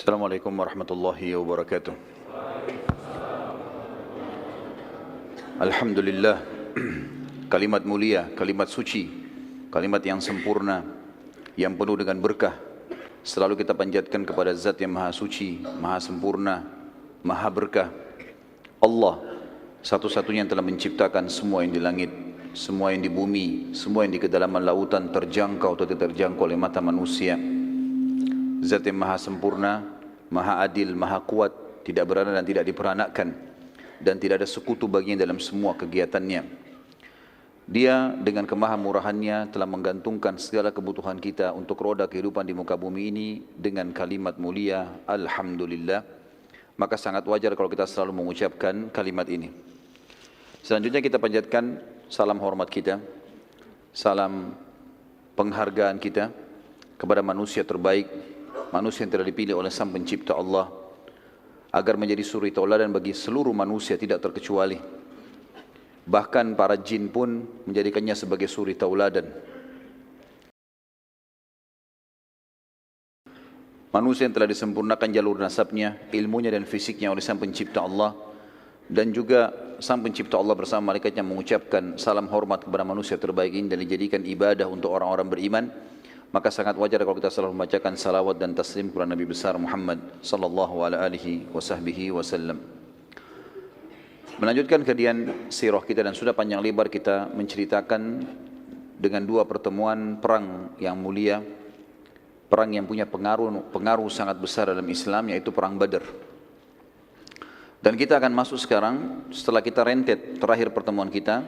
Assalamualaikum warahmatullahi wabarakatuh. Alhamdulillah, kalimat mulia, kalimat suci, kalimat yang sempurna, yang penuh dengan berkah, selalu kita panjatkan kepada Zat yang maha suci, maha sempurna, maha berkah. Allah, satu-satunya yang telah menciptakan semua yang di langit, semua yang di bumi, semua yang di kedalaman lautan, terjangkau atau tidak terjangkau oleh mata manusia. Zat yang maha sempurna, maha adil, maha kuat, tidak beranak dan tidak diperanakkan, dan tidak ada sekutu baginya dalam semua kegiatannya. Dia dengan kemahamurahannya telah menggantungkan segala kebutuhan kita untuk roda kehidupan di muka bumi ini dengan kalimat mulia, Alhamdulillah. Maka sangat wajar kalau kita selalu mengucapkan kalimat ini. Selanjutnya kita panjatkan salam hormat kita, salam penghargaan kita kepada manusia terbaik, manusia yang telah dipilih oleh Sang Pencipta Allah agar menjadi suri tauladan bagi seluruh manusia tidak terkecuali. Bahkan para jin pun menjadikannya sebagai suri tauladan. Manusia yang telah disempurnakan jalur nasabnya, ilmunya dan fisiknya oleh Sang Pencipta Allah, dan juga Sang Pencipta Allah bersama malaikatnya mengucapkan salam hormat kepada manusia terbaik ini dan dijadikan ibadah untuk orang-orang beriman. Maka sangat wajar kalau kita selalu membacakan salawat dan taslim kepada Nabi besar Muhammad sallallahu alaihi wasallam. Melanjutkan kajian sirah kita, dan sudah panjang lebar kita menceritakan dengan dua pertemuan perang yang mulia, perang yang punya pengaruh sangat besar dalam Islam, yaitu perang Badar. Dan kita akan masuk sekarang setelah kita rentet terakhir pertemuan kita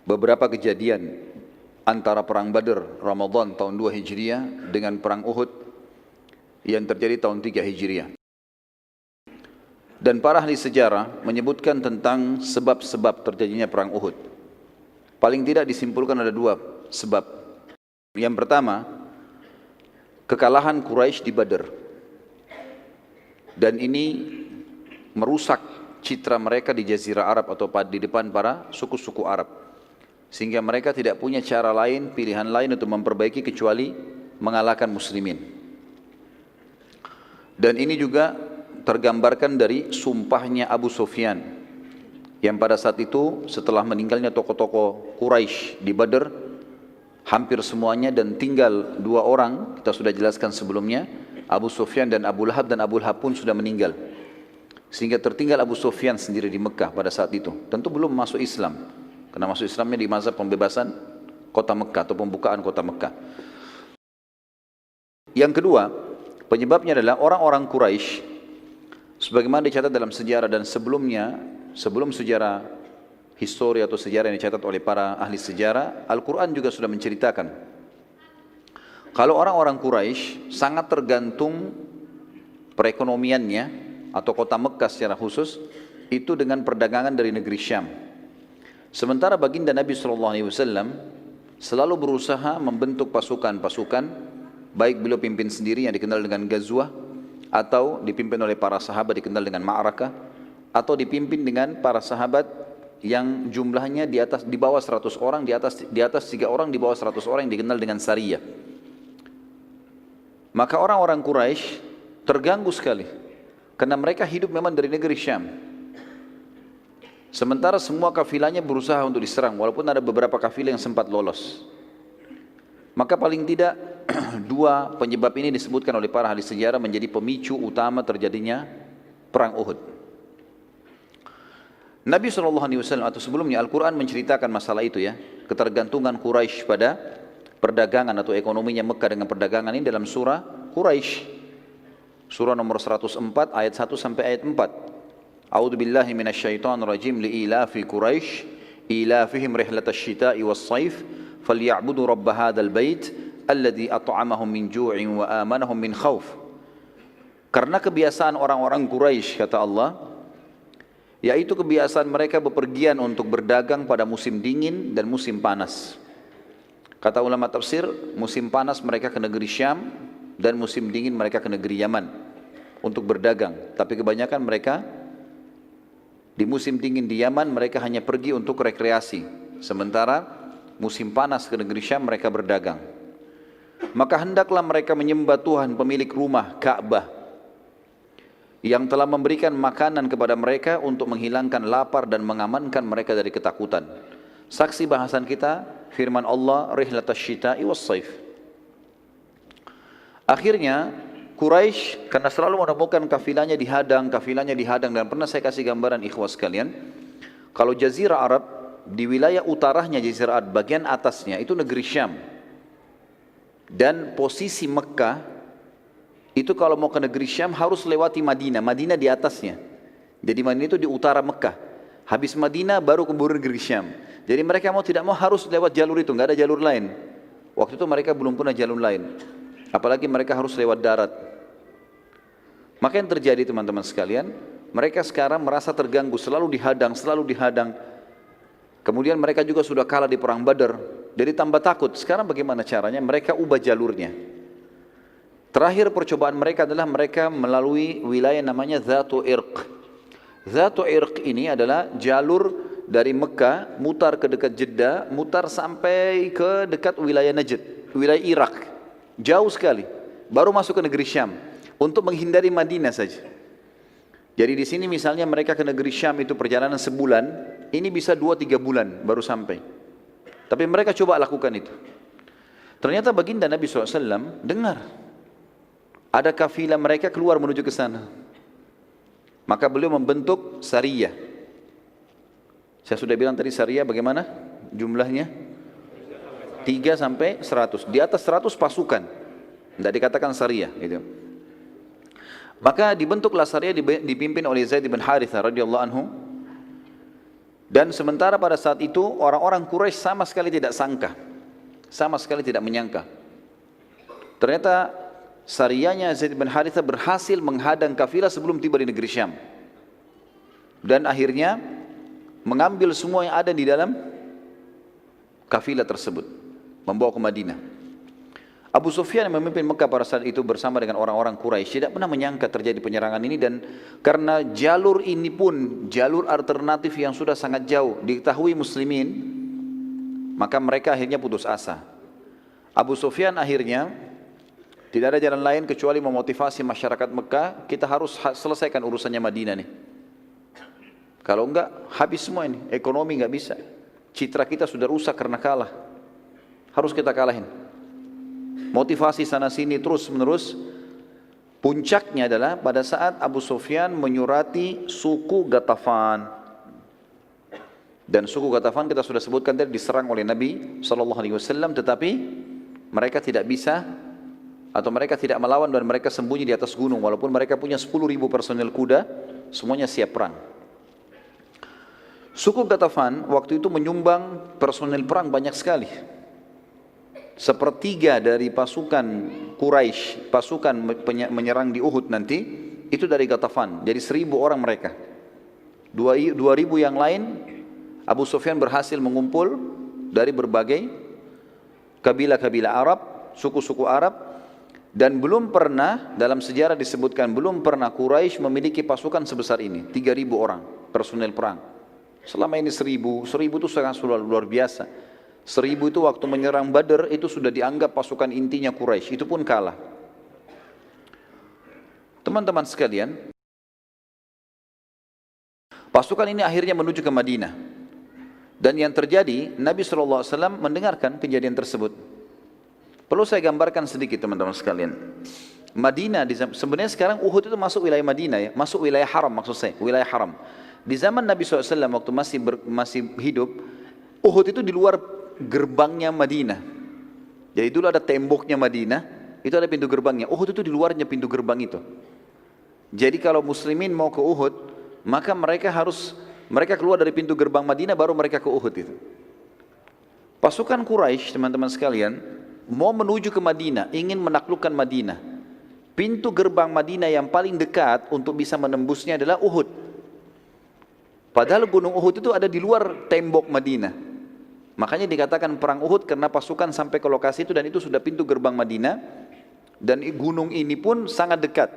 beberapa kejadian antara perang Badar Ramadan tahun 2 Hijriah dengan perang Uhud yang terjadi tahun 3 Hijriah. Dan para ahli sejarah menyebutkan tentang sebab-sebab terjadinya perang Uhud. Paling tidak disimpulkan ada dua sebab. Yang pertama, kekalahan Quraisy di Badar. Dan ini merusak citra mereka di Jazirah Arab atau di depan para suku-suku Arab. Sehingga mereka tidak punya cara lain, pilihan lain untuk memperbaiki kecuali mengalahkan muslimin. Dan ini juga tergambarkan dari sumpahnya Abu Sufyan, yang pada saat itu setelah meninggalnya tokoh-tokoh Quraisy di Badar hampir semuanya, dan tinggal dua orang, kita sudah jelaskan sebelumnya, Abu Sufyan dan Abu Lahab, dan Abu Lahab pun sudah meninggal. Sehingga tertinggal Abu Sufyan sendiri di Mekah pada saat itu, tentu belum masuk Islam. Karena masuk Islamnya di masa pembebasan kota Mekah atau pembukaan kota Mekah. Yang kedua, penyebabnya adalah orang-orang Quraisy, sebagaimana dicatat dalam sejarah dan sebelumnya, sebelum sejarah histori atau sejarah yang dicatat oleh para ahli sejarah, Al-Quran juga sudah menceritakan kalau orang-orang Quraisy sangat tergantung perekonomiannya atau kota Mekah secara khusus itu dengan perdagangan dari negeri Syam. Sementara baginda Nabi SAW selalu berusaha membentuk pasukan-pasukan, baik beliau pimpin sendiri yang dikenal dengan Ghazwah, atau dipimpin oleh para sahabat dikenal dengan Ma'arakah, atau dipimpin dengan para sahabat yang jumlahnya di bawah 100 orang, di atas 3 orang, di bawah 100 orang yang dikenal dengan Sariyah. Maka orang-orang Quraisy terganggu sekali karena mereka hidup memang dari negeri Syam. Sementara semua kafilahnya berusaha untuk diserang, walaupun ada beberapa kafilah yang sempat lolos. Maka paling tidak dua penyebab ini disebutkan oleh para ahli sejarah menjadi pemicu utama terjadinya perang Uhud. Nabi SAW atau sebelumnya Al-Quran menceritakan masalah itu ya, ketergantungan Quraisy pada perdagangan atau ekonominya Mekah dengan perdagangan ini dalam surah Quraisy, surah nomor 104 ayat 1 sampai ayat 4. A'udzu billahi minasyaitonir rajim, li'ilafi Quraisy ilafihim rihlatash shita'i was-shaif falyabudu rabb hadzal bait alladzi at'amahum min ju'in wa amanahum min khauf. Karena kebiasaan orang-orang Quraisy, kata Allah, yaitu kebiasaan mereka bepergian untuk berdagang pada musim dingin dan musim panas. Kata ulama tafsir, musim panas mereka ke negeri Syam dan musim dingin mereka ke negeri Yaman untuk berdagang. Tapi kebanyakan mereka di musim dingin di Yaman mereka hanya pergi untuk rekreasi. Sementara musim panas ke negeri Syam mereka berdagang. Maka hendaklah mereka menyembah Tuhan pemilik rumah Ka'bah yang telah memberikan makanan kepada mereka untuk menghilangkan lapar dan mengamankan mereka dari ketakutan. Saksi bahasan kita, firman Allah, rihlatas syita'i was saif. Akhirnya, Quraisy karena selalu menemukan kafilahnya dihadang, dan pernah saya kasih gambaran ikhwas sekalian, kalau Jazirah Arab, di wilayah utaranya Jazirah Arab, bagian atasnya itu negeri Syam. Dan posisi Mekah, itu kalau mau ke negeri Syam harus lewati Madinah, Madinah di atasnya. Jadi Madinah itu di utara Mekah. Habis Madinah baru ke negeri Syam. Jadi mereka mau tidak mau harus lewat jalur itu, nggak ada jalur lain. Waktu itu mereka belum punya jalur lain. Apalagi mereka harus lewat darat. Maka yang terjadi teman-teman sekalian, mereka sekarang merasa terganggu, selalu dihadang. Kemudian mereka juga sudah kalah di perang Badar, jadi tambah takut. Sekarang bagaimana caranya? Mereka ubah jalurnya. Terakhir percobaan mereka adalah mereka melalui wilayah namanya Dhatu Irq. Dhatu Irq ini adalah jalur dari Mekah, mutar ke dekat Jeddah, mutar sampai ke dekat wilayah Najd, wilayah Irak. Jauh sekali, baru masuk ke negeri Syam, untuk menghindari Madinah saja. Jadi di sini misalnya mereka ke negeri Syam itu perjalanan sebulan, ini bisa 2-3 bulan baru sampai. Tapi mereka coba lakukan itu. Ternyata baginda Nabi SAW dengar ada kafilah mereka keluar menuju ke sana. Maka beliau membentuk Sariyah. Saya sudah bilang tadi Sariyah bagaimana jumlahnya? 3 sampai 100. Di atas 100 pasukan. Tidak dikatakan Sariyah. Gitu. Maka dibentuklah Sariyah dipimpin oleh Zaid bin Harithah radhiyallahu anhu. Dan sementara pada saat itu orang-orang Quraisy sama sekali tidak sangka. Sama sekali tidak menyangka. Ternyata Sariyahnya Zaid bin Harithah berhasil menghadang kafilah sebelum tiba di negeri Syam. Dan akhirnya mengambil semua yang ada di dalam kafilah tersebut, membawa ke Madinah. Abu Sufyan yang memimpin Mekah pada saat itu bersama dengan orang-orang Quraisy tidak pernah menyangka terjadi penyerangan ini, dan karena jalur ini pun jalur alternatif yang sudah sangat jauh diketahui muslimin, maka mereka akhirnya putus asa. Abu Sufyan akhirnya tidak ada jalan lain kecuali memotivasi masyarakat Mekah, kita harus selesaikan urusannya Madinah nih. Kalau enggak, habis semua ini, ekonomi enggak bisa. Citra kita sudah rusak karena kalah. Harus kita kalahin. Motivasi sana sini terus menerus. Puncaknya adalah pada saat Abu Sufyan menyurati suku Ghatafan. Dan suku Ghatafan kita sudah sebutkan tadi diserang oleh Nabi SAW, tetapi mereka tidak bisa, atau mereka tidak melawan, dan mereka sembunyi di atas gunung. Walaupun mereka punya 10.000 personel kuda, semuanya siap perang. Suku Ghatafan waktu itu menyumbang personel perang banyak sekali. Sepertiga dari pasukan Quraisy, pasukan menyerang di Uhud nanti, itu dari Ghatafan. Jadi 1.000 orang mereka. 2.000 yang lain, Abu Sufyan berhasil mengumpul dari berbagai kabilah-kabilah Arab, suku-suku Arab. Dan belum pernah, dalam sejarah disebutkan, belum pernah Quraisy memiliki pasukan sebesar ini, 3.000 orang personel perang. Selama ini 1.000 itu sangat luar biasa. 1.000 itu waktu menyerang Badar itu sudah dianggap pasukan intinya Quraisy, itu pun kalah. Teman-teman sekalian, pasukan ini akhirnya menuju ke Madinah. Dan yang terjadi, Nabi SAW mendengarkan kejadian tersebut. Perlu saya gambarkan sedikit teman-teman sekalian. Madinah, sebenarnya sekarang Uhud itu masuk wilayah Madinah ya, masuk wilayah haram maksud saya, wilayah haram. Di zaman Nabi SAW waktu masih hidup, Uhud itu di luar gerbangnya Madinah. Jadi dulu ada temboknya Madinah, itu ada pintu gerbangnya. Uhud itu di luarnya pintu gerbang itu. Jadi kalau muslimin mau ke Uhud, maka mereka keluar dari pintu gerbang Madinah baru mereka ke Uhud itu. Pasukan Quraisy teman-teman sekalian mau menuju ke Madinah, ingin menaklukkan Madinah. Pintu gerbang Madinah yang paling dekat untuk bisa menembusnya adalah Uhud. Padahal gunung Uhud itu ada di luar tembok Madinah. Makanya dikatakan perang Uhud karena pasukan sampai ke lokasi itu, dan itu sudah pintu gerbang Madinah. Dan gunung ini pun sangat dekat.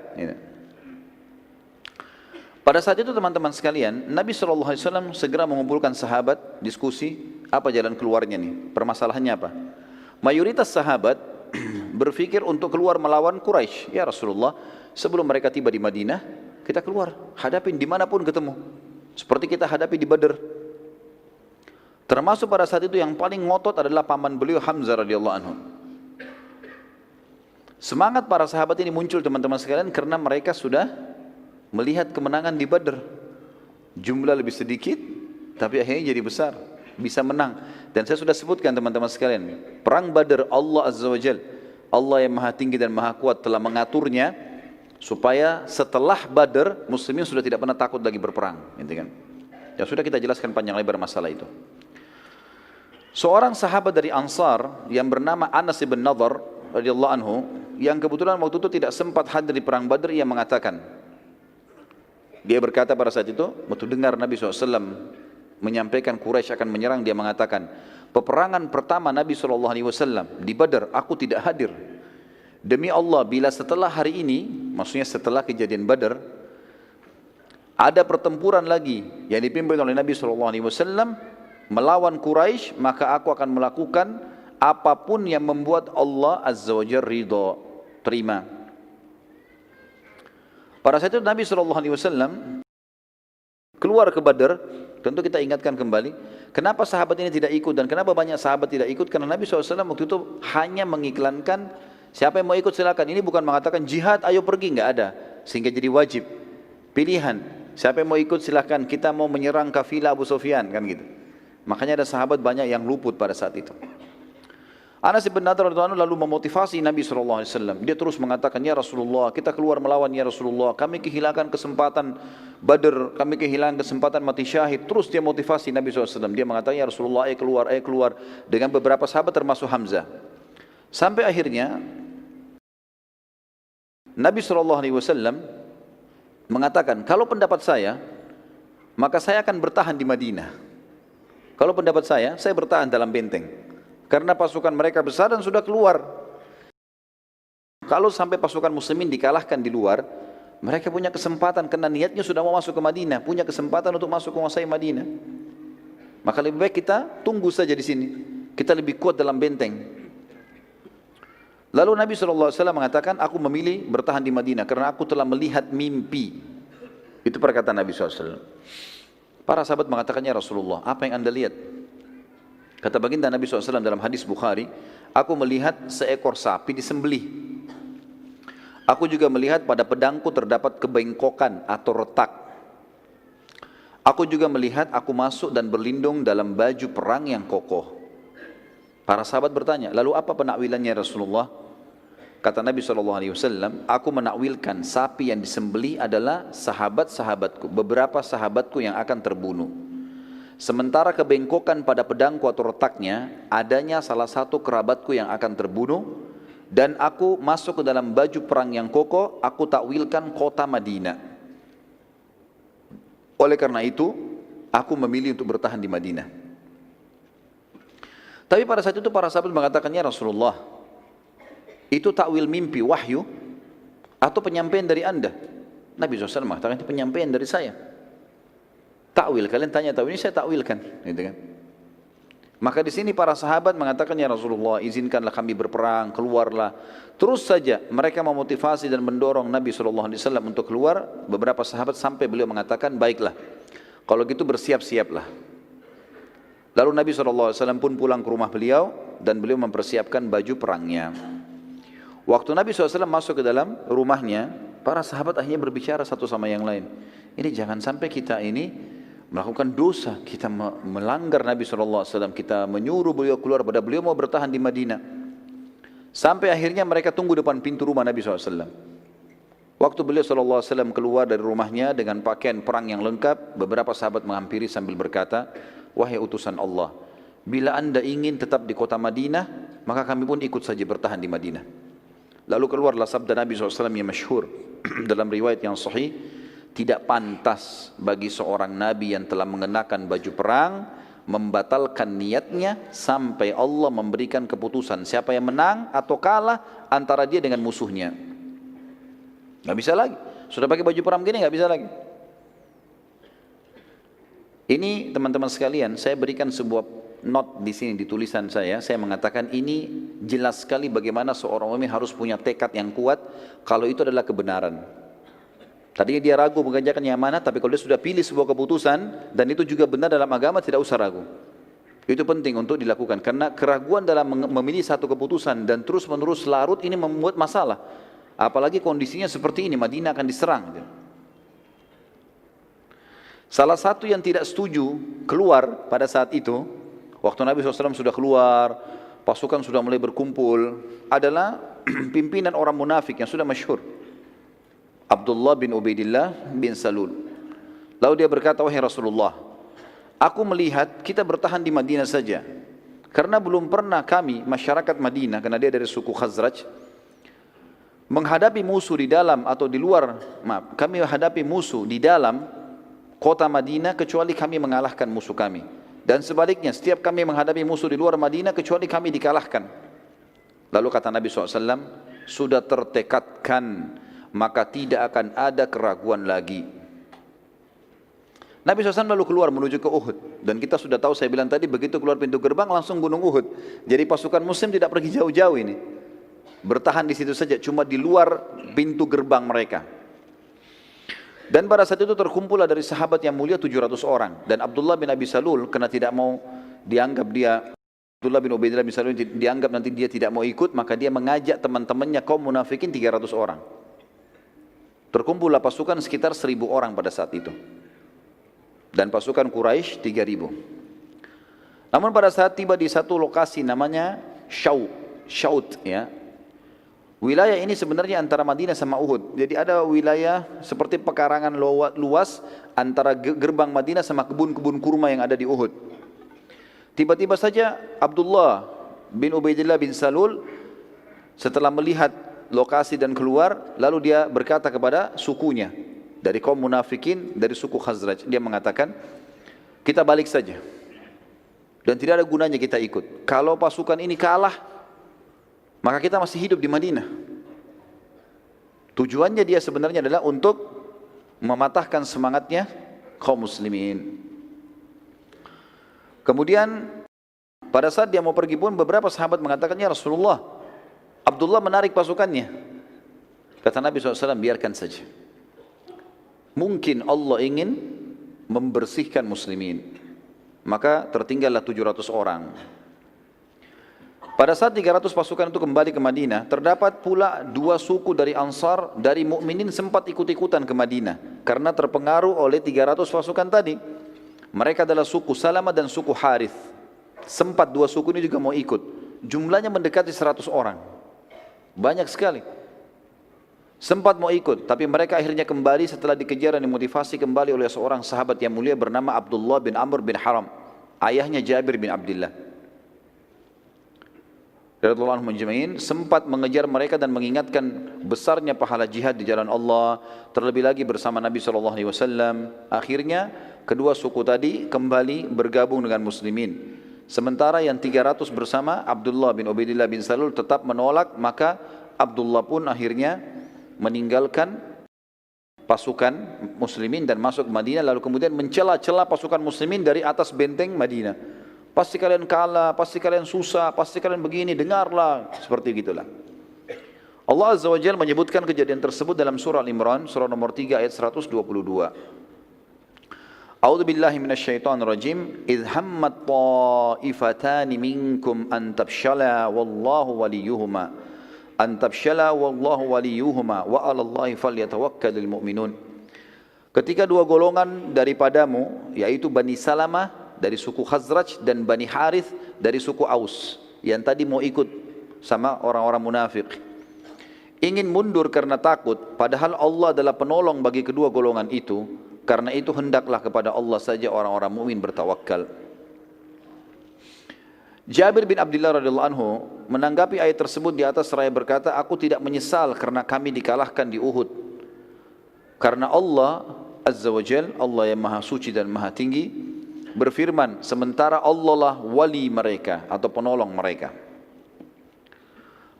Pada saat itu teman-teman sekalian, Nabi SAW segera mengumpulkan sahabat, diskusi, apa jalan keluarnya nih, permasalahannya apa. Mayoritas sahabat berpikir untuk keluar melawan Quraisy. Ya Rasulullah, sebelum mereka tiba di Madinah, kita keluar, hadapin dimanapun ketemu. Seperti kita hadapi di Badr. Termasuk pada saat itu yang paling ngotot adalah paman beliau Hamzah radhiyallahu anhu. Semangat para sahabat ini muncul teman-teman sekalian karena mereka sudah melihat kemenangan di Badr. Jumlah lebih sedikit, tapi akhirnya jadi besar, bisa menang. Dan saya sudah sebutkan teman-teman sekalian, perang Badr Allah Azza wa Jal, Allah yang maha tinggi dan maha kuat telah mengaturnya supaya setelah Badr muslimin sudah tidak pernah takut lagi berperang, gitu kan. Ya sudah kita jelaskan panjang lebar masalah itu. Seorang sahabat dari Ansar yang bernama Anas bin Nadhr radhiyallahu anhu, yang kebetulan waktu itu tidak sempat hadir di perang Badr, ia mengatakan, dia berkata pada saat itu, waktu dengar Nabi SAW menyampaikan Quraisy akan menyerang, dia mengatakan, peperangan pertama Nabi SAW di Badr, aku tidak hadir. Demi Allah, bila setelah hari ini, maksudnya setelah kejadian Badr, ada pertempuran lagi yang dipimpin oleh Nabi SAW melawan Quraisy, maka aku akan melakukan apapun yang membuat Allah Azza wa Jalla ridha, terima. Pada saat itu Nabi SAW keluar ke Badr. Tentu kita ingatkan kembali, kenapa sahabat ini tidak ikut dan kenapa banyak sahabat tidak ikut? Karena Nabi SAW waktu itu hanya mengiklankan, siapa yang mau ikut silakan. Ini bukan mengatakan jihad, ayo pergi, nggak ada. Sehingga jadi wajib, pilihan. Siapa yang mau ikut silakan, kita mau menyerang kafilah Abu Sufyan, kan gitu. Makanya ada sahabat banyak yang luput pada saat itu. Anas bin Nadhr lalu memotivasi Nabi SAW. Dia terus mengatakan, ya Rasulullah, kita keluar melawan ya Rasulullah. Kami kehilangan kesempatan Badr, kami kehilangan kesempatan mati syahid. Terus dia motivasi Nabi SAW. Dia mengatakan, ya Rasulullah, ayo keluar. Dengan beberapa sahabat termasuk Hamzah. Sampai akhirnya Nabi SAW mengatakan, kalau pendapat saya, maka saya akan bertahan di Madinah. Kalau pendapat saya bertahan dalam benteng. Karena pasukan mereka besar dan sudah keluar. Kalau sampai pasukan muslimin dikalahkan di luar, mereka punya kesempatan karena niatnya sudah mau masuk ke Madinah, punya kesempatan untuk masuk menguasai Madinah. Maka lebih baik kita tunggu saja di sini. Kita lebih kuat dalam benteng. Lalu Nabi SAW mengatakan, aku memilih bertahan di Madinah karena aku telah melihat mimpi. Itu perkataan Nabi SAW. Para sahabat mengatakannya, Rasulullah, apa yang anda lihat? Kata baginda Nabi SAW dalam hadis Bukhari, aku melihat seekor sapi disembelih. Aku juga melihat pada pedangku terdapat kebengkokan atau retak. Aku juga melihat aku masuk dan berlindung dalam baju perang yang kokoh. Para sahabat bertanya, lalu apa penakwilannya Rasulullah? Kata Nabi SAW, aku menakwilkan sapi yang disembelih adalah sahabat-sahabatku, beberapa sahabatku yang akan terbunuh. Sementara kebengkokan pada pedangku atau retaknya, adanya salah satu kerabatku yang akan terbunuh, dan aku masuk ke dalam baju perang yang kokoh, aku takwilkan kota Madinah. Oleh karena itu, aku memilih untuk bertahan di Madinah. Tapi pada saat itu para sahabat mengatakannya, Rasulullah, itu takwil mimpi, wahyu, atau penyampaian dari anda? Nabi SAW mengatakan, itu penyampaian dari saya. Takwil, kalian tanya takwil, ini saya takwilkan, gitu kan? Maka di sini para sahabat mengatakan, ya Rasulullah, izinkanlah kami berperang, keluarlah. Terus saja mereka memotivasi dan mendorong Nabi SAW untuk keluar. Beberapa sahabat sampai beliau mengatakan, baiklah, kalau gitu bersiap-siaplah. Lalu Nabi SAW pun pulang ke rumah beliau dan beliau mempersiapkan baju perangnya. Waktu Nabi SAW masuk ke dalam rumahnya, para sahabat akhirnya berbicara satu sama yang lain. Ini jangan sampai kita ini melakukan dosa, kita melanggar Nabi SAW, kita menyuruh beliau keluar, pada beliau mau bertahan di Madinah. Sampai akhirnya mereka tunggu depan pintu rumah Nabi SAW. Waktu beliau SAW keluar dari rumahnya dengan pakaian perang yang lengkap, beberapa sahabat menghampiri sambil berkata, wahai utusan Allah, bila anda ingin tetap di kota Madinah, maka kami pun ikut saja bertahan di Madinah. Lalu keluarlah sabda Nabi SAW yang masyhur dalam riwayat yang sahih, tidak pantas bagi seorang Nabi yang telah mengenakan baju perang membatalkan niatnya sampai Allah memberikan keputusan siapa yang menang atau kalah antara dia dengan musuhnya. Nggak bisa lagi. Sudah pakai baju perang begini nggak bisa lagi. Ini teman-teman sekalian, saya berikan sebuah note di sini di tulisan saya. Saya mengatakan ini jelas sekali bagaimana seorang mukmin harus punya tekad yang kuat kalau itu adalah kebenaran. Tadinya dia ragu mengerjakan yang mana, tapi kalau dia sudah pilih sebuah keputusan, dan itu juga benar dalam agama, tidak usah ragu. Itu penting untuk dilakukan, karena keraguan dalam memilih satu keputusan dan terus menerus larut ini membuat masalah. Apalagi kondisinya seperti ini, Madinah akan diserang. Salah satu yang tidak setuju keluar pada saat itu, waktu Nabi SAW sudah keluar, pasukan sudah mulai berkumpul, adalah pimpinan orang munafik yang sudah masyhur, Abdullah bin Ubaidillah bin Salul. Lalu dia berkata, wahai Rasulullah, aku melihat kita bertahan di Madinah saja, karena belum pernah kami, masyarakat Madinah, karena dia dari suku Khazraj, menghadapi musuh di dalam atau di luar, kami menghadapi musuh di dalam kota Madinah kecuali kami mengalahkan musuh kami. Dan sebaliknya, setiap kami menghadapi musuh di luar Madinah kecuali kami dikalahkan. Lalu kata Nabi SAW, sudah tertekadkan, maka tidak akan ada keraguan lagi. Nabi SAW lalu keluar menuju ke Uhud. Dan kita sudah tahu, saya bilang tadi, begitu keluar pintu gerbang langsung gunung Uhud. Jadi pasukan muslim tidak pergi jauh-jauh ini. Bertahan di situ saja, cuma di luar pintu gerbang mereka. Dan pada saat itu terkumpullah dari sahabat yang mulia 700 orang. Dan Abdullah bin Abi Salul, karena tidak mau dianggap Abdullah bin Ubaidillah bin Salul dianggap nanti dia tidak mau ikut, maka dia mengajak teman-temannya kaum munafikin 300 orang. Terkumpullah pasukan sekitar 1.000 orang pada saat itu. Dan pasukan Quraisy 3.000. Namun pada saat tiba di satu lokasi namanya Syaut, ya. Wilayah ini sebenarnya antara Madinah sama Uhud. Jadi ada wilayah seperti pekarangan luas antara gerbang Madinah sama kebun-kebun kurma yang ada di Uhud. Tiba-tiba saja Abdullah bin Ubaidillah bin Salul setelah melihat lokasi dan keluar, lalu dia berkata kepada sukunya dari kaum munafikin dari suku Khazraj, dia mengatakan, kita balik saja dan tidak ada gunanya kita ikut. Kalau pasukan ini kalah, maka kita masih hidup di Madinah. Tujuannya dia sebenarnya adalah untuk mematahkan semangatnya kaum muslimin. Kemudian pada saat dia mau pergi pun beberapa sahabat mengatakan, ya Rasulullah, Abdullah menarik pasukannya. Kata Nabi SAW, biarkan saja. Mungkin Allah ingin membersihkan muslimin. Maka tertinggallah 700 orang. Pada saat 300 pasukan itu kembali ke Madinah, terdapat pula 2 suku dari Ansar, dari mukminin sempat ikut-ikutan ke Madinah. Karena terpengaruh oleh 300 pasukan tadi. Mereka adalah suku Salamah dan suku Harith. Sempat 2 suku ini juga mau ikut. Jumlahnya mendekati 100 orang. Banyak sekali. Sempat mau ikut, tapi mereka akhirnya kembali setelah dikejar dan dimotivasi kembali oleh seorang sahabat yang mulia bernama Abdullah bin Amr bin Haram, ayahnya Jabir bin Abdullah. Radhiyallahu anhum ajma'in, sempat mengejar mereka dan mengingatkan besarnya pahala jihad di jalan Allah, terlebih lagi bersama Nabi SAW. Akhirnya kedua suku tadi kembali bergabung dengan muslimin. Sementara yang 300 bersama Abdullah bin Ubaidillah bin Salul tetap menolak, maka Abdullah pun akhirnya meninggalkan pasukan muslimin dan masuk ke Madinah, lalu kemudian mencela-cela pasukan muslimin dari atas benteng Madinah. Pasti kalian kalah, pasti kalian susah, pasti kalian begini, dengarlah, seperti gitulah. Allah Azza wa Jalla menyebutkan kejadian tersebut dalam surah Al-Imran, surah nomor 3 ayat 122. A'udzu billahi minasyaitonir rajim. Idh hammat ta'ifatani minkum an tafshala wallahu waliyuhuma. An tafshala wallahu waliyuhuma wa 'alallahi falyatawakkalul mu'minun. Ketika 2 golongan daripadamu, yaitu Bani Salamah dari suku Khazraj dan Bani Harith dari suku Aus, yang tadi mau ikut sama orang-orang munafik, ingin mundur karena takut, padahal Allah adalah penolong bagi kedua golongan itu. Karena itu hendaklah kepada Allah saja orang-orang mukmin bertawakal. Jabir bin Abdullah radhiyallahu anhu menanggapi ayat tersebut di atas seraya berkata, aku tidak menyesal karena kami dikalahkan di Uhud. Karena Allah Azza wa Jal, Allah yang maha suci dan maha tinggi, berfirman, sementara Allah lah wali mereka atau penolong mereka.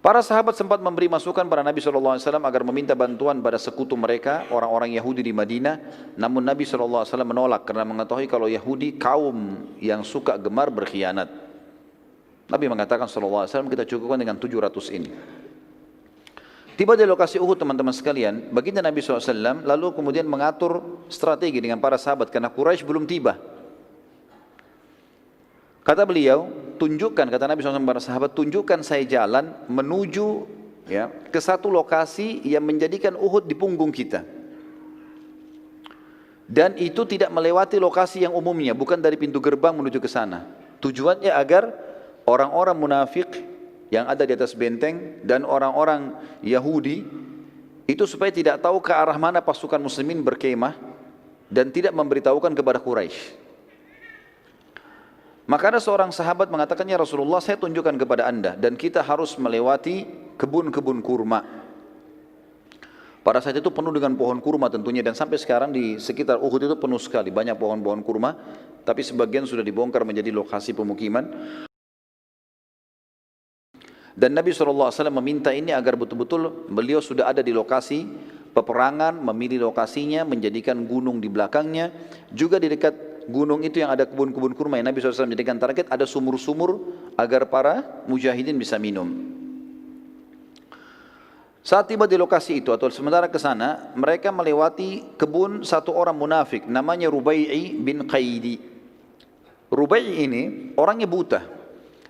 Para sahabat sempat memberi masukan pada Nabi SAW agar meminta bantuan pada sekutu mereka, orang-orang Yahudi di Madinah. Namun Nabi SAW menolak karena mengetahui kalau Yahudi kaum yang suka gemar berkhianat. Nabi mengatakan SAW, kita cukupkan dengan 700 ini. Tiba di lokasi Uhud teman-teman sekalian, baginda Nabi SAW lalu kemudian mengatur strategi dengan para sahabat karena Quraisy belum tiba. Kata beliau, tunjukkan, kata Nabi SAW kepada para sahabat, tunjukkan saya jalan menuju ke satu lokasi yang menjadikan Uhud di punggung kita. Dan itu tidak melewati lokasi yang umumnya, bukan dari pintu gerbang menuju ke sana. Tujuannya agar orang-orang munafik yang ada di atas benteng dan orang-orang Yahudi itu supaya tidak tahu ke arah mana pasukan muslimin berkemah dan tidak memberitahukan kepada Quraisy. Maka ada seorang sahabat mengatakannya, Rasulullah, saya tunjukkan kepada anda dan kita harus melewati kebun-kebun kurma. Pada saat itu penuh dengan pohon kurma tentunya, dan sampai sekarang di sekitar Uhud itu penuh sekali, banyak pohon-pohon kurma, tapi sebagian sudah dibongkar menjadi lokasi pemukiman. Dan Nabi SAW meminta ini agar betul-betul beliau sudah ada di lokasi peperangan, memilih lokasinya, menjadikan gunung di belakangnya. Juga di dekat gunung itu yang ada kebun-kebun kurma yang Nabi SAW menjadikan target, ada sumur-sumur agar para mujahidin bisa minum. Saat tiba di lokasi itu atau sementara ke sana, mereka melewati kebun satu orang munafik namanya Rubai'i bin Qaidi. Rubai'i ini orangnya buta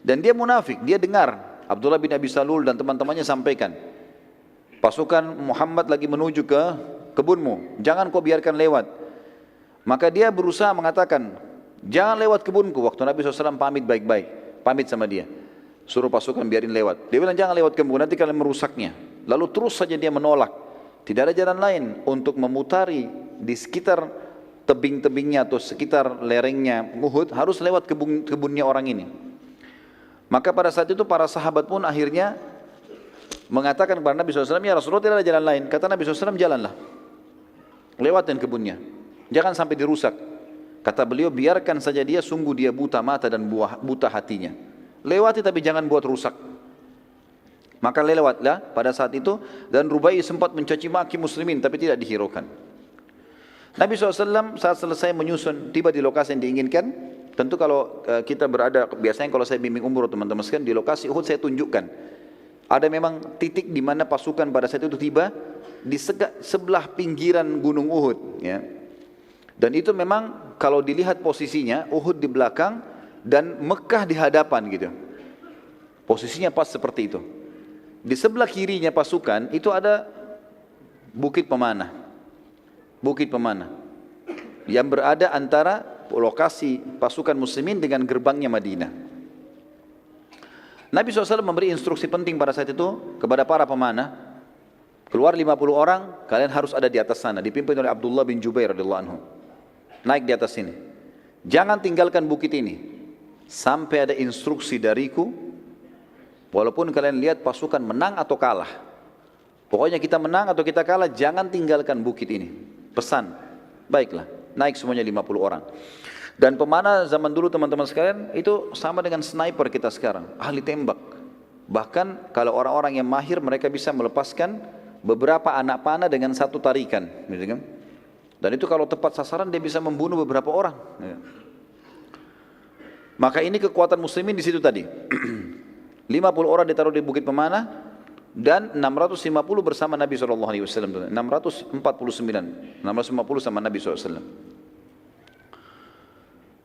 dan dia munafik, dia dengar Abdullah bin Abi Salul dan teman-temannya sampaikan, pasukan Muhammad lagi menuju ke kebunmu, jangan kau biarkan lewat. Maka dia berusaha mengatakan, jangan lewat kebunku. Waktu Nabi SAW pamit baik-baik, pamit sama dia, suruh pasukan biarin lewat. Dia bilang jangan lewat kebun, nanti kalian merusaknya. Lalu terus saja dia menolak. Tidak ada jalan lain untuk memutari di sekitar tebing-tebingnya atau sekitar lerengnya Uhud, harus lewat kebunnya orang ini. Maka pada saat itu para sahabat pun akhirnya mengatakan kepada Nabi SAW, ya Rasulullah, tidak ada jalan lain. Kata Nabi SAW, jalanlah, lewatin kebunnya, jangan sampai dirusak. Kata beliau, biarkan saja dia, sungguh dia buta mata dan buta hatinya. Lewati tapi jangan buat rusak. Maka lewatlah pada saat itu, dan Rubai sempat mencaci maki muslimin tapi tidak dihiraukan. Nabi SAW saat selesai menyusun, tiba di lokasi yang diinginkan. Tentu kalau kita berada, biasanya kalau saya bimbing umroh teman-teman sekalian, di lokasi Uhud saya tunjukkan. Ada memang titik di mana pasukan pada saat itu tiba di sebelah pinggiran gunung Uhud. Ya. Dan itu memang kalau dilihat posisinya, Uhud di belakang dan Mekah di hadapan gitu. Posisinya pas seperti itu. Di sebelah kirinya pasukan itu ada Bukit Pemanah. Bukit Pemanah yang berada antara lokasi pasukan muslimin dengan gerbangnya Madinah. Nabi SAW memberi instruksi penting pada saat itu kepada para pemanah. Keluar 50 orang, kalian harus ada di atas sana, dipimpin oleh Abdullah bin Jubair radhiyallahu anhu. Naik di atas sini. Jangan tinggalkan bukit ini sampai ada instruksi dariku. Walaupun kalian lihat pasukan menang atau kalah, pokoknya kita menang atau kita kalah, jangan tinggalkan bukit ini. Pesan. Baiklah, naik semuanya 50 orang. Dan pemanah zaman dulu teman-teman sekalian itu sama dengan sniper kita sekarang, ahli tembak. Bahkan kalau orang-orang yang mahir, mereka bisa melepaskan beberapa anak panah dengan satu tarikan, gitu kan? Dan itu kalau tepat sasaran dia bisa membunuh beberapa orang. Maka ini kekuatan muslimin di situ tadi. 50 orang ditaruh di Bukit Pemanah dan 650 bersama Nabi SAW. 649 sama Nabi SAW.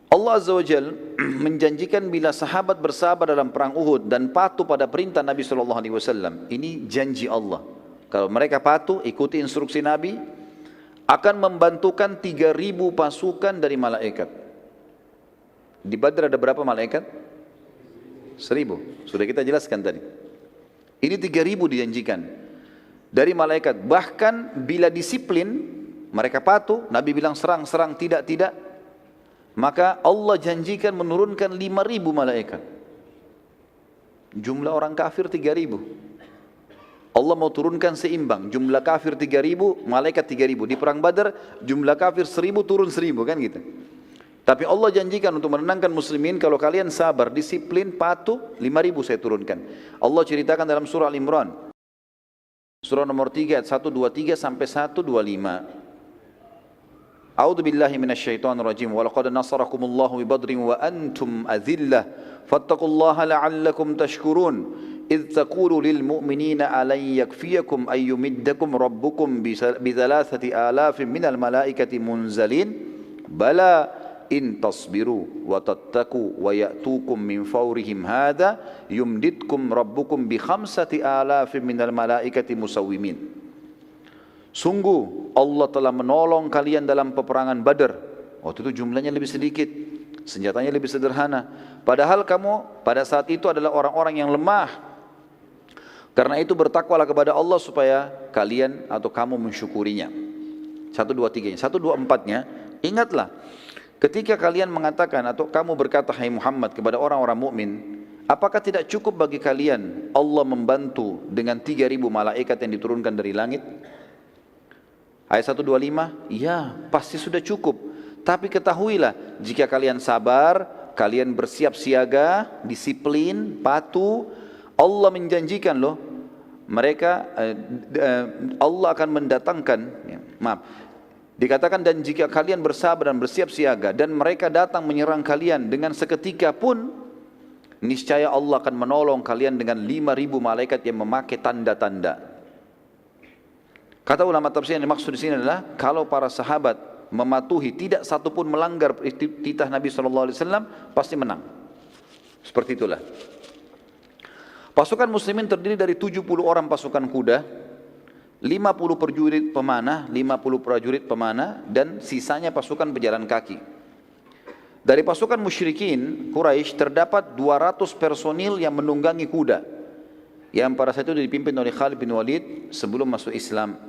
Allah Azza wa Jal menjanjikan bila sahabat bersabar dalam perang Uhud dan patuh pada perintah Nabi SAW. Ini janji Allah. Kalau mereka patuh, ikuti instruksi Nabi, akan membantukan 3.000 pasukan dari malaikat. Di Badr ada berapa malaikat? 1.000. Sudah kita jelaskan tadi. Ini 3.000 dijanjikan dari malaikat. Bahkan bila disiplin, mereka patuh, Nabi bilang serang, tidak, maka Allah janjikan menurunkan 5.000 malaikat. Jumlah orang kafir 3.000. Allah mau turunkan seimbang, jumlah kafir 3.000, malaikat 3.000. Di perang Badar jumlah kafir 1.000 turun 1.000, kan gitu. Tapi Allah janjikan untuk menenangkan muslimin, kalau kalian sabar, disiplin, patuh, 5.000 saya turunkan. Allah ceritakan dalam surah Al-Imran, surah nomor 3 ayat 123 sampai 125. A'udzu billahi minasyaitonir rajim. Wa laqad nasarakumullahu bi Badrin wa antum adhillah fattaqullaha la'allakum tashkurun. إذ تقول للمؤمنين ألن يكفيكم أن يمدكم ربكم بثلاثة آلاف من الملائكة منزلين بلى إن تصبروا وتتقوا ويأتوكم من فورهم هذا يمددكم ربكم بخمسة آلاف من الملائكة مسومين. Sungguh Allah telah menolong kalian dalam peperangan Badar. Waktu itu jumlahnya lebih sedikit, senjatanya lebih sederhana. Padahal kamu pada saat itu adalah orang-orang yang lemah. Karena itu bertakwalah kepada Allah supaya kalian atau kamu mensyukurinya. 1, 2, 3-nya. 1, 2, 4-nya. Ingatlah, ketika kalian mengatakan atau kamu berkata, hai Muhammad, kepada orang-orang mukmin, apakah tidak cukup bagi kalian Allah membantu dengan 3.000 malaikat yang diturunkan dari langit? Ayat 125, ya pasti sudah cukup. Tapi ketahuilah, jika kalian sabar, kalian bersiap siaga, disiplin, patuh, Allah menjanjikan loh, mereka Allah akan mendatangkan, dikatakan dan jika kalian bersabar dan bersiap siaga dan mereka datang menyerang kalian dengan seketika pun, niscaya Allah akan menolong kalian dengan 5.000 malaikat yang memakai tanda-tanda. Kata ulama tafsir yang dimaksud di sini adalah kalau para sahabat mematuhi, tidak satu pun melanggar titah Nabi SAW, pasti menang. Seperti itulah. Pasukan muslimin terdiri dari 70 orang pasukan kuda, 50 prajurit pemanah, 50 prajurit pemanah, dan sisanya pasukan pejalan kaki. Dari pasukan musyrikin Quraisy terdapat 200 personil yang menunggangi kuda, yang pada saat itu dipimpin oleh Khalid bin Walid sebelum masuk Islam.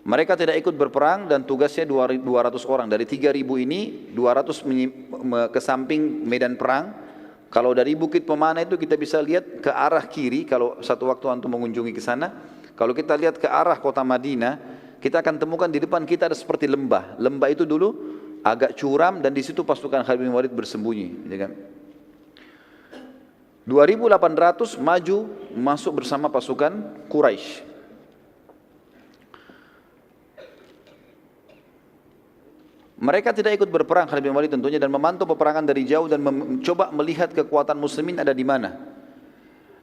Mereka tidak ikut berperang dan tugasnya 200 orang. Dari 3.000 ini 200 ke samping medan perang. Kalau dari Bukit Pemanah itu kita bisa lihat ke arah kiri, kalau satu waktu antum mengunjungi ke sana. Kalau kita lihat ke arah kota Madinah, kita akan temukan di depan kita ada seperti lembah. Lembah itu dulu agak curam dan di situ pasukan Khalid bin Walid bersembunyi. Ya kan? 2.800 maju masuk bersama pasukan Quraisy. Mereka tidak ikut berperang Khalid bin Walid tentunya dan memantau peperangan dari jauh dan mencoba melihat kekuatan muslimin ada di mana.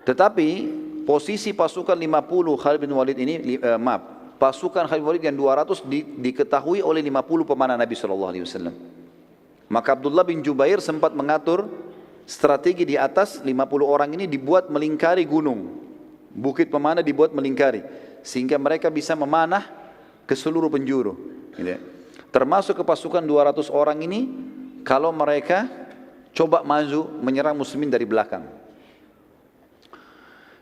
Tetapi posisi pasukan 50 Khalid bin Walid ini, pasukan Khalid bin Walid yang 200 diketahui oleh 50 pemanah Nabi SAW. Maka Abdullah bin Jubair sempat mengatur strategi di atas 50 orang ini dibuat melingkari gunung. Bukit Pemanah dibuat melingkari sehingga mereka bisa memanah ke seluruh penjuru. Gitu. Termasuk ke pasukan 200 orang ini, kalau mereka coba maju menyerang muslimin dari belakang.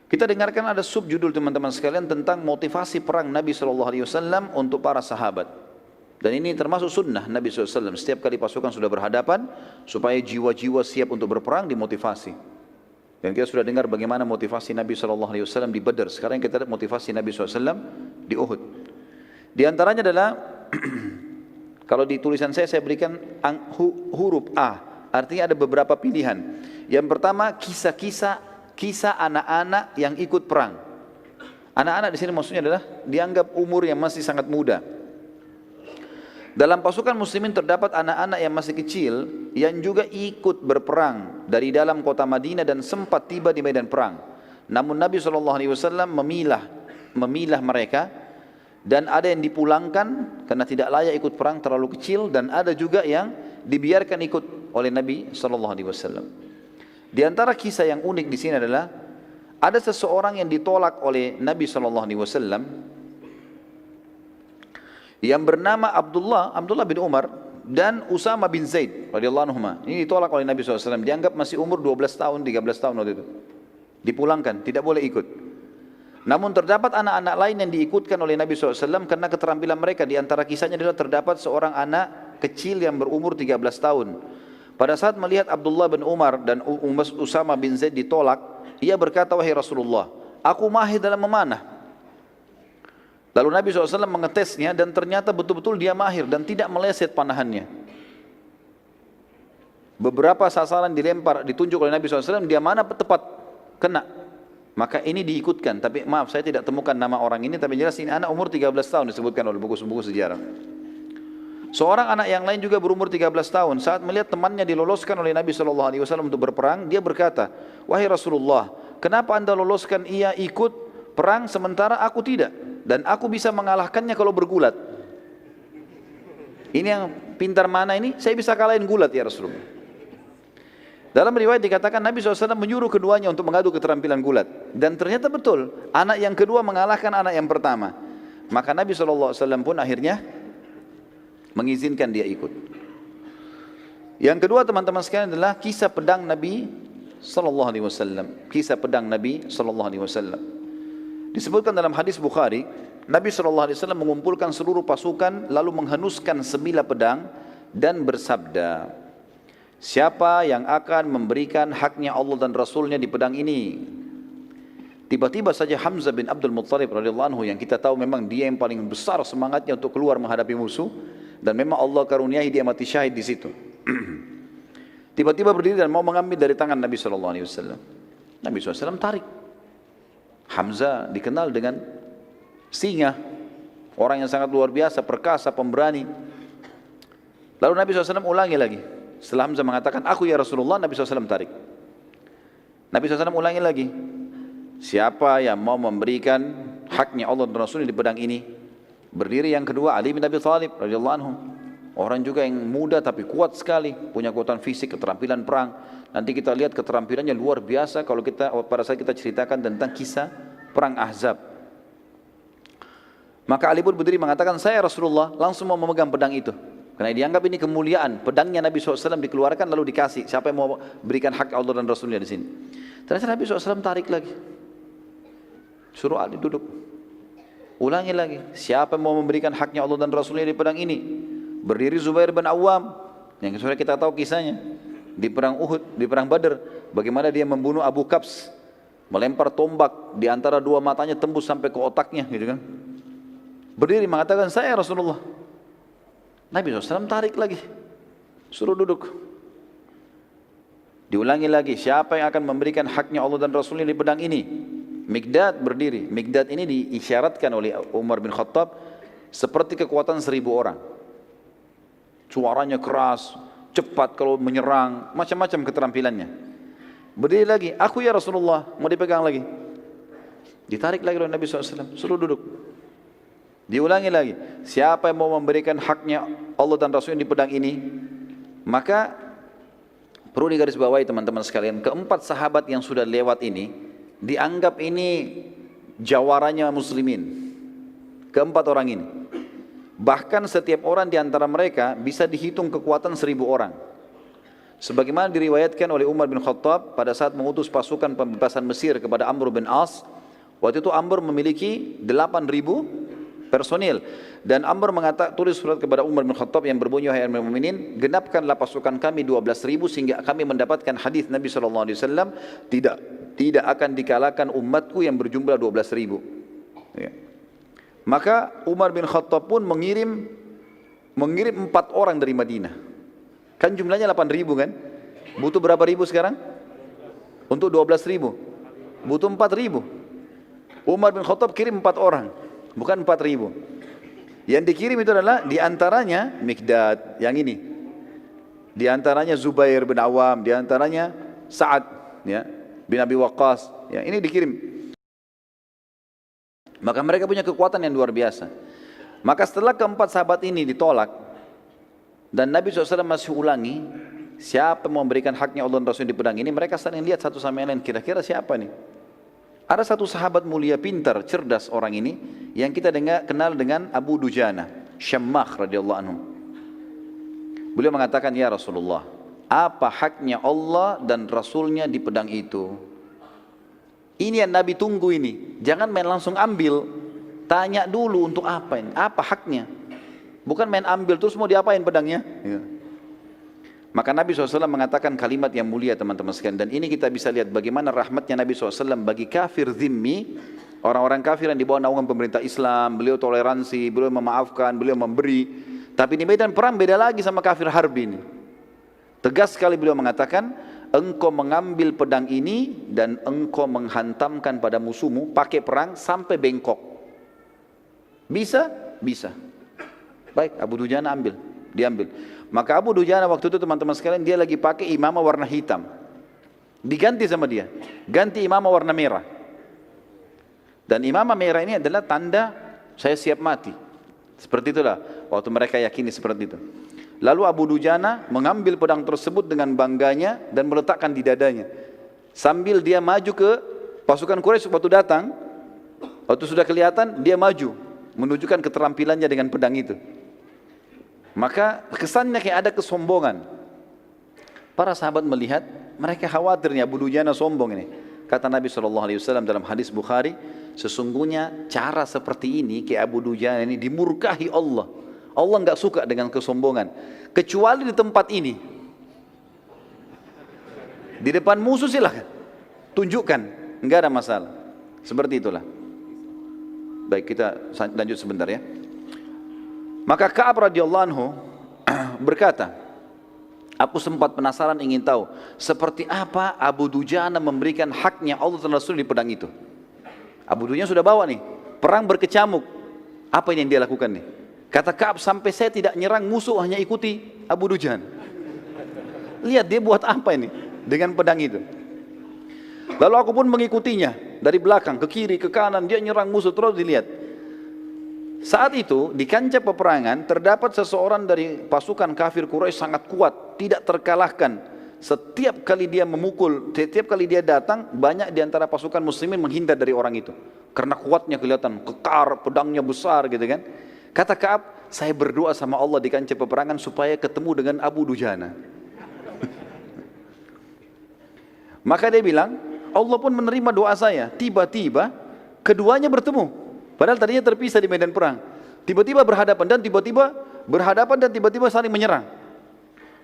Kita dengarkan ada subjudul teman-teman sekalian tentang motivasi perang Nabi SAW untuk para sahabat. Dan ini termasuk sunnah Nabi SAW. Setiap kali pasukan sudah berhadapan, supaya jiwa-jiwa siap untuk berperang dimotivasi. Dan kita sudah dengar bagaimana motivasi Nabi SAW di Badar. Sekarang kita lihat motivasi Nabi SAW di Uhud. Di antaranya adalah kalau di tulisan saya berikan huruf A, artinya ada beberapa pilihan. Yang pertama kisah anak-anak yang ikut perang. Anak-anak di sini maksudnya adalah dianggap umur yang masih sangat muda. Dalam pasukan muslimin terdapat anak-anak yang masih kecil yang juga ikut berperang dari dalam kota Madinah dan sempat tiba di medan perang. Namun Nabi SAW memilah mereka. Dan ada yang dipulangkan karena tidak layak ikut perang, terlalu kecil, dan ada juga yang dibiarkan ikut oleh Nabi SAW. Di antara kisah yang unik di sini adalah ada seseorang yang ditolak oleh Nabi SAW yang bernama Abdullah bin Umar dan Usama bin Zaid radhiyallahu anhuma. Ini ditolak oleh Nabi SAW, dianggap masih umur 12 tahun, 13 tahun waktu itu. Dipulangkan, tidak boleh ikut. Namun terdapat anak-anak lain yang diikutkan oleh Nabi SAW karena keterampilan mereka. Di antara kisahnya adalah terdapat seorang anak kecil yang berumur 13 tahun. Pada saat melihat Abdullah bin Umar dan Usama bin Zaid ditolak, ia berkata, wahai Rasulullah, aku mahir dalam memanah. Lalu Nabi SAW mengetesnya dan ternyata betul-betul dia mahir dan tidak meleset panahannya. Beberapa sasaran dilempar, ditunjuk oleh Nabi SAW, dia mana tepat kena. Maka ini diikutkan, tapi maaf saya tidak temukan nama orang ini, tapi jelas ini anak umur 13 tahun disebutkan oleh buku-buku sejarah. Seorang anak yang lain juga berumur 13 tahun, saat melihat temannya diloloskan oleh Nabi SAW untuk berperang, dia berkata, wahai Rasulullah, kenapa anda loloskan ia ikut perang sementara aku tidak? Dan aku bisa mengalahkannya kalau bergulat. Ini yang pintar mana ini? Saya bisa kalahin gulat ya Rasulullah. Dalam riwayat dikatakan Nabi SAW menyuruh keduanya untuk mengadu keterampilan gulat. Dan ternyata betul, anak yang kedua mengalahkan anak yang pertama. Maka Nabi SAW pun akhirnya mengizinkan dia ikut. Yang kedua teman-teman sekalian adalah kisah pedang Nabi SAW. Kisah pedang Nabi SAW. Disebutkan dalam hadis Bukhari, Nabi SAW mengumpulkan seluruh pasukan lalu menghenuskan sebilah pedang dan bersabda, siapa yang akan memberikan haknya Allah dan Rasulnya di pedang ini? Tiba-tiba saja Hamzah bin Abdul Muttalib radhiyallahu anhu, yang kita tahu memang dia yang paling besar semangatnya untuk keluar menghadapi musuh, dan memang Allah karuniai dia mati syahid di situ. Tiba-tiba berdiri dan mau mengambil dari tangan Nabi SAW. Nabi SAW tarik. Hamzah dikenal dengan singa, orang yang sangat luar biasa, perkasa, pemberani. Lalu Nabi SAW ulangi lagi. Setelah Hamzah mengatakan, aku ya Rasulullah, Nabi SAW tarik. Nabi SAW ulangi lagi. Siapa yang mau memberikan haknya Allah dan Rasulnya di pedang ini? Berdiri yang kedua Ali bin Abi Thalib radhiyallahu anhu. Orang juga yang muda tapi kuat sekali, punya kekuatan fisik, keterampilan perang. Nanti kita lihat keterampilannya luar biasa kalau kita pada saat kita ceritakan tentang kisah perang Ahzab. Maka Ali pun berdiri mengatakan, saya Rasulullah, langsung mau memegang pedang itu. Karena dianggap ini kemuliaan, pedangnya Nabi SAW dikeluarkan lalu dikasih. Siapa yang mau berikan hak Allah dan Rasulnya di sini? Ternyata Nabi SAW tarik lagi. Suruh Ali duduk. Ulangi lagi, siapa yang mau memberikan haknya Allah dan Rasulnya di pedang ini? Berdiri Zubair bin Awam, yang sudah kita tahu kisahnya. Di perang Uhud, di perang Badr, bagaimana dia membunuh Abu Kabs, melempar tombak di antara dua matanya tembus sampai ke otaknya, gitu kan. Berdiri mengatakan, saya Rasulullah. Nabi SAW tarik lagi, suruh duduk. Diulangi lagi, siapa yang akan memberikan haknya Allah dan Rasulnya di pedang ini? Mikdad berdiri. Mikdad ini diisyaratkan oleh Umar bin Khattab seperti kekuatan 1000 orang. Suaranya keras, cepat kalau menyerang, macam-macam keterampilannya. Berdiri lagi, aku ya Rasulullah, mau dipegang lagi. Ditarik lagi oleh Nabi SAW, suruh duduk. Diulangi lagi, siapa yang mau memberikan haknya Allah dan Rasulnya di pedang ini? Maka perlu digarisbawahi teman-teman sekalian, keempat sahabat yang sudah lewat ini dianggap ini jawaranya muslimin. Keempat orang ini. Bahkan setiap orang di antara mereka bisa dihitung kekuatan 1000 orang. Sebagaimana diriwayatkan oleh Umar bin Khattab pada saat mengutus pasukan pembebasan Mesir kepada Amr bin As. Waktu itu Amr memiliki 8000 personil. Dan Amr tulis surat kepada Umar bin Khattab yang berbunyi, wahai amirul mukminin, genapkanlah pasukan kami 12.000 sehingga kami mendapatkan hadis Nabi SAW, tidak akan dikalahkan umatku yang berjumlah 12.000. Ya. Maka Umar bin Khattab pun mengirim 4 orang dari Madinah. Kan jumlahnya 8.000 kan? Butuh berapa ribu sekarang? Untuk 12.000. Butuh 4.000. Umar bin Khattab kirim 4 orang, bukan 4.000. Yang dikirim itu adalah diantaranya Mikdad, yang ini. Diantaranya Zubair bin Awam, diantaranya Sa'ad ya, bin Abi Waqqas. Ya, ini dikirim. Maka mereka punya kekuatan yang luar biasa. Maka setelah keempat sahabat ini ditolak, dan Nabi SAW masih ulangi, siapa yang memberikan haknya Allah dan Rasul di pedang ini, mereka saling lihat satu sama yang lain, kira-kira siapa nih? Ada satu sahabat mulia, pintar, cerdas orang ini, yang kita kenal dengan Abu Dujana, Syammah radhiyallahu anhu. Beliau mengatakan, ya Rasulullah, apa haknya Allah dan Rasulnya di pedang itu? Ini yang Nabi tunggu ini. Jangan main langsung ambil. Tanya dulu untuk apa ini? Apa haknya? Bukan main ambil terus mau diapain pedangnya? Ya. Maka Nabi SAW mengatakan kalimat yang mulia teman-teman sekalian. Dan ini kita bisa lihat bagaimana rahmatnya Nabi SAW bagi kafir zimmi. Orang-orang kafir yang di bawah naungan pemerintah Islam. Beliau toleransi, beliau memaafkan, beliau memberi. Tapi di medan perang beda lagi sama kafir harbi ini. Tegas sekali beliau mengatakan, engkau mengambil pedang ini dan engkau menghantamkan pada musuhmu pakai perang sampai bengkok. Bisa? Bisa. Baik, Abu Dujana diambil. Maka Abu Dujana waktu itu teman-teman sekalian dia lagi pakai imamah warna hitam. Diganti sama dia. Ganti imamah warna merah. Dan imamah merah ini adalah tanda saya siap mati. Seperti itulah waktu mereka yakini seperti itu. Lalu Abu Dujana mengambil pedang tersebut dengan bangganya dan meletakkan di dadanya. Sambil dia maju ke pasukan Quraisy waktu datang, waktu sudah kelihatan dia maju menunjukkan keterampilannya dengan pedang itu. Maka kesannya kayak ada kesombongan. Para sahabat melihat, mereka khawatirnya Abu Dujana sombong ini. Kata Nabi SAW dalam hadis Bukhari, sesungguhnya cara seperti ini kayak Abu Dujana ini dimurkahi Allah. Allah enggak suka dengan kesombongan. Kecuali di tempat ini. Di depan musuh silahkan. Tunjukkan, enggak ada masalah. Seperti itulah. Baik, kita lanjut sebentar ya. Maka Ka'ab radhiyallahu anhu berkata, aku sempat penasaran ingin tahu seperti apa Abu Dujana memberikan haknya Allah dan Rasul di pedang itu. Abu Dujana sudah bawa nih, perang berkecamuk. Apa yang dia lakukan nih? Kata Ka'ab, sampai saya tidak nyerang musuh, hanya ikuti Abu Dujana. Lihat dia buat apa ini dengan pedang itu. Lalu aku pun mengikutinya dari belakang, ke kiri, ke kanan, dia nyerang musuh terus dilihat. Saat itu di kancah peperangan terdapat seseorang dari pasukan kafir Quraisy sangat kuat, tidak terkalahkan. Setiap kali dia memukul, setiap kali dia datang, banyak di antara pasukan muslimin menghindar dari orang itu. Karena kuatnya kelihatan, kekar, pedangnya besar gitu kan. Kata Ka'ab, saya berdoa sama Allah di kancah peperangan supaya ketemu dengan Abu Dujana. Maka dia bilang, Allah pun menerima doa saya. Tiba-tiba keduanya bertemu. Padahal tadinya terpisah di medan perang. Tiba-tiba berhadapan dan tiba-tiba saling menyerang.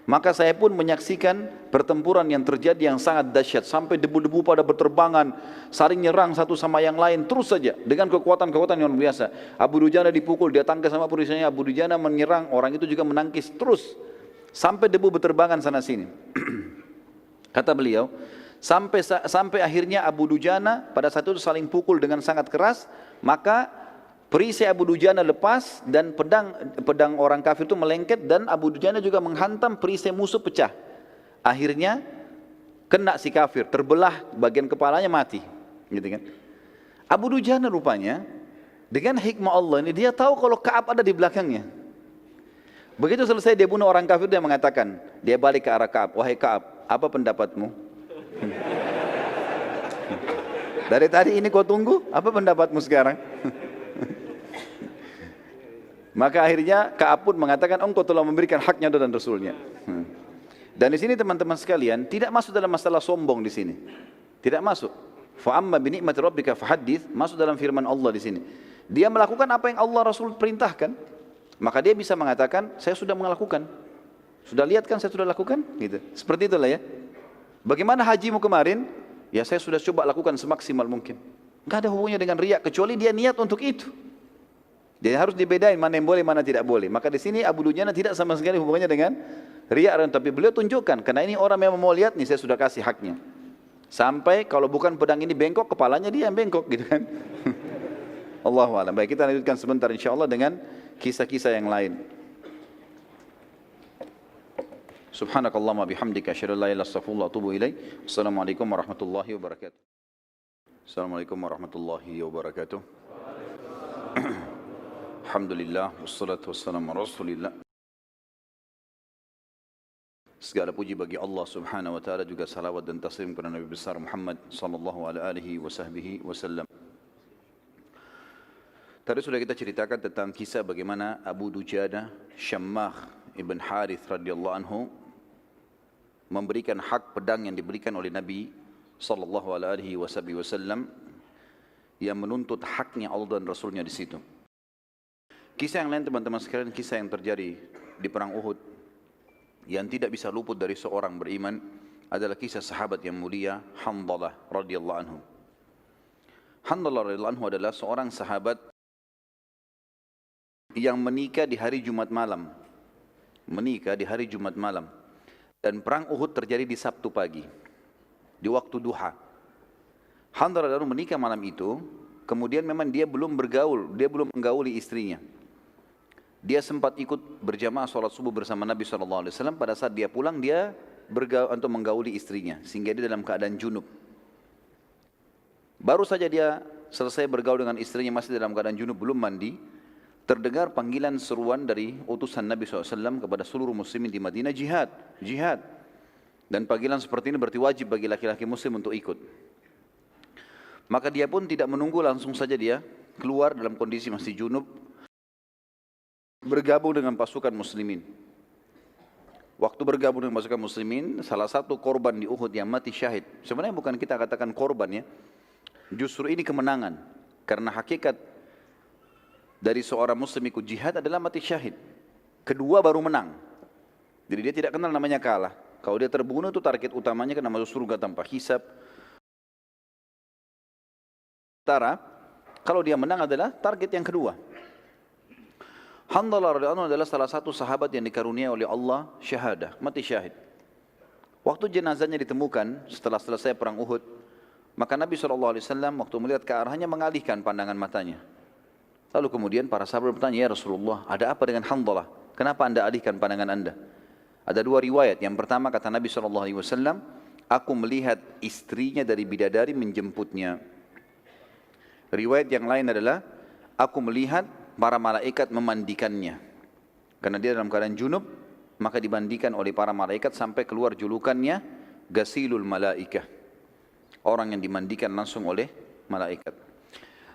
Maka saya pun menyaksikan pertempuran yang terjadi yang sangat dahsyat. Sampai debu-debu pada berterbangan, saling nyerang satu sama yang lain. Terus saja dengan kekuatan-kekuatan yang luar biasa. Abu Dujana dipukul, dia tangkis sama perisainya. Abu Dujana menyerang, orang itu juga menangkis terus. Sampai debu berterbangan sana sini. Kata beliau, sampai akhirnya Abu Dujana pada saat itu saling pukul dengan sangat keras. Maka perisai Abu Dujana lepas dan pedang orang kafir itu melengket dan Abu Dujana juga menghantam perisai musuh pecah. Akhirnya kena si kafir, terbelah bagian kepalanya, mati. Gitu kan? Abu Dujana rupanya dengan hikmah Allah ini dia tahu kalau Ka'ab ada di belakangnya. Begitu selesai dia bunuh orang kafir, dia mengatakan, dia balik ke arah Ka'ab, wahai Ka'ab, apa pendapatmu? Dari tadi ini kau tunggu, apa pendapatmu sekarang? Maka akhirnya Ka'ab pun mengatakan, engkau telah memberikan haknya dan Rasulnya. Dan di sini teman-teman sekalian, tidak masuk dalam masalah sombong di sini. Tidak masuk. Fa'amma binikmati rabbika fahaddits, masuk dalam firman Allah di sini. Dia melakukan apa yang Allah Rasul perintahkan, maka dia bisa mengatakan, saya sudah melakukan. Sudah lihat kan saya sudah lakukan? Gitu. Seperti itulah ya. Bagaimana hajimu kemarin? Ya saya sudah coba lakukan semaksimal mungkin. Enggak ada hubungannya dengan riak kecuali dia niat untuk itu. Dia harus dibedain mana yang boleh, mana tidak boleh. Maka di sini Abu Dujana tidak sama sekali hubungannya dengan riak, tapi beliau tunjukkan karena ini orang yang mau lihat nih, saya sudah kasih haknya. Sampai kalau bukan pedang ini bengkok, kepalanya dia yang bengkok gitu kan. Allahu a'lam. Baik, kita lanjutkan sebentar insyaallah dengan kisah-kisah yang lain. Subhanakallahumma bihamdika asyhadu an la ilaha illa anta astaghfiruka wa atubu ilaik. Assalamualaikum warahmatullahi wabarakatuh. Assalamualaikum warahmatullahi wabarakatuh. Alhamdulillah wassalatu wassalamu ala Rasulillah. Segala puji bagi Allah Subhanahu wa taala, juga salawat dan taslim kepada Nabi besar Muhammad sallallahu alaihi wasallam. Tadi sudah kita ceritakan tentang kisah bagaimana Abu Dujana Syammah ibn Harith radhiyallahu anhu memberikan hak pedang yang diberikan oleh Nabi sallallahu alaihi wasallam yang menuntut haknya Allah dan Rasulnya di situ. Kisah yang lain teman-teman sekalian, kisah yang terjadi di perang Uhud yang tidak bisa luput dari seorang beriman adalah kisah sahabat yang mulia Handalah radhiyallahu anhu. Handalah radhiyallahu anhu adalah seorang sahabat yang menikah di hari Jumat malam. Dan perang Uhud terjadi di Sabtu pagi, di waktu duha. Handalah lalu menikah malam itu, kemudian memang dia belum menggauli istrinya. Dia sempat ikut berjamaah sholat subuh bersama Nabi SAW. Pada saat dia pulang, dia untuk menggauli istrinya, sehingga dia dalam keadaan junub. Baru saja dia selesai bergaul dengan istrinya masih dalam keadaan junub, belum mandi, terdengar panggilan seruan dari utusan Nabi SAW kepada seluruh muslimin di Madinah, jihad, jihad. Dan panggilan seperti ini berarti wajib bagi laki-laki muslim untuk ikut. Maka dia pun tidak menunggu, langsung saja dia keluar dalam kondisi masih junub, bergabung dengan pasukan muslimin. Waktu bergabung dengan pasukan muslimin, salah satu korban di Uhud yang mati syahid. Sebenarnya bukan kita katakan korban ya, justru ini kemenangan. Karena hakikat dari seorang muslim ikut jihad adalah mati syahid. Kedua baru menang. Jadi dia tidak kenal namanya kalah. Kalau dia terbunuh itu target utamanya kena masuk surga tanpa hisab. Sementara kalau dia menang adalah target yang kedua. Hanzalah radhiyallahu anhu adalah salah satu sahabat yang dikaruniai oleh Allah syahadah, mati syahid. Waktu jenazahnya ditemukan setelah selesai perang Uhud, maka Nabi SAW waktu melihat ke arahnya mengalihkan pandangan matanya. Lalu kemudian para sahabat bertanya, ya Rasulullah, ada apa dengan Hanzalah? Kenapa anda alihkan pandangan anda? Ada dua riwayat. Yang pertama kata Nabi SAW, aku melihat istrinya dari bidadari menjemputnya. Riwayat yang lain adalah, aku melihat para malaikat memandikannya. Karena dia dalam keadaan junub, maka dimandikan oleh para malaikat sampai keluar julukannya, Gasilul Malaikah. Orang yang dimandikan langsung oleh malaikat.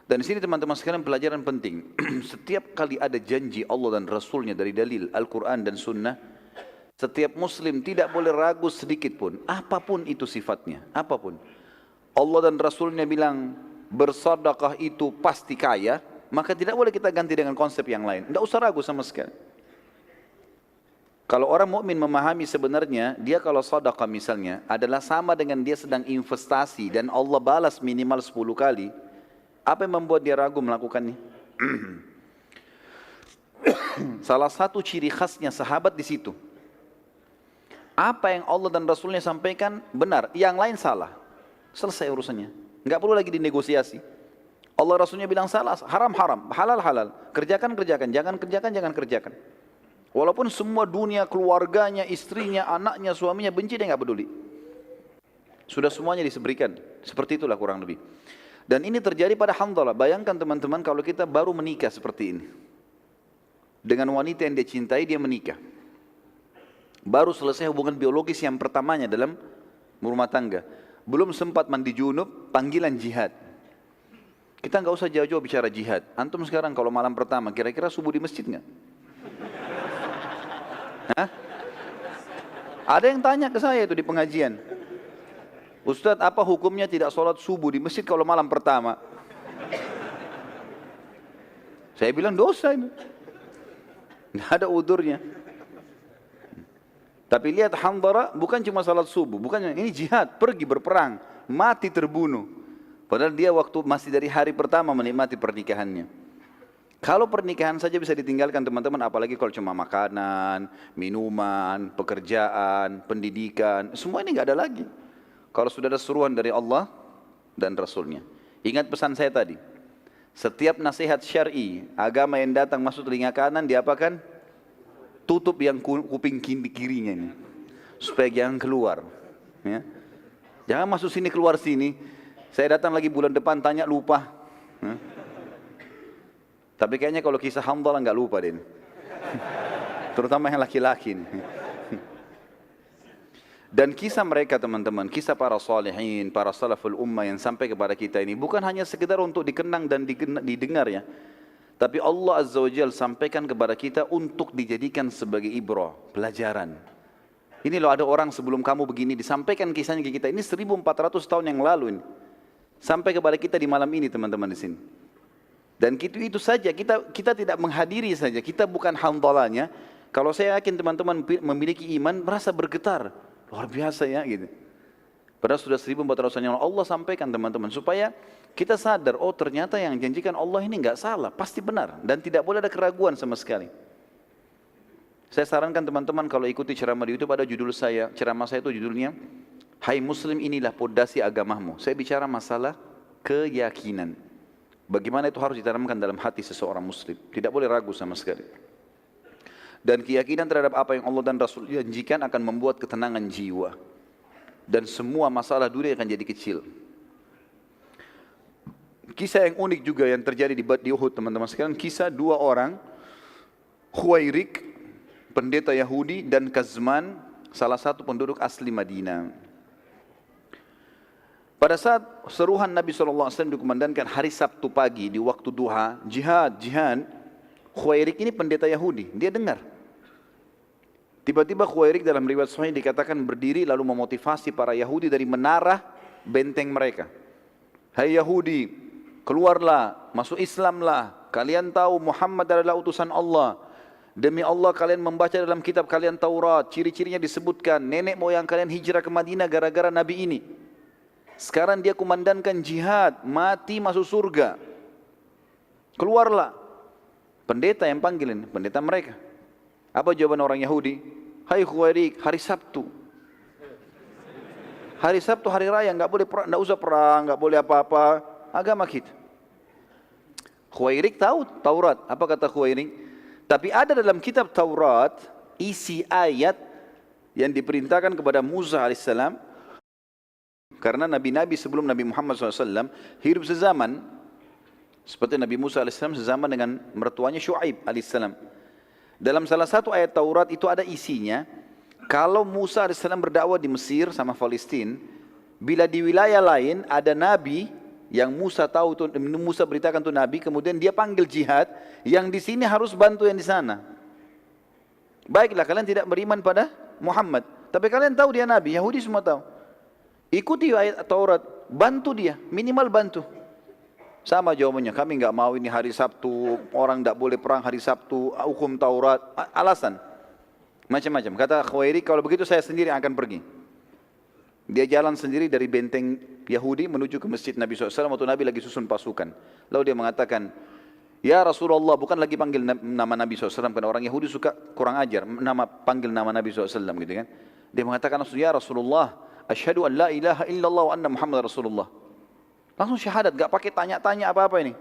Dan di sini teman-teman sekalian pelajaran penting. Setiap kali ada janji Allah dan Rasulnya dari dalil Al-Quran dan Sunnah, setiap muslim tidak boleh ragu sedikit pun, apapun itu sifatnya, apapun. Allah dan Rasulnya bilang bersedekah itu pasti kaya, maka tidak boleh kita ganti dengan konsep yang lain. Tidak usah ragu sama sekali. Kalau orang mukmin memahami sebenarnya, dia kalau sedekah misalnya adalah sama dengan dia sedang investasi dan Allah balas minimal 10 kali. Apa yang membuat dia ragu melakukannya? Salah satu ciri khasnya sahabat di situ. Apa yang Allah dan Rasulnya sampaikan benar, yang lain salah. Selesai urusannya. Enggak perlu lagi dinegosiasi. Allah Rasulnya bilang salah, haram haram, halal halal. Kerjakan kerjakan, jangan kerjakan jangan kerjakan. Walaupun semua dunia, keluarganya, istrinya, anaknya, suaminya benci, dia enggak peduli. Sudah semuanya diseberikan. Seperti itulah kurang lebih. Dan ini terjadi pada Hanzalah. Bayangkan teman-teman kalau kita baru menikah seperti ini. Dengan wanita yang dia cintai, dia menikah. Baru selesai hubungan biologis yang pertamanya dalam rumah tangga. Belum sempat mandi junub, panggilan jihad. Kita nggak usah jauh-jauh bicara jihad. Antum sekarang kalau malam pertama, kira-kira subuh di masjid nggak? Hah? Ada yang tanya ke saya itu di pengajian. Ustadz, apa hukumnya tidak sholat subuh di masjid kalau malam pertama? Saya bilang dosa ini. Tidak ada udurnya. Tapi lihat Hanzalah bukan cuma sholat subuh. Bukan ini jihad, pergi berperang. Mati terbunuh. Padahal dia waktu masih dari hari pertama menikmati pernikahannya. Kalau pernikahan saja bisa ditinggalkan teman-teman, apalagi kalau cuma makanan, minuman, pekerjaan, pendidikan. Semua ini nggak ada lagi. Kalau sudah ada seruan dari Allah dan Rasulnya. Ingat pesan saya tadi. Setiap nasihat syar'i, agama yang datang masuk telinga kanan, diapakan? Tutup yang kuping kirinya ini. Supaya jangan keluar. Ya. Jangan masuk sini, keluar sini. Saya datang lagi bulan depan, tanya lupa. Ya. Tapi kayaknya kalau kisah Hanzalah nggak lupa deh. Terutama yang laki-laki. Dan kisah mereka teman-teman, kisah para salihin, para salaful ummah yang sampai kepada kita ini bukan hanya sekedar untuk dikenang dan didengar ya. Tapi Allah Azza wa Jalla sampaikan kepada kita untuk dijadikan sebagai ibrah, pelajaran. Ini loh ada orang sebelum kamu begini, disampaikan kisahnya ke kita. Ini 1400 tahun yang lalu ini. Sampai kepada kita di malam ini teman-teman di sini. Dan itu saja, kita tidak menghadiri saja, kita bukan Hanzalahnya. Kalau saya yakin teman-teman memiliki iman, merasa bergetar. Luar biasa ya gitu. Padahal sudah 1400 tahun yang lalu Allah sampaikan teman-teman supaya kita sadar, oh ternyata yang janjikan Allah ini enggak salah, pasti benar dan tidak boleh ada keraguan sama sekali. Saya sarankan teman-teman kalau ikuti ceramah di YouTube ada judul saya, ceramah saya itu judulnya Hai Muslim, inilah pondasi agamamu. Saya bicara masalah keyakinan. Bagaimana itu harus ditanamkan dalam hati seseorang muslim. Tidak boleh ragu sama sekali. Dan keyakinan terhadap apa yang Allah dan Rasul janjikan akan membuat ketenangan jiwa. Dan semua masalah dunia akan jadi kecil. Kisah yang unik juga yang terjadi di Uhud, teman-teman sekalian. Kisah dua orang, Khuwairik, pendeta Yahudi, dan Kazman, salah satu penduduk asli Madinah. Pada saat seruhan Nabi SAW dikumandangkan hari Sabtu pagi di waktu duha, jihad, Khuwairik ini pendeta Yahudi, dia dengar. Tiba-tiba Khuwairik dalam riwayat Sahih dikatakan berdiri lalu memotivasi para Yahudi dari menara benteng mereka. Hai Yahudi, keluarlah, masuk Islamlah. Kalian tahu Muhammad adalah utusan Allah. Demi Allah kalian membaca dalam kitab kalian Taurat, ciri-cirinya disebutkan nenek moyang kalian hijrah ke Madinah gara-gara Nabi ini. Sekarang dia kumandangkan jihad, mati masuk surga. Keluarlah. Pendeta yang panggil ini, pendeta mereka. Apa jawaban orang Yahudi? Hai Khuwairik, hari Sabtu. Hari Sabtu hari raya, enggak boleh perang, enggak usah perang, enggak boleh apa-apa. Agama kita. Khuwairik tahu Taurat. Apa kata Khuwairik? Tapi ada dalam kitab Taurat isi ayat yang diperintahkan kepada Musa alaihissalam. Karena nabi-nabi sebelum Nabi Muhammad SAW hidup sezaman. Seperti Nabi Musa AS sezaman dengan mertuanya Syuaib AS. Dalam salah satu ayat Taurat itu ada isinya. Kalau Musa AS berdakwah di Mesir sama Palestina, bila di wilayah lain ada nabi yang Musa tahu itu, Musa beritakan itu nabi, kemudian dia panggil jihad, yang di sini harus bantu yang di sana. Baiklah, kalian tidak beriman pada Muhammad, tapi kalian tahu dia nabi, Yahudi semua tahu. Ikuti ayat Taurat, bantu dia, minimal bantu. Sama jawabannya, kami enggak mau ini hari Sabtu, orang enggak boleh perang hari Sabtu, hukum Taurat, alasan. Macam-macam. Kata Khuwairik, kalau begitu saya sendiri akan pergi. Dia jalan sendiri dari benteng Yahudi menuju ke masjid Nabi SAW waktu Nabi lagi susun pasukan. Lalu dia mengatakan, ya Rasulullah, bukan lagi panggil nama Nabi SAW, karena orang Yahudi suka kurang ajar, panggil nama Nabi SAW gitu kan. Dia mengatakan, ya Rasulullah, asyhadu an la ilaha illallah wa anna Muhammad Rasulullah. Langsung syahadat, gak pakai tanya-tanya apa-apa ini.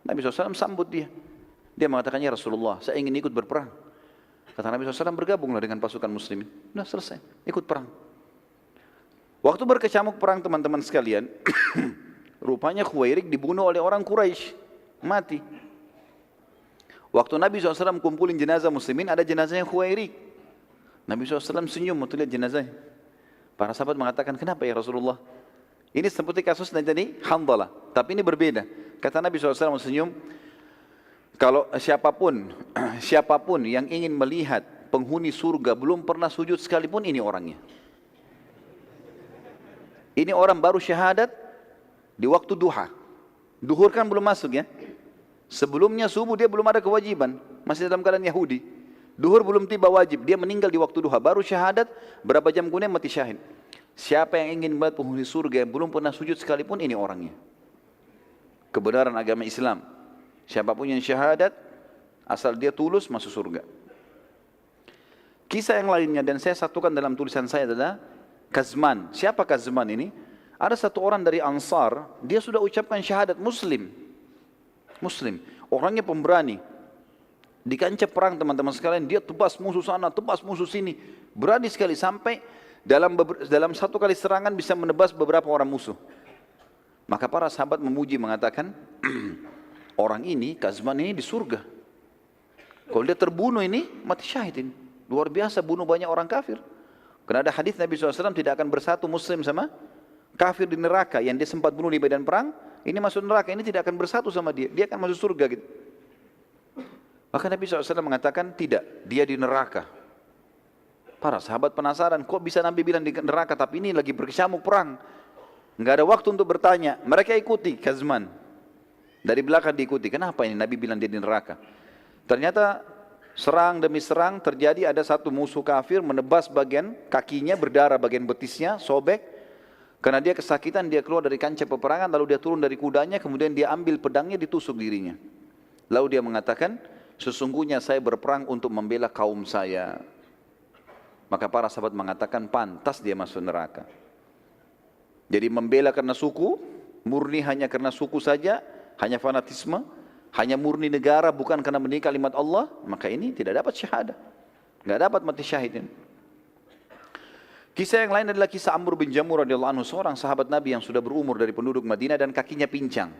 Nabi SAW sambut dia. Dia mengatakan, ya Rasulullah, saya ingin ikut berperang. Kata Nabi SAW, bergabunglah dengan pasukan muslimin. Sudah selesai, ikut perang. Waktu berkecamuk perang teman-teman sekalian, rupanya Khuwairik dibunuh oleh orang Quraisy, mati. Waktu Nabi SAW kumpulin jenazah muslimin, ada jenazahnya Khuwairik. Nabi SAW senyum waktu lihat jenazahnya. Para sahabat mengatakan, kenapa ya Rasulullah? Ini seperti kasus tadi Hanzalah, tapi ini berbeda. Kata Nabi SAW senyum, kalau siapapun yang ingin melihat penghuni surga belum pernah sujud sekalipun, ini orangnya. Ini orang baru syahadat di waktu duha. Duhur kan belum masuk ya. Sebelumnya subuh dia belum ada kewajiban, masih dalam keadaan Yahudi. Duhur belum tiba wajib, dia meninggal di waktu duha, baru syahadat, berapa jam kemudian mati syahid. Siapa yang ingin melihat penghuni surga yang belum pernah sujud sekalipun, ini orangnya. Kebenaran agama Islam. Siapapun yang syahadat, asal dia tulus masuk surga. Kisah yang lainnya, dan saya satukan dalam tulisan saya adalah Kazman. Siapa Kazman ini? Ada satu orang dari Ansar, dia sudah ucapkan syahadat Muslim. Orangnya pemberani. Di kancah perang teman-teman sekalian, dia tebas musuh sana, tebas musuh sini. Berani sekali sampai dalam satu kali serangan bisa menebas beberapa orang musuh. Maka para sahabat memuji mengatakan, orang ini, Kazman ini di surga. Kalau dia terbunuh ini, mati syahid ini. Luar biasa bunuh banyak orang kafir. Karena ada hadis Nabi SAW tidak akan bersatu muslim sama kafir di neraka. Yang dia sempat bunuh di medan perang, ini masuk neraka, ini tidak akan bersatu sama dia. Dia akan masuk surga gitu. Maka Nabi SAW mengatakan tidak, dia di neraka. Para sahabat penasaran, kok bisa Nabi bilang di neraka, tapi ini lagi berkecamuk perang. Enggak ada waktu untuk bertanya. Mereka ikuti Kazman. Dari belakang diikuti. Kenapa ini Nabi bilang dia di neraka? Ternyata serang demi serang terjadi, ada satu musuh kafir menebas bagian kakinya, berdarah bagian betisnya, sobek. Karena dia kesakitan, dia keluar dari kancah peperangan, lalu dia turun dari kudanya, kemudian dia ambil pedangnya, ditusuk dirinya. Lalu dia mengatakan, sesungguhnya saya berperang untuk membela kaum saya. Maka para sahabat mengatakan pantas dia masuk neraka. Jadi membela karena suku, murni hanya karena suku saja, hanya fanatisme, hanya murni negara bukan karena mendidik kalimat Allah, maka ini tidak dapat syahadah. Nggak dapat mati syahid ini. Kisah yang lain adalah kisah Amr bin Jamur radhiyallahu anhu, seorang sahabat Nabi yang sudah berumur dari penduduk Madinah dan kakinya pincang.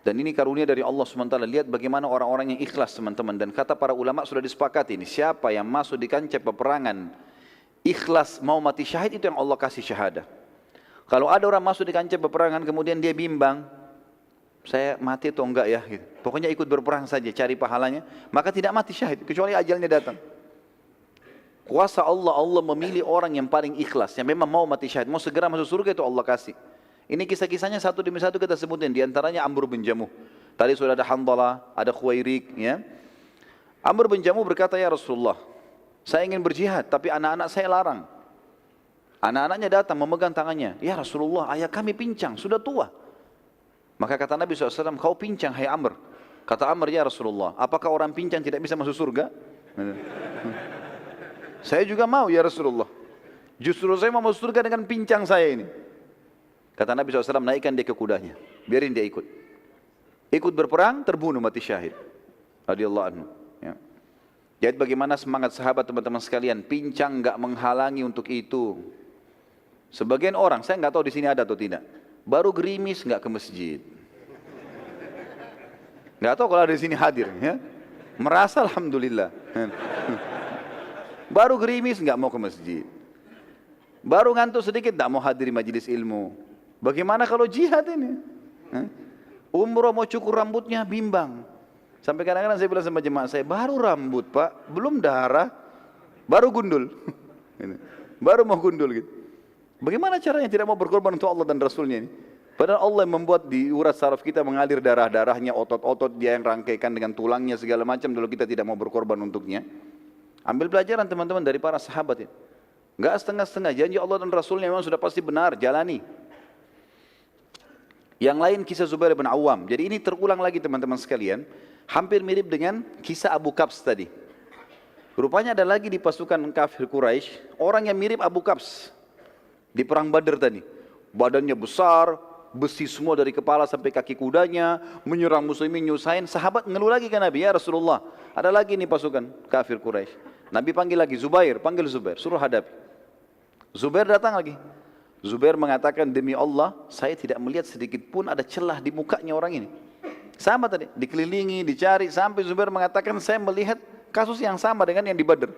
Dan ini karunia dari Allah SWT. Lihat bagaimana orang-orang yang ikhlas teman-teman. Dan kata para ulama sudah disepakati ini, siapa yang masuk di kancah peperangan ikhlas mau mati syahid, itu yang Allah kasih syahadah. Kalau ada orang masuk di kancah peperangan kemudian dia bimbang, saya mati atau enggak ya gitu. Pokoknya ikut berperang saja, cari pahalanya, maka tidak mati syahid kecuali ajalnya datang. Kuasa Allah, Allah memilih orang yang paling ikhlas, yang memang mau mati syahid, mau segera masuk surga, itu Allah kasih. Ini kisah-kisahnya satu demi satu kita sebutin. Di antaranya Amr bin Jamuh. Tadi sudah ada Handalah, ada Khuwairik. Ya. Amr bin Jamuh berkata, ya Rasulullah, saya ingin berjihad, tapi anak-anak saya larang. Anak-anaknya datang memegang tangannya. Ya Rasulullah, ayah kami pincang, sudah tua. Maka kata Nabi SAW, kau pincang hai Amr. Kata Amr, ya Rasulullah, apakah orang pincang tidak bisa masuk surga? Saya juga mau ya Rasulullah. Justru saya mau masuk surga dengan pincang saya ini. Kata Nabi SAW, naikkan dia ke kudanya. Biarin dia ikut. Ikut berperang, terbunuh mati syahid. Radhiyallahu anhu. Ya. Jadi bagaimana semangat sahabat teman-teman sekalian. Pincang enggak menghalangi untuk itu. Sebagian orang, saya enggak tahu di sini ada atau tidak. Baru gerimis enggak ke masjid. Enggak tahu kalau ada di sini hadir. Ya. Merasa alhamdulillah. Baru gerimis enggak mau ke masjid. Baru ngantuk sedikit enggak mau hadiri majelis ilmu. Bagaimana kalau jihad ini? Umroh mau cukur rambutnya bimbang. Sampai kadang-kadang saya bilang sama jemaah saya, baru rambut pak, belum darah, baru gundul. Baru mau gundul gitu. Bagaimana caranya tidak mau berkorban untuk Allah dan Rasulnya ini? Padahal Allah yang membuat di urat saraf kita mengalir darah-darahnya, otot-otot dia yang rangkaikan dengan tulangnya segala macam, lalu kita tidak mau berkorban untuknya. Ambil pelajaran teman-teman dari para sahabat ini. Enggak setengah-setengah, janji Allah dan Rasulnya memang sudah pasti benar, jalani. Yang lain kisah Zubair bin Awam. Jadi ini terulang lagi teman-teman sekalian. Hampir mirip dengan kisah Abu Qabs tadi. Rupanya ada lagi di pasukan kafir Quraisy orang yang mirip Abu Qabs. Di perang Badar tadi. Badannya besar, besi semua dari kepala sampai kaki kudanya, menyerang muslimin, nyusahin. Sahabat ngeluh lagi ke Nabi, ya Rasulullah, ada lagi nih pasukan kafir Quraisy. Nabi panggil lagi Zubair, panggil Zubair, suruh hadapi. Zubair datang lagi. Zubair mengatakan, demi Allah, saya tidak melihat sedikit pun ada celah di mukanya orang ini. Sama tadi, dikelilingi, dicari, sampai Zubair mengatakan, saya melihat kasus yang sama dengan yang di Badr.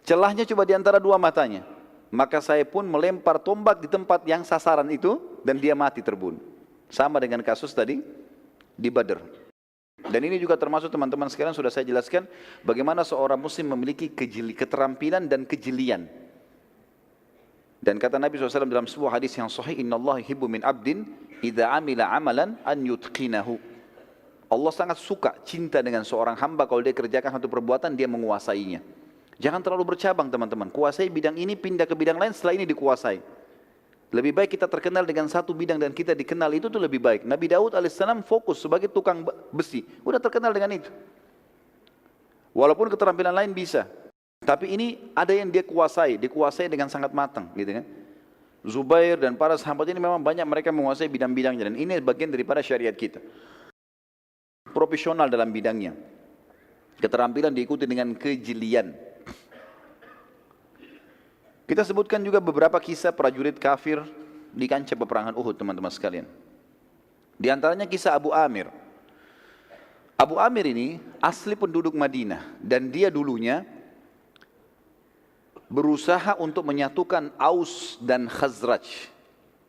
Celahnya cuma di antara dua matanya. Maka saya pun melempar tombak di tempat yang sasaran itu, dan dia mati terbunuh. Sama dengan kasus tadi di Badr. Dan ini juga termasuk teman-teman sekalian sudah saya jelaskan, bagaimana seorang muslim memiliki keterampilan dan kejelian. Dan kata Nabi SAW dalam sebuah hadis yang sahih, Inna Allah yuhibbu min abdin idza amila amalan an yutqinahu. Allah sangat suka, cinta dengan seorang hamba kalau dia kerjakan satu perbuatan, dia menguasainya. Jangan terlalu bercabang teman-teman. Kuasai bidang ini, pindah ke bidang lain, setelah ini dikuasai. Lebih baik kita terkenal dengan satu bidang dan kita dikenal, itu tuh lebih baik. Nabi Daud alaihissalam fokus sebagai tukang besi. Udah terkenal dengan itu. Walaupun keterampilan lain bisa. Tapi ini ada yang dia dikuasai dengan sangat matang, gitu kan? Zubair dan para sahabat ini memang banyak mereka menguasai bidang-bidangnya, dan ini bagian daripada syariat kita. Profesional dalam bidangnya. Keterampilan diikuti dengan kejelian. Kita sebutkan juga beberapa kisah prajurit kafir di kancah peperangan Uhud, teman-teman sekalian. Di antaranya kisah Abu Amir. Abu Amir ini asli penduduk Madinah, dan dia dulunya berusaha untuk menyatukan Aus dan Khazraj,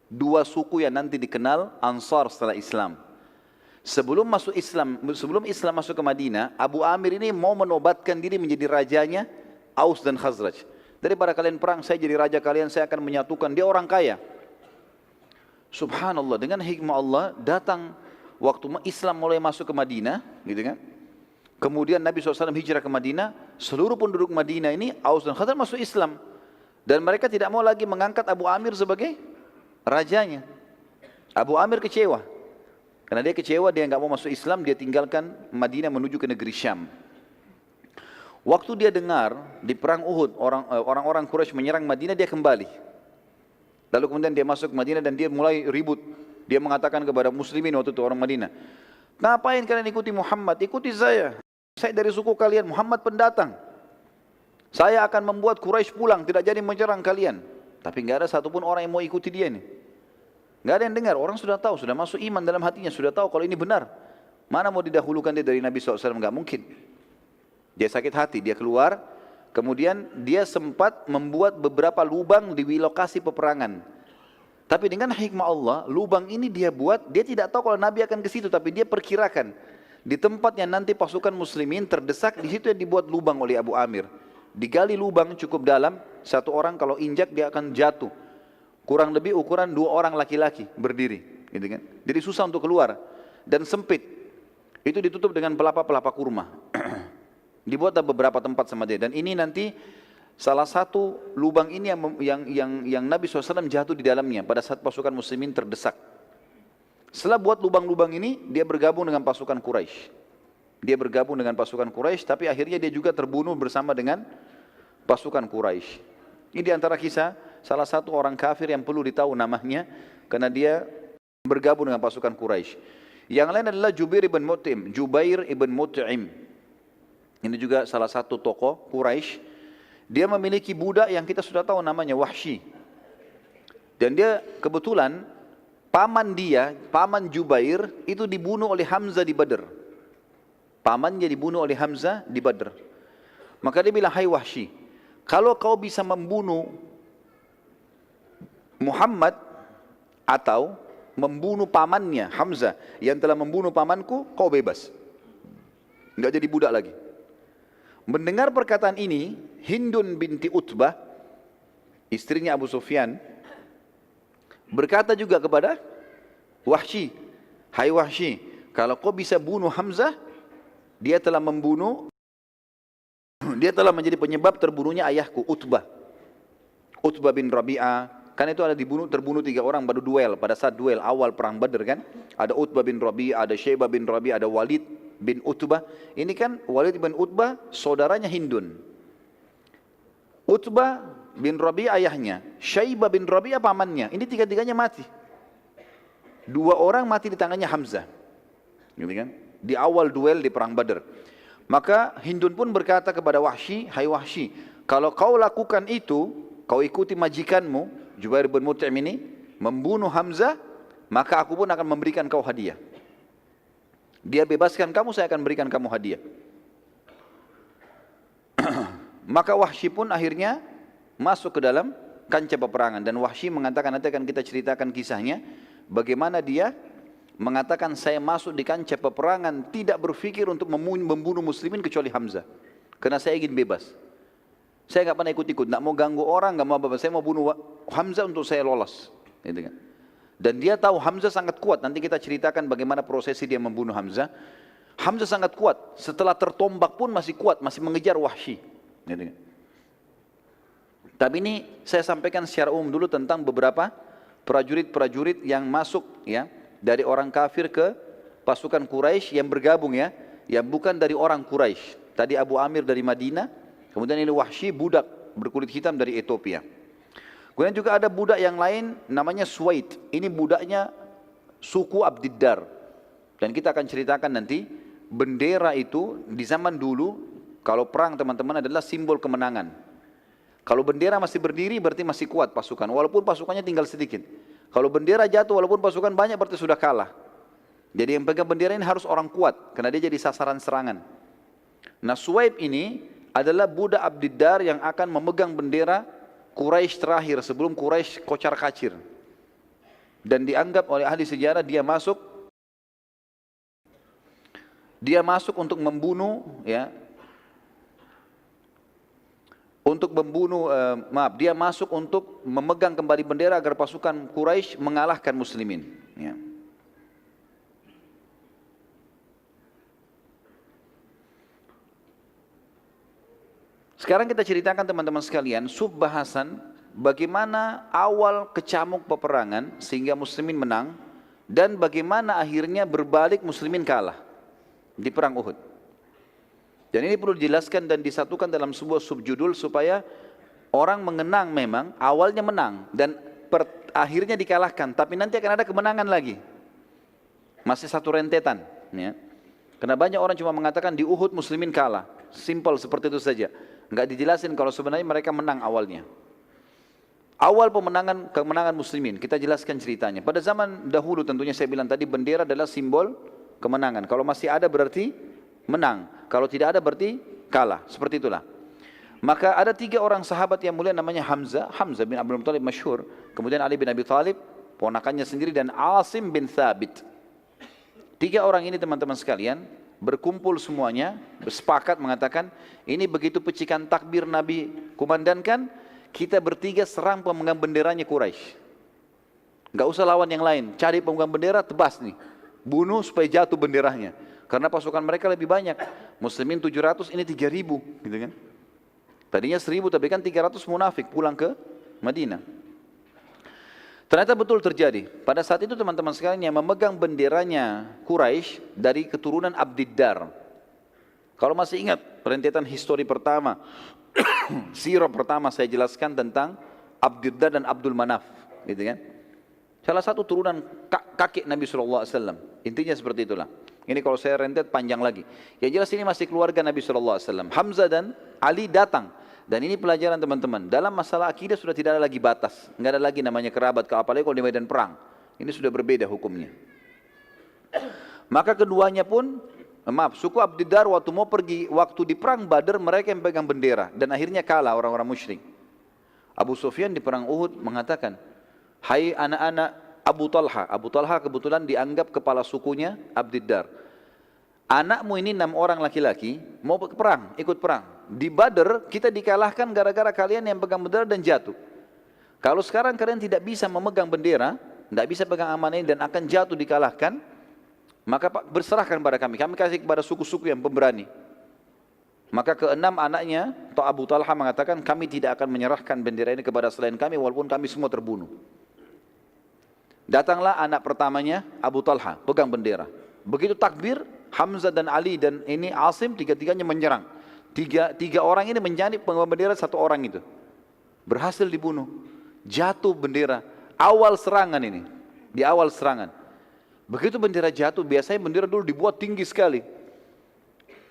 dua suku yang nanti dikenal Ansar setelah Islam. Sebelum Islam masuk ke Madinah, Abu Amir ini mau menobatkan diri menjadi rajanya Aus dan Khazraj. Daripada kalian perang, saya jadi raja kalian, saya akan menyatukan. Dia orang kaya. Subhanallah, dengan hikmah Allah datang waktu Islam mulai masuk ke Madinah, gitu kan? Kemudian Nabi SAW hijrah ke Madinah, seluruh penduduk Madinah ini, Aus dan Khazraj masuk Islam. Dan mereka tidak mau lagi mengangkat Abu Amir sebagai rajanya. Abu Amir kecewa. Karena dia kecewa, dia nggak mau masuk Islam, dia tinggalkan Madinah menuju ke negeri Syam. Waktu dia dengar di perang Uhud, orang-orang Quraisy menyerang Madinah, dia kembali. Lalu kemudian dia masuk ke Madinah dan dia mulai ribut. Dia mengatakan kepada muslimin waktu itu orang Madinah, Ngapain kalian ikuti Muhammad? Ikuti saya. Saya dari suku kalian, Muhammad pendatang. Saya akan membuat Quraisy pulang, tidak jadi menyerang kalian. Tapi nggak ada satupun orang yang mau ikuti dia ini. Nggak ada yang dengar, orang sudah tahu, sudah masuk iman dalam hatinya, sudah tahu kalau ini benar. Mana mau didahulukan dia dari Nabi SAW? Nggak mungkin. Dia sakit hati, dia keluar. Kemudian dia sempat membuat beberapa lubang di lokasi peperangan. Tapi dengan hikmah Allah, lubang ini dia buat, dia tidak tahu kalau Nabi akan ke situ, tapi dia perkirakan. Di tempat yang nanti pasukan muslimin terdesak, di situ yang dibuat lubang oleh Abu Amir. Digali lubang cukup dalam, satu orang kalau injak dia akan jatuh. Kurang lebih ukuran 2 orang laki-laki berdiri, gitu kan? Jadi susah untuk keluar dan sempit. Itu ditutup dengan pelapa-pelapa kurma. Dibuat beberapa tempat sama dia. Dan ini nanti salah satu lubang ini yang Nabi SAW jatuh di dalamnya pada saat pasukan muslimin terdesak. Setelah buat lubang-lubang ini, dia bergabung dengan pasukan Quraisy. Dia bergabung dengan pasukan Quraisy, tapi akhirnya dia juga terbunuh bersama dengan pasukan Quraisy. Ini di antara kisah salah satu orang kafir yang perlu ditahu namanya karena dia bergabung dengan pasukan Quraisy. Yang lain adalah Jubair ibn Mut'im. Ini juga salah satu tokoh Quraisy. Dia memiliki budak yang kita sudah tahu namanya Wahsy. Dan dia kebetulan paman Jubair itu dibunuh oleh Hamzah di Badr. Pamannya dibunuh oleh Hamzah di Badr. Maka dia bilang, "Hai Wahsy, kalau kau bisa membunuh Muhammad atau membunuh pamannya Hamzah yang telah membunuh pamanku, kau bebas. Enggak jadi budak lagi." Mendengar perkataan ini, Hindun binti Utbah, istrinya Abu Sufyan, berkata juga kepada Wahsy, "Hai Wahsy, kalau kau bisa bunuh Hamzah, dia telah menjadi penyebab terbunuhnya ayahku Utbah bin Rabi'ah." Kan itu ada terbunuh 3 orang pada duel, pada saat duel awal perang Badr kan. Ada Utbah bin Rabi'ah, ada Syaibah bin Rabi'ah, ada Walid bin Utbah. Ini kan Walid bin Utbah saudaranya Hindun. Utbah bin Rabi'ah ayahnya, Syaibah bin Rabi'ah pamannya. Ini 3-3-nya mati. 2 orang mati di tangannya Hamzah. Gitu kan? Di awal duel di perang Badr. Maka Hindun pun berkata kepada Wahsy, "Hai Wahsy, kalau kau lakukan itu, kau ikuti majikanmu Jubair bin Mut'im ini membunuh Hamzah, maka aku pun akan memberikan kau hadiah. Dia bebaskan kamu, saya akan berikan kamu hadiah." Maka Wahsy pun akhirnya masuk ke dalam kancah peperangan. Dan Wahsy mengatakan, nanti akan kita ceritakan kisahnya, bagaimana dia mengatakan, "Saya masuk di kancah peperangan tidak berpikir untuk membunuh muslimin kecuali Hamzah. Karena saya ingin bebas. Saya nggak pernah ikut-ikut, nggak mau ganggu orang, nggak mau apa-apa. Saya mau bunuh Hamzah untuk saya lolos." Gitu kan. Dan dia tahu Hamzah sangat kuat. Nanti kita ceritakan bagaimana prosesi dia membunuh Hamzah. Hamzah sangat kuat. Setelah tertombak pun masih kuat, masih mengejar Wahsy. Gitu kan. Tapi ini saya sampaikan secara umum dulu tentang beberapa prajurit-prajurit yang masuk ya dari orang kafir ke pasukan Quraisy yang bergabung ya, yang bukan dari orang Quraisy. Tadi Abu Amir dari Madinah, kemudian ini Wahsy budak berkulit hitam dari Ethiopia. Kemudian juga ada budak yang lain namanya Suwaid. Ini budaknya suku Abdiddar. Dan kita akan ceritakan nanti bendera itu di zaman dulu kalau perang teman-teman adalah simbol kemenangan. Kalau bendera masih berdiri berarti masih kuat pasukan, walaupun pasukannya tinggal sedikit. Kalau bendera jatuh walaupun pasukan banyak berarti sudah kalah. Jadi yang pegang bendera ini harus orang kuat karena dia jadi sasaran serangan. Nah Suwaid ini adalah budak Abdiddar yang akan memegang bendera Quraisy terakhir sebelum Quraisy kocar-kacir. Dan dianggap oleh ahli sejarah dia masuk untuk membunuh ya. Dia masuk untuk memegang kembali bendera agar pasukan Quraisy mengalahkan muslimin ya. Sekarang kita ceritakan teman-teman sekalian subbahasan bagaimana awal kecamuk peperangan sehingga muslimin menang dan bagaimana akhirnya berbalik muslimin kalah di perang Uhud. Dan ini perlu dijelaskan dan disatukan dalam sebuah subjudul supaya orang mengenang memang awalnya menang dan akhirnya dikalahkan, tapi nanti akan ada kemenangan lagi. Masih satu rentetan. Ya. Karena banyak orang cuma mengatakan di Uhud muslimin kalah. Simple seperti itu saja. Enggak dijelasin kalau sebenarnya mereka menang awalnya. Awal kemenangan muslimin, kita jelaskan ceritanya. Pada zaman dahulu tentunya saya bilang tadi bendera adalah simbol kemenangan. Kalau masih ada berarti menang. Kalau tidak ada berarti kalah. Seperti itulah. Maka ada 3 orang sahabat yang mulia namanya Hamzah bin Abdul Muttalib masyhur. Kemudian Ali bin Abi Thalib, ponakannya sendiri, dan Asim bin Thabit. 3 orang ini teman-teman sekalian berkumpul semuanya, bersepakat mengatakan, ini begitu pecikan takbir Nabi kumandangkan, kita bertiga serang pemegang benderanya Quraisy. Enggak usah lawan yang lain, cari pemegang bendera, tebas nih. Bunuh supaya jatuh benderanya. Karena pasukan mereka lebih banyak. Muslimin 700, ini 3000, gitu kan. Tadinya 1000 tapi kan 300 munafik pulang ke Madinah. Ternyata betul terjadi. Pada saat itu teman-teman sekalian yang memegang benderanya Quraisy dari keturunan Abdiddar. Kalau masih ingat rentetan histori pertama, sirah pertama saya jelaskan tentang Abdiddar dan Abdul Manaf, gitu kan? Salah satu turunan kakek Nabi SAW. Intinya seperti itulah. Ini kalau saya rentet panjang lagi. Yang jelas ini masih keluarga Nabi SAW. Hamzah dan Ali datang. Dan ini pelajaran teman-teman. Dalam masalah akidah sudah tidak ada lagi batas. Enggak ada lagi namanya kerabat, apalagi kalau di medan perang. Ini sudah berbeda hukumnya. Maka keduanya pun, suku Abdiddar waktu mau pergi, waktu di perang Badar mereka yang pegang bendera. Dan akhirnya kalah orang-orang musyrik. Abu Sufyan di perang Uhud mengatakan, hai anak-anak Abu Talha. Abu Talha kebetulan dianggap kepala sukunya Abdiddar. Anakmu ini 6 orang laki-laki mau ke perang, ikut perang. Di Badar kita dikalahkan gara-gara kalian yang pegang bendera dan jatuh. Kalau sekarang kalian tidak bisa memegang bendera, tidak bisa pegang amanah ini dan akan jatuh dikalahkan, maka berserahkan kepada kami. Kami kasih kepada suku-suku yang pemberani. Maka ke-6 anaknya, Abu Talha mengatakan, kami tidak akan menyerahkan bendera ini kepada selain kami walaupun kami semua terbunuh. Datanglah anak pertamanya Abu Talha, pegang bendera. Begitu takbir, Hamzah dan Ali dan ini Asim, tiga-tiganya menyerang. Tiga orang ini menjadi pengibar bendera, 1 orang itu. Berhasil dibunuh. Jatuh bendera. Awal serangan ini. Di awal serangan. Begitu bendera jatuh, biasanya bendera dulu dibuat tinggi sekali.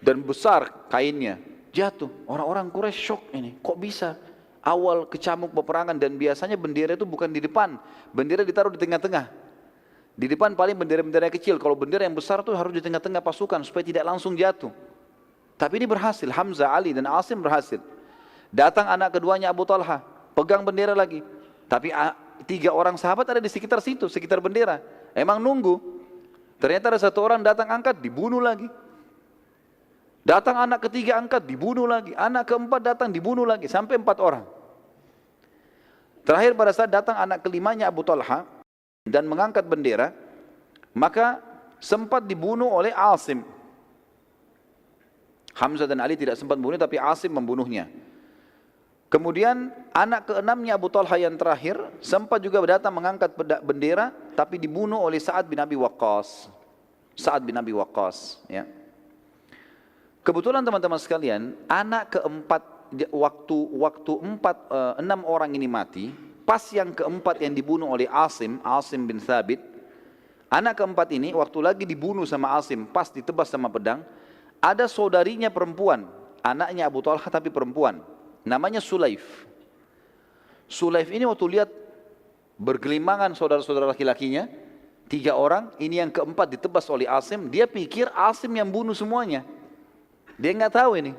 Dan besar kainnya. Jatuh. Orang-orang Quraisy shock ini. Kok bisa? Awal kecamuk peperangan dan biasanya bendera itu bukan di depan. Bendera ditaruh di tengah-tengah. Di depan paling bendera-bendera kecil. Kalau bendera yang besar itu harus di tengah-tengah pasukan supaya tidak langsung jatuh. Tapi ini berhasil. Hamzah, Ali dan Asim berhasil. Datang anak keduanya Abu Talha. Pegang bendera lagi. Tapi 3 orang sahabat ada di sekitar situ. Sekitar bendera. Emang nunggu. Ternyata ada 1 orang datang angkat. Dibunuh lagi. Datang anak ketiga angkat. Dibunuh lagi. Anak keempat datang. Dibunuh lagi. Sampai 4 orang. Terakhir pada saat datang anak kelimanya Abu Talha. Dan mengangkat bendera. Maka sempat dibunuh oleh Asim. Hamzah dan Ali tidak sempat membunuh, tapi Asim membunuhnya. Kemudian anak ke-6-nya Abu Talha yang terakhir sempat juga datang mengangkat bendera, tapi dibunuh oleh Sa'ad bin Abi Waqqas. Sa'ad bin Abi Waqqas. Ya. Kebetulan teman-teman sekalian, anak keempat waktu 6 orang ini mati, pas yang keempat yang dibunuh oleh Asim bin Thabit, anak keempat ini waktu lagi dibunuh sama Asim, pas ditebas sama pedang. Ada saudarinya perempuan, anaknya Abu Talha tapi perempuan, namanya Sulaif. Sulaif ini waktu lihat bergelimangan saudara-saudara laki-lakinya, 3 orang, ini yang keempat ditebas oleh Asim, dia pikir Asim yang bunuh semuanya. Dia nggak tahu ini.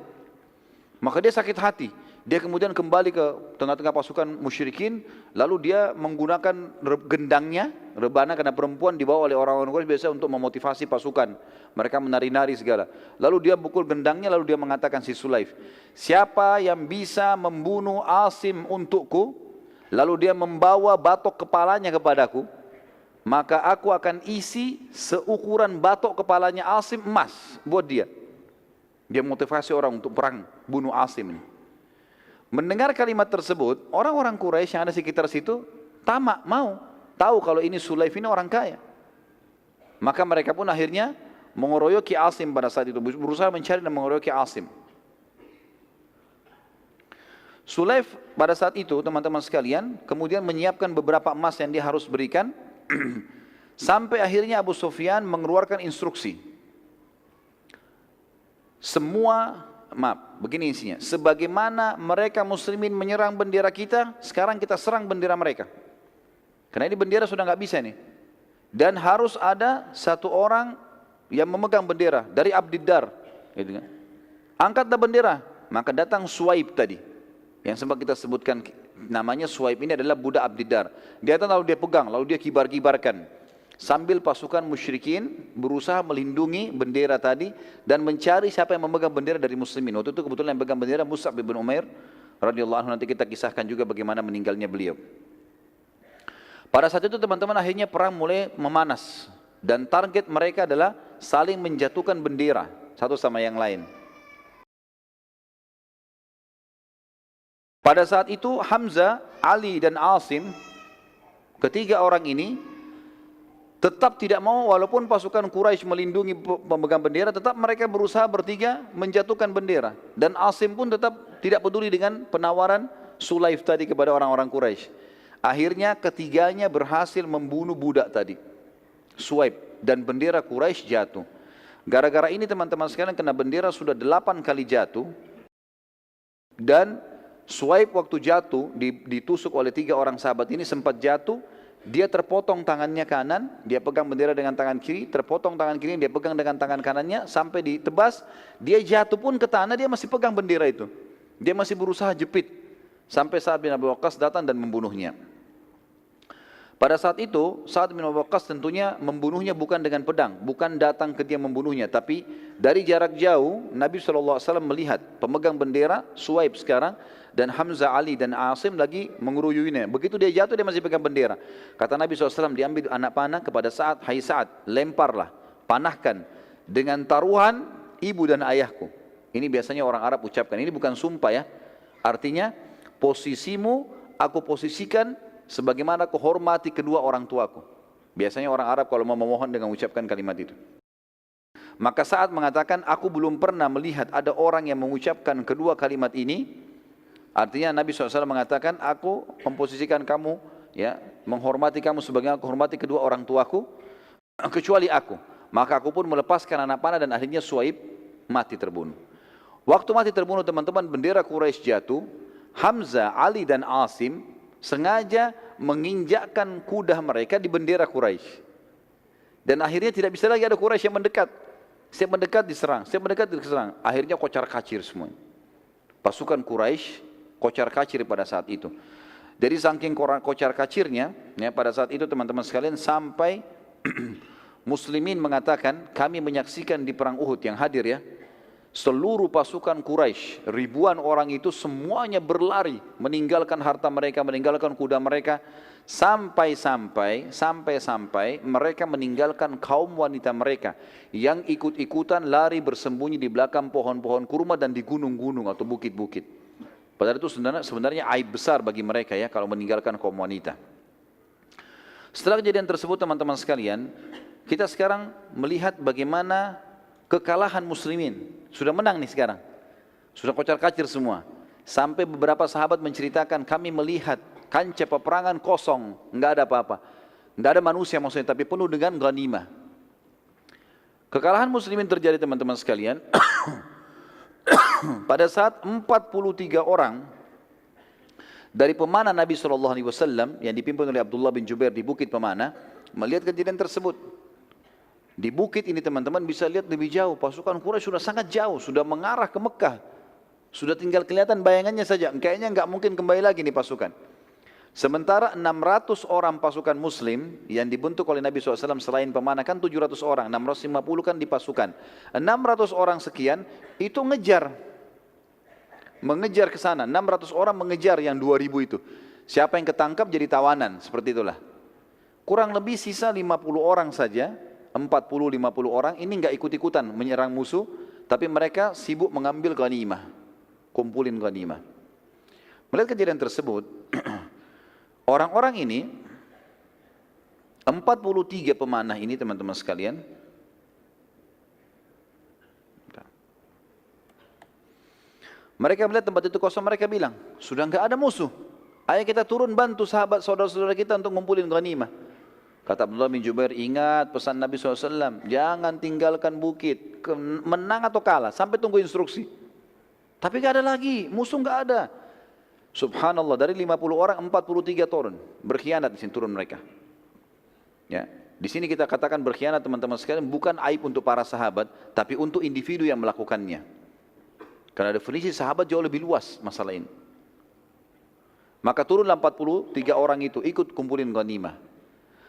Maka dia sakit hati. Dia kemudian kembali ke tengah-tengah pasukan musyrikin, lalu dia menggunakan gendangnya, rebana karena perempuan dibawa oleh orang-orang Quraisy biasa untuk memotivasi pasukan. Mereka menari-nari segala. Lalu dia pukul gendangnya, lalu dia mengatakan si Sulaif, siapa yang bisa membunuh Asim untukku, lalu dia membawa batok kepalanya kepadaku, maka aku akan isi seukuran batok kepalanya Asim emas buat dia. Dia motivasi orang untuk perang, bunuh Asim ini. Mendengar kalimat tersebut, orang-orang Quraisy yang ada sekitar situ tamak, mau tahu kalau ini Sulaif ini orang kaya. Maka mereka pun akhirnya mengeroyoki Asim pada saat itu, berusaha mencari dan mengeroyoki Asim. Sulaif pada saat itu, teman-teman sekalian, kemudian menyiapkan beberapa emas yang dia harus berikan, sampai akhirnya Abu Sufyan mengeluarkan instruksi. begini isinya. Sebagaimana mereka muslimin menyerang bendera kita, sekarang kita serang bendera mereka. Karena ini bendera sudah nggak bisa nih. Dan harus ada satu orang yang memegang bendera dari Abdiddar. Gitu kan. Angkatlah bendera. Maka datang Suwaib tadi. Yang sempat kita sebutkan namanya Suwaib ini adalah budak Abdiddar. Dia datang lalu dia pegang, lalu dia kibar-kibarkan. Sambil pasukan musyrikin berusaha melindungi bendera tadi dan mencari siapa yang memegang bendera dari muslimin. Waktu itu kebetulan yang memegang bendera Mus'ab bin Umair radhiyallahu anhu, nanti kita kisahkan juga bagaimana meninggalnya beliau. Pada saat itu teman-teman akhirnya perang mulai memanas dan target mereka adalah saling menjatuhkan bendera satu sama yang lain. Pada saat itu Hamzah, Ali dan Asim, ketiga orang ini tetap tidak mau, walaupun pasukan Quraisy melindungi pemegang bendera, tetap mereka berusaha bertiga menjatuhkan bendera. Dan Asim pun tetap tidak peduli dengan penawaran Sulaif tadi kepada orang-orang Quraisy. Akhirnya ketiganya berhasil membunuh budak tadi, Suwaib, dan bendera Quraisy jatuh. Gara-gara ini teman-teman sekalian, kena bendera sudah 8 kali jatuh. Dan Suwaib waktu jatuh, ditusuk oleh 3 orang sahabat ini, sempat jatuh. Dia terpotong tangannya kanan, dia pegang bendera dengan tangan kiri, terpotong tangan kiri, dia pegang dengan tangan kanannya, sampai ditebas, dia jatuh pun ke tanah, dia masih pegang bendera itu. Dia masih berusaha jepit, sampai Sa'ad bin Abi Waqqas datang dan membunuhnya. Pada saat itu, Sa'ad bin Abi Waqqas tentunya membunuhnya bukan dengan pedang, bukan datang ke dia membunuhnya, tapi dari jarak jauh, Nabi SAW melihat pemegang bendera, Suwaib sekarang, dan Hamzah, Ali dan Asim lagi mengeruyuinya. Begitu dia jatuh, dia masih pegang bendera. Kata Nabi SAW, diambil anak panah kepada Sa'ad, hai Sa'ad, lemparlah, panahkan dengan taruhan ibu dan ayahku. Ini biasanya orang Arab ucapkan, ini bukan sumpah ya. Artinya, posisimu aku posisikan sebagaimana aku hormati kedua orang tuaku. Biasanya orang Arab kalau mau memohon dengan ucapkan kalimat itu. Maka Sa'ad mengatakan, aku belum pernah melihat ada orang yang mengucapkan kedua kalimat ini. Artinya Nabi SAW mengatakan, aku memposisikan kamu, ya, menghormati kamu sebagaimana aku hormati kedua orang tuaku, kecuali aku. Maka aku pun melepaskan anak panah dan akhirnya Suwaib mati terbunuh. Waktu mati terbunuh teman-teman, bendera Quraisy jatuh. Hamzah, Ali dan Asim sengaja menginjakkan kuda mereka di bendera Quraisy. Dan akhirnya tidak bisa lagi ada Quraisy yang mendekat. Setiap mendekat diserang, setiap mendekat diserang. Akhirnya kocar kacir semua. Pasukan Quraisy kocar kacir pada saat itu. Jadi saking kocar kacirnya, ya, pada saat itu teman-teman sekalian, sampai muslimin mengatakan, kami menyaksikan di perang Uhud yang hadir ya, seluruh pasukan Quraisy, ribuan orang itu semuanya berlari, meninggalkan harta mereka, meninggalkan kuda mereka, sampai mereka meninggalkan kaum wanita mereka yang ikut-ikutan lari bersembunyi di belakang pohon-pohon kurma dan di gunung-gunung atau bukit-bukit. Padahal itu sebenarnya aib besar bagi mereka ya kalau meninggalkan kaum wanita. Setelah kejadian tersebut teman-teman sekalian, kita sekarang melihat bagaimana kekalahan muslimin. Sudah menang nih sekarang. Sudah kocar kacir semua. Sampai beberapa sahabat menceritakan, kami melihat kancah peperangan kosong, enggak ada apa-apa. Enggak ada manusia maksudnya, tapi penuh dengan ghanimah. Kekalahan muslimin terjadi teman-teman sekalian. Pada saat 43 orang dari pemanah Nabi SAW yang dipimpin oleh Abdullah bin Jubair di Bukit Pemanah melihat kejadian tersebut. Di bukit ini teman-teman bisa lihat lebih jauh, pasukan Quraisy sudah sangat jauh, sudah mengarah ke Mekah. Sudah tinggal kelihatan bayangannya saja, kayaknya nggak mungkin kembali lagi nih pasukan. Sementara 600 orang pasukan muslim yang dibentuk oleh Nabi SAW selain pemanah kan 700 orang, 650 kan di pasukan. 600 orang sekian itu mengejar ke sana, 600 orang mengejar yang 2000 itu. Siapa yang ketangkap jadi tawanan, seperti itulah. Kurang lebih sisa 50 orang saja, 40-50 orang ini nggak ikut-ikutan menyerang musuh, tapi mereka sibuk mengambil ghanimah, kumpulin ghanimah. Melihat kejadian tersebut, orang-orang ini, 43 pemanah ini teman-teman sekalian, mereka melihat tempat itu kosong, mereka bilang, sudah nggak ada musuh, ayo kita turun bantu sahabat saudara-saudara kita untuk ngumpulin ghanimah. Kata Abdullah bin Jubair, ingat pesan Nabi SAW, jangan tinggalkan bukit, menang atau kalah, sampai tunggu instruksi. Tapi gak ada lagi, musuh gak ada. Subhanallah, dari 50 orang, 43 turun. Berkhianat di sini turun mereka. Ya, di sini kita katakan berkhianat teman-teman sekalian, bukan aib untuk para sahabat, tapi untuk individu yang melakukannya. Karena definisi sahabat jauh lebih luas masalah ini. Maka turunlah 43 orang itu, ikut kumpulin ghanimah.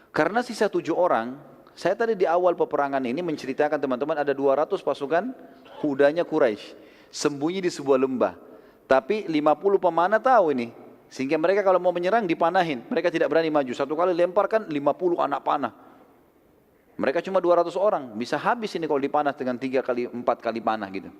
Karena sisa 7 orang, saya tadi di awal peperangan ini menceritakan teman-teman ada 200 pasukan kudanya Quraisy sembunyi di sebuah lembah. Tapi 50 pemanah tahu ini, sehingga mereka kalau mau menyerang dipanahin. Mereka tidak berani maju. Satu kali lemparkan 50 anak panah. Mereka cuma 200 orang, bisa habis ini kalau dipanah dengan 3 kali 4 kali panah gitu.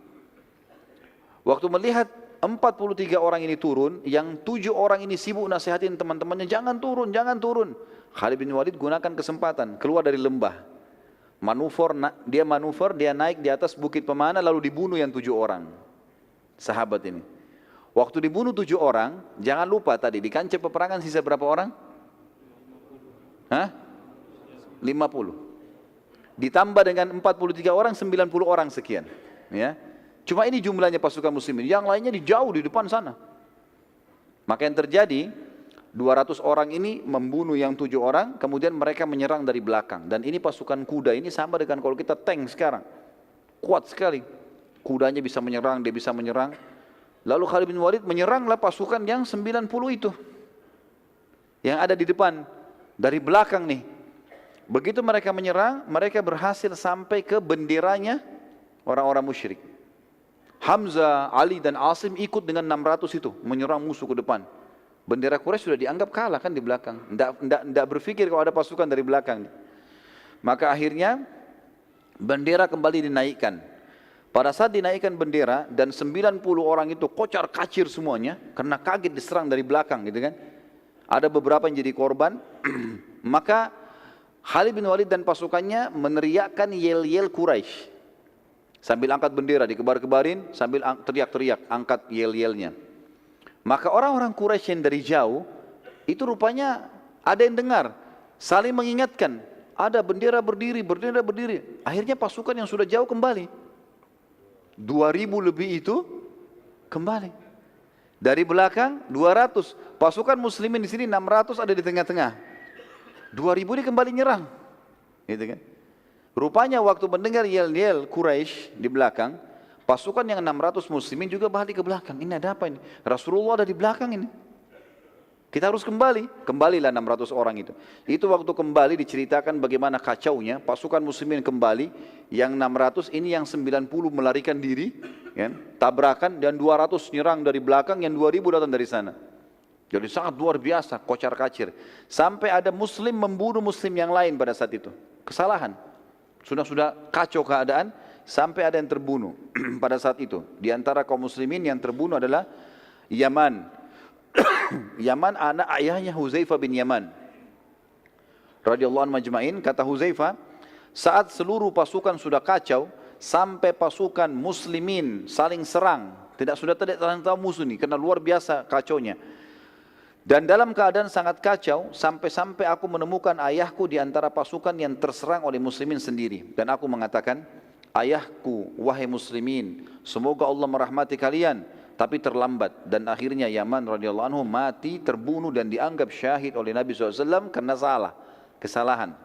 Waktu melihat 43 orang ini turun, yang 7 orang ini sibuk nasihatin teman-temannya, jangan turun, jangan turun. Khalid bin Walid gunakan kesempatan, keluar dari lembah. Manuver, dia naik di atas bukit pemanah lalu dibunuh yang 7 orang. Sahabat ini. Waktu dibunuh 7 orang, jangan lupa tadi di kancah peperangan sisa berapa orang? 50. Ditambah dengan 43 orang, 90 orang sekian. Ya. Cuma ini jumlahnya pasukan muslimin, yang lainnya jauh di depan sana. Maka yang terjadi, 200 orang ini membunuh yang 7 orang, kemudian mereka menyerang dari belakang. Dan ini pasukan kuda, ini sama dengan kalau kita tank sekarang. Kuat sekali. Kudanya bisa menyerang, dia bisa menyerang. Lalu Khalid bin Walid menyeranglah pasukan yang 90 itu. Yang ada di depan, dari belakang nih. Begitu mereka menyerang, mereka berhasil sampai ke benderanya orang-orang musyrik. Hamzah, Ali dan Asim ikut dengan 600 itu, menyerang musuh ke depan. Bendera Quraisy sudah dianggap kalah kan di belakang. Tidak berpikir kalau ada pasukan dari belakang. Maka akhirnya bendera kembali dinaikkan. Pada saat dinaikkan bendera dan 90 orang itu kocar kacir semuanya karena kaget diserang dari belakang gitu kan. Ada beberapa yang jadi korban. Maka Khalid bin Walid dan pasukannya meneriakkan yel-yel Quraisy. Sambil angkat bendera dikebar-kebarin, sambil teriak-teriak angkat yel-yelnya. Maka orang-orang Quraisy yang dari jauh, itu rupanya ada yang dengar, saling mengingatkan, ada bendera berdiri, bendera berdiri. Akhirnya pasukan yang sudah jauh kembali. 2000 lebih itu kembali. Dari belakang 200, pasukan muslimin di sini 600 ada di tengah-tengah. 2000 ini kembali nyerang. Gitu kan? Rupanya waktu mendengar yel-yel Quraisy di belakang, pasukan yang 600 muslimin juga balik ke belakang. Ini ada apa ini? Rasulullah ada di belakang ini. Kita harus kembali. Kembalilah 600 orang itu. Itu waktu kembali diceritakan bagaimana kacaunya. Pasukan muslimin kembali. Yang 600 ini yang 90 melarikan diri. Ya, tabrakan dan 200 nyerang dari belakang. Yang 2000 datang dari sana. Jadi sangat luar biasa. Kocar kacir. Sampai ada muslim membunuh muslim yang lain pada saat itu. Kesalahan. Sudah kacau keadaan. Sampai ada yang terbunuh pada saat itu. Di antara kaum muslimin yang terbunuh adalah Yaman. Yaman anak ayahnya Huzaifah bin Yaman. Radhiyallahu anhu majma'in, kata Huzaifah, saat seluruh pasukan sudah kacau, sampai pasukan muslimin saling serang. Sudah tidak tahu musuh ini, karena luar biasa kacaunya. Dan dalam keadaan sangat kacau, sampai-sampai aku menemukan ayahku di antara pasukan yang terserang oleh muslimin sendiri. Dan aku mengatakan, ayahku, wahai muslimin, semoga Allah merahmati kalian. Tapi terlambat. Dan akhirnya Yaman radhiyallahu anhu mati, terbunuh dan dianggap syahid oleh Nabi SAW karena kesalahan.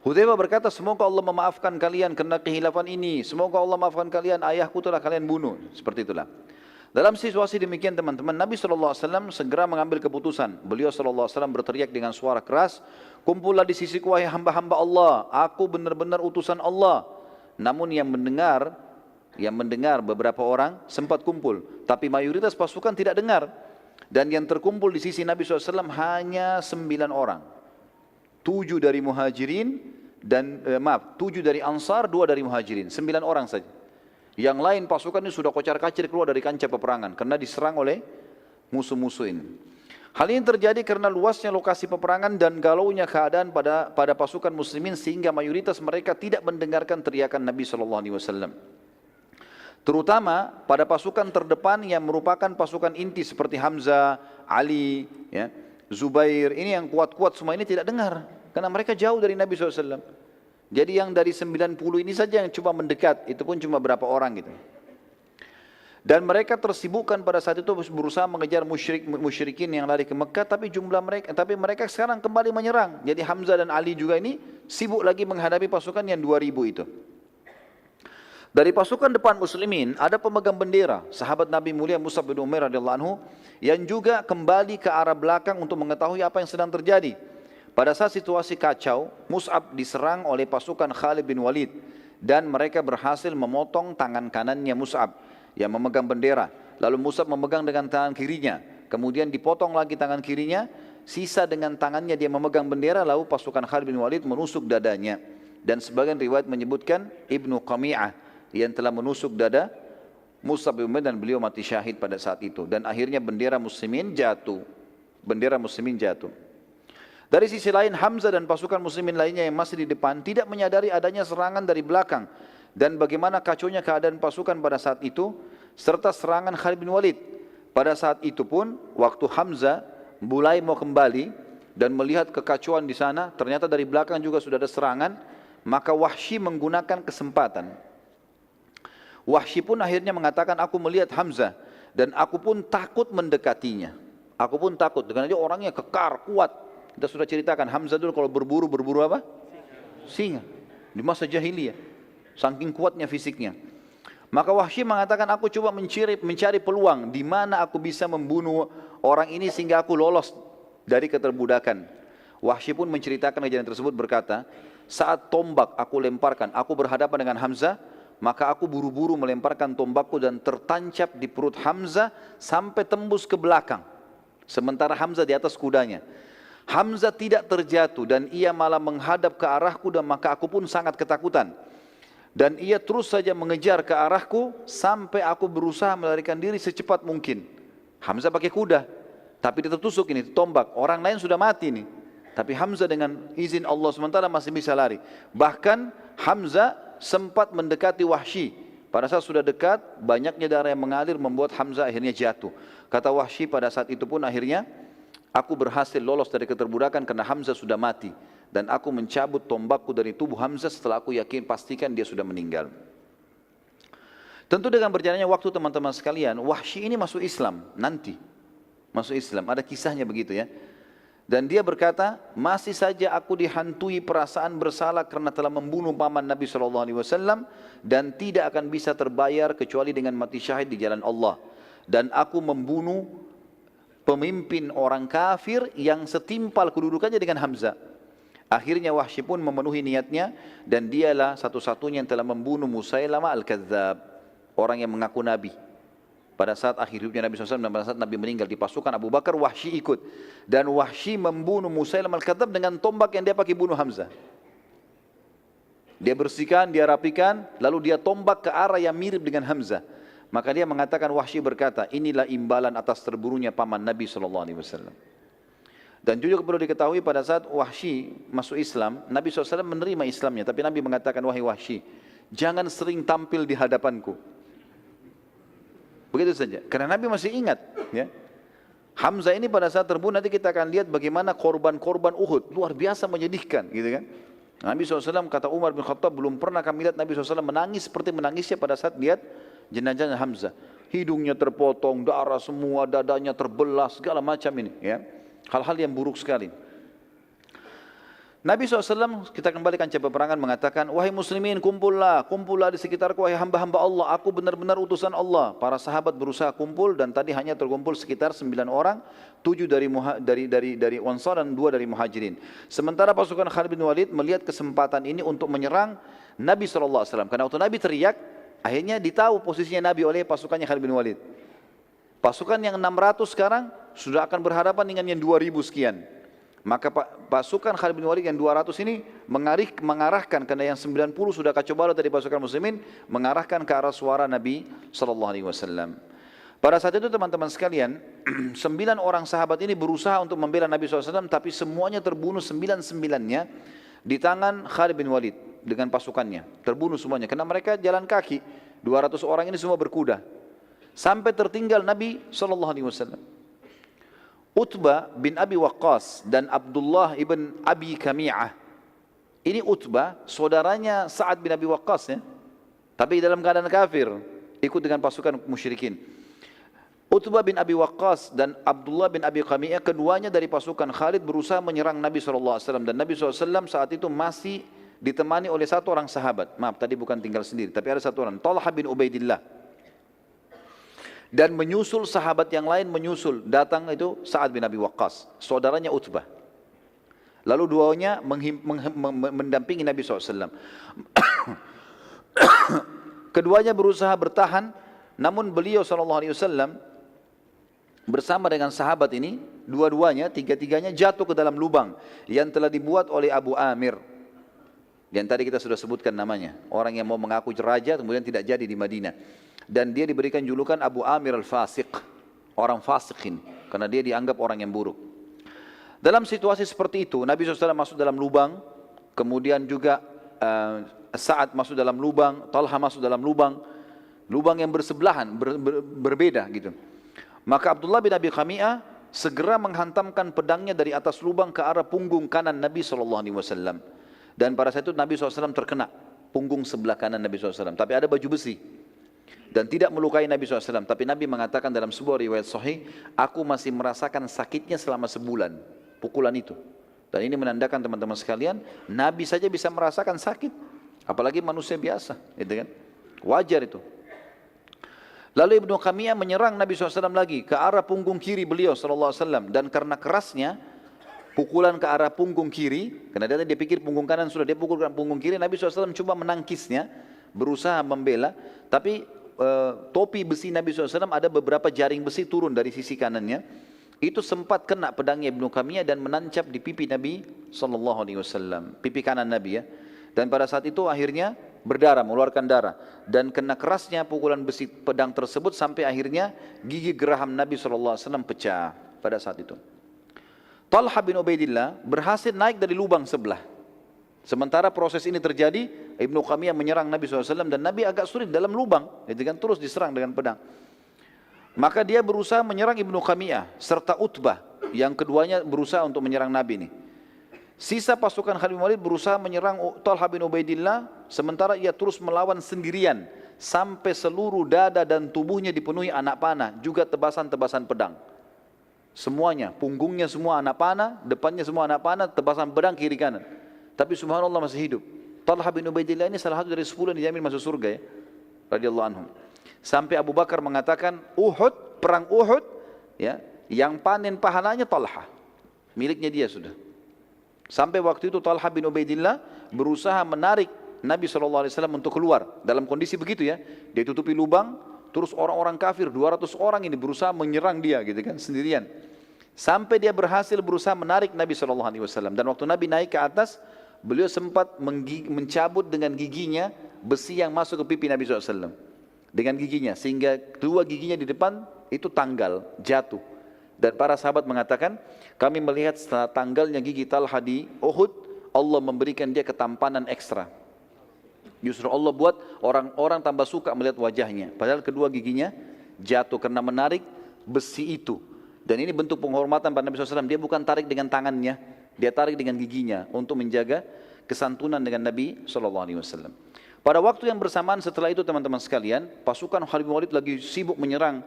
Hudzaifah berkata, semoga Allah memaafkan kalian karena kehilafan ini. Semoga Allah maafkan kalian, ayahku telah kalian bunuh. Seperti itulah. Dalam situasi demikian teman-teman, Nabi SAW segera mengambil keputusan. Beliau SAW berteriak dengan suara keras, kumpullah di sisiku wahai hamba-hamba Allah, aku benar-benar utusan Allah. Namun yang mendengar beberapa orang sempat kumpul, tapi mayoritas pasukan tidak dengar. Dan yang terkumpul di sisi Nabi SAW hanya 9 orang. 7 dari muhajirin, 7 dari ansar, 2 dari muhajirin. 9 orang saja. Yang lain pasukan ini sudah kocar-kacir keluar dari kancah peperangan karena diserang oleh musuh-musuh ini. Hal ini terjadi karena luasnya lokasi peperangan dan galaunya keadaan pada pasukan muslimin sehingga mayoritas mereka tidak mendengarkan teriakan Nabi SAW. Terutama pada pasukan terdepan yang merupakan pasukan inti seperti Hamzah, Ali, ya, Zubair, ini yang kuat-kuat semua ini tidak dengar. Karena mereka jauh dari Nabi SAW. Jadi yang dari 90 ini saja yang coba mendekat, itu pun cuma berapa orang gitu. Dan mereka tersibukkan pada saat itu berusaha mengejar musyrikin yang lari ke Mekah, tapi mereka sekarang kembali menyerang. Jadi Hamzah dan Ali juga ini sibuk lagi menghadapi pasukan yang 2000 itu. Dari pasukan depan muslimin ada pemegang bendera, sahabat Nabi mulia Mus'ab bin Umair radhiyallahu anhu, yang juga kembali ke arah belakang untuk mengetahui apa yang sedang terjadi. Pada saat situasi kacau, Mus'ab diserang oleh pasukan Khalid bin Walid dan mereka berhasil memotong tangan kanannya Mus'ab yang memegang bendera. Lalu Mus'ab memegang dengan tangan kirinya, kemudian dipotong lagi tangan kirinya, sisa dengan tangannya dia memegang bendera, lalu pasukan Khalid bin Walid menusuk dadanya. Dan sebagian riwayat menyebutkan Ibnu Qami'ah yang telah menusuk dada Mus'ab bin Umair dan beliau mati syahid pada saat itu. Dan akhirnya bendera muslimin jatuh. Bendera muslimin jatuh. Dari sisi lain Hamzah dan pasukan muslimin lainnya yang masih di depan tidak menyadari adanya serangan dari belakang dan bagaimana kacaunya keadaan pasukan pada saat itu serta serangan Khalid bin Walid. Pada saat itu pun waktu Hamzah mulai mau kembali dan melihat kekacauan di sana, ternyata dari belakang juga sudah ada serangan, maka Wahsy menggunakan kesempatan. Wahsy pun akhirnya mengatakan, aku melihat Hamzah dan aku pun takut mendekatinya. Aku pun takut, dengan dia orangnya kekar, kuat. Kita sudah ceritakan Hamzah dulu kalau berburu apa? Singa. Di masa jahiliyah. Saking kuatnya fisiknya. Maka Wahsy mengatakan, aku coba mencari peluang di mana aku bisa membunuh orang ini sehingga aku lolos dari keterbudakan. Wahsy pun menceritakan kejadian tersebut berkata, saat tombak aku lemparkan, aku berhadapan dengan Hamzah, maka aku buru-buru melemparkan tombakku dan tertancap di perut Hamzah sampai tembus ke belakang. Sementara Hamzah di atas kudanya. Hamzah tidak terjatuh dan ia malah menghadap ke arahku dan maka aku pun sangat ketakutan. Dan ia terus saja mengejar ke arahku sampai aku berusaha melarikan diri secepat mungkin. Hamzah pakai kuda, tapi dia tertusuk ini tombak. Orang lain sudah mati nih. Tapi Hamzah dengan izin Allah sementara masih bisa lari. Bahkan Hamzah sempat mendekati Wahsy. Pada saat sudah dekat, banyaknya darah yang mengalir membuat Hamzah akhirnya jatuh. Kata Wahsy pada saat itu pun akhirnya, aku berhasil lolos dari keterbudakan karena Hamzah sudah mati. Dan aku mencabut tombakku dari tubuh Hamzah setelah aku yakin pastikan dia sudah meninggal. Tentu dengan berjalannya waktu teman-teman sekalian, Wahsy ini masuk Islam nanti. Masuk Islam, ada kisahnya begitu ya. Dan dia berkata, masih saja aku dihantui perasaan bersalah karena telah membunuh paman Nabi SAW dan tidak akan bisa terbayar kecuali dengan mati syahid di jalan Allah. Dan aku membunuh pemimpin orang kafir yang setimpal kedudukannya dengan Hamzah. Akhirnya Wahsy pun memenuhi niatnya dan dialah satu-satunya yang telah membunuh Musailamah Al-Kadzab, orang yang mengaku Nabi. Pada saat akhir hidupnya Nabi SAW dan pada saat Nabi meninggal di pasukan Abu Bakar, Wahsy ikut. Dan Wahsy membunuh Musailamah Al-Kadzab dengan tombak yang dia pakai bunuh Hamzah. Dia bersihkan, dia rapikan, lalu dia tombak ke arah yang mirip dengan Hamzah. Maka dia mengatakan, Wahsy berkata, inilah imbalan atas terbunuhnya paman Nabi SAW. Dan juga perlu diketahui pada saat Wahsy masuk Islam, Nabi SAW menerima Islamnya. Tapi Nabi mengatakan, wahai Wahsy, jangan sering tampil di hadapanku. Begitu saja. Karena Nabi masih ingat. Ya. Hamzah ini pada saat terbunuh, nanti kita akan lihat bagaimana korban-korban Uhud. Luar biasa menyedihkan. Gitu kan? Nabi SAW kata Umar bin Khattab, belum pernah kami lihat Nabi SAW menangis seperti menangisnya pada saat lihat jenazah Hamzah. Hidungnya terpotong, darah semua, dadanya terbelah, segala macam ini. Ya. Hal-hal yang buruk sekali. Nabi SAW, kita kembalikan capai peperangan, mengatakan, wahai muslimin, kumpullah di sekitarku, wahai hamba-hamba Allah, aku benar-benar utusan Allah. Para sahabat berusaha kumpul dan tadi hanya terkumpul sekitar 9 orang, 7 dari Ansar dan 2 dari Muhajirin. Sementara pasukan Khalid bin Walid melihat kesempatan ini untuk menyerang Nabi SAW. Karena waktu Nabi teriak, akhirnya ditahu posisinya Nabi oleh pasukannya Khalid bin Walid. Pasukan yang 600 sekarang sudah akan berhadapan dengan yang 2000 sekian. Maka pasukan Khalid bin Walid yang 200 ini mengarahkan, karena yang 90 sudah kacau balau dari pasukan muslimin, mengarahkan ke arah suara Nabi SAW. Pada saat itu teman-teman sekalian, 9 orang sahabat ini berusaha untuk membela Nabi SAW, tapi semuanya terbunuh 9-9-nya di tangan Khalid bin Walid dengan pasukannya. Terbunuh semuanya, karena mereka jalan kaki, 200 orang ini semua berkuda. Sampai tertinggal Nabi SAW. Utbah bin Abi Waqqas dan Abdullah ibn Abi Kami'ah. Ini Utbah, saudaranya Sa'ad bin Abi Waqqas ya. Tapi dalam keadaan kafir, ikut dengan pasukan musyrikin. Utbah bin Abi Waqqas dan Abdullah bin Abi Kami'ah, keduanya dari pasukan Khalid berusaha menyerang Nabi SAW. Dan Nabi SAW saat itu masih ditemani oleh satu orang sahabat. Maaf, tadi bukan tinggal sendiri, tapi ada satu orang, Talha bin Ubaidillah. Dan menyusul sahabat yang lain menyusul, datang itu Sa'ad bin Abi Waqqas, saudaranya Utbah. Lalu duanya mendampingi Nabi SAW. Keduanya berusaha bertahan, namun beliau SAW bersama dengan sahabat ini, dua-duanya, tiga-tiganya jatuh ke dalam lubang yang telah dibuat oleh Abu Amir. Yang tadi kita sudah sebutkan namanya, orang yang mau mengaku raja kemudian tidak jadi di Madinah. Dan dia diberikan julukan Abu Amir al-Fasiq, orang fasik ini, karena dia dianggap orang yang buruk. Dalam situasi seperti itu, Nabi SAW masuk dalam lubang, kemudian juga Sa'ad masuk dalam lubang, Talha masuk dalam lubang yang bersebelahan, berbeda gitu. Maka Abdullah bin Abi Kami'ah segera menghantamkan pedangnya dari atas lubang ke arah punggung kanan Nabi SAW. Dan pada saat itu Nabi SAW terkena punggung sebelah kanan Nabi SAW, tapi ada baju besi. Dan tidak melukai Nabi SAW. Tapi Nabi mengatakan dalam sebuah riwayat sahih, aku masih merasakan sakitnya selama sebulan, pukulan itu. Dan ini menandakan teman-teman sekalian, Nabi saja bisa merasakan sakit, apalagi manusia biasa, gitu kan? Wajar itu. Lalu Ibnu Qamiyah menyerang Nabi SAW lagi ke arah punggung kiri beliau SAW. Dan karena kerasnya pukulan ke arah punggung kiri, karena dia pikir punggung kanan sudah, dia pukul ke punggung kiri, Nabi SAW coba menangkisnya, berusaha membela, tapi topi besi Nabi SAW ada beberapa jaring besi turun dari sisi kanannya, itu sempat kena pedangnya Ibnu Qamiyah dan menancap di pipi Nabi SAW, pipi kanan Nabi ya. Dan pada saat itu akhirnya berdarah, mengeluarkan darah, dan kena kerasnya pukulan besi pedang tersebut sampai akhirnya gigi geraham Nabi SAW pecah pada saat itu. Talha bin Ubaidillah berhasil naik dari lubang sebelah. Sementara proses ini terjadi, Ibnu Qamiyah menyerang Nabi SAW dan Nabi agak sulit dalam lubang, gitu kan, terus diserang dengan pedang. Maka dia berusaha menyerang Ibnu Qamiyah serta Utbah, yang keduanya berusaha untuk menyerang Nabi ini. Sisa pasukan Khalid bin Walid berusaha menyerang Talha bin Ubaidillah, sementara ia terus melawan sendirian sampai seluruh dada dan tubuhnya dipenuhi anak panah, juga tebasan-tebasan pedang. Semuanya, punggungnya semua anak panah, depannya semua anak panah, tebasan pedang kiri kanan. Tapi subhanallah masih hidup. Talha bin Ubaidillah ini salah satu dari 10 yang dijamin masuk surga ya, radhiyallahu anhum. Sampai Abu Bakar mengatakan Uhud, perang Uhud ya, yang panen pahalanya Talha, miliknya dia sudah. Sampai waktu itu Talha bin Ubaidillah berusaha menarik Nabi SAW untuk keluar dalam kondisi begitu ya. Dia tutupi lubang, terus orang-orang kafir 200 orang ini berusaha menyerang dia gitu kan, sendirian. Sampai dia berhasil berusaha menarik Nabi SAW. Dan waktu Nabi naik ke atas, beliau sempat mencabut dengan giginya besi yang masuk ke pipi Nabi SAW. Dengan giginya, sehingga kedua giginya di depan itu tanggal, jatuh. Dan para sahabat mengatakan, kami melihat setelah tanggalnya gigi Talha di Uhud, Allah memberikan dia ketampanan ekstra. Justru Allah buat orang-orang tambah suka melihat wajahnya. Padahal kedua giginya jatuh karena menarik besi itu. Dan ini bentuk penghormatan pada Nabi SAW. Dia bukan tarik dengan tangannya, dia tarik dengan giginya untuk menjaga kesantunan dengan Nabi SAW. Pada waktu yang bersamaan setelah itu teman-teman sekalian, pasukan Khalid bin Walid lagi sibuk menyerang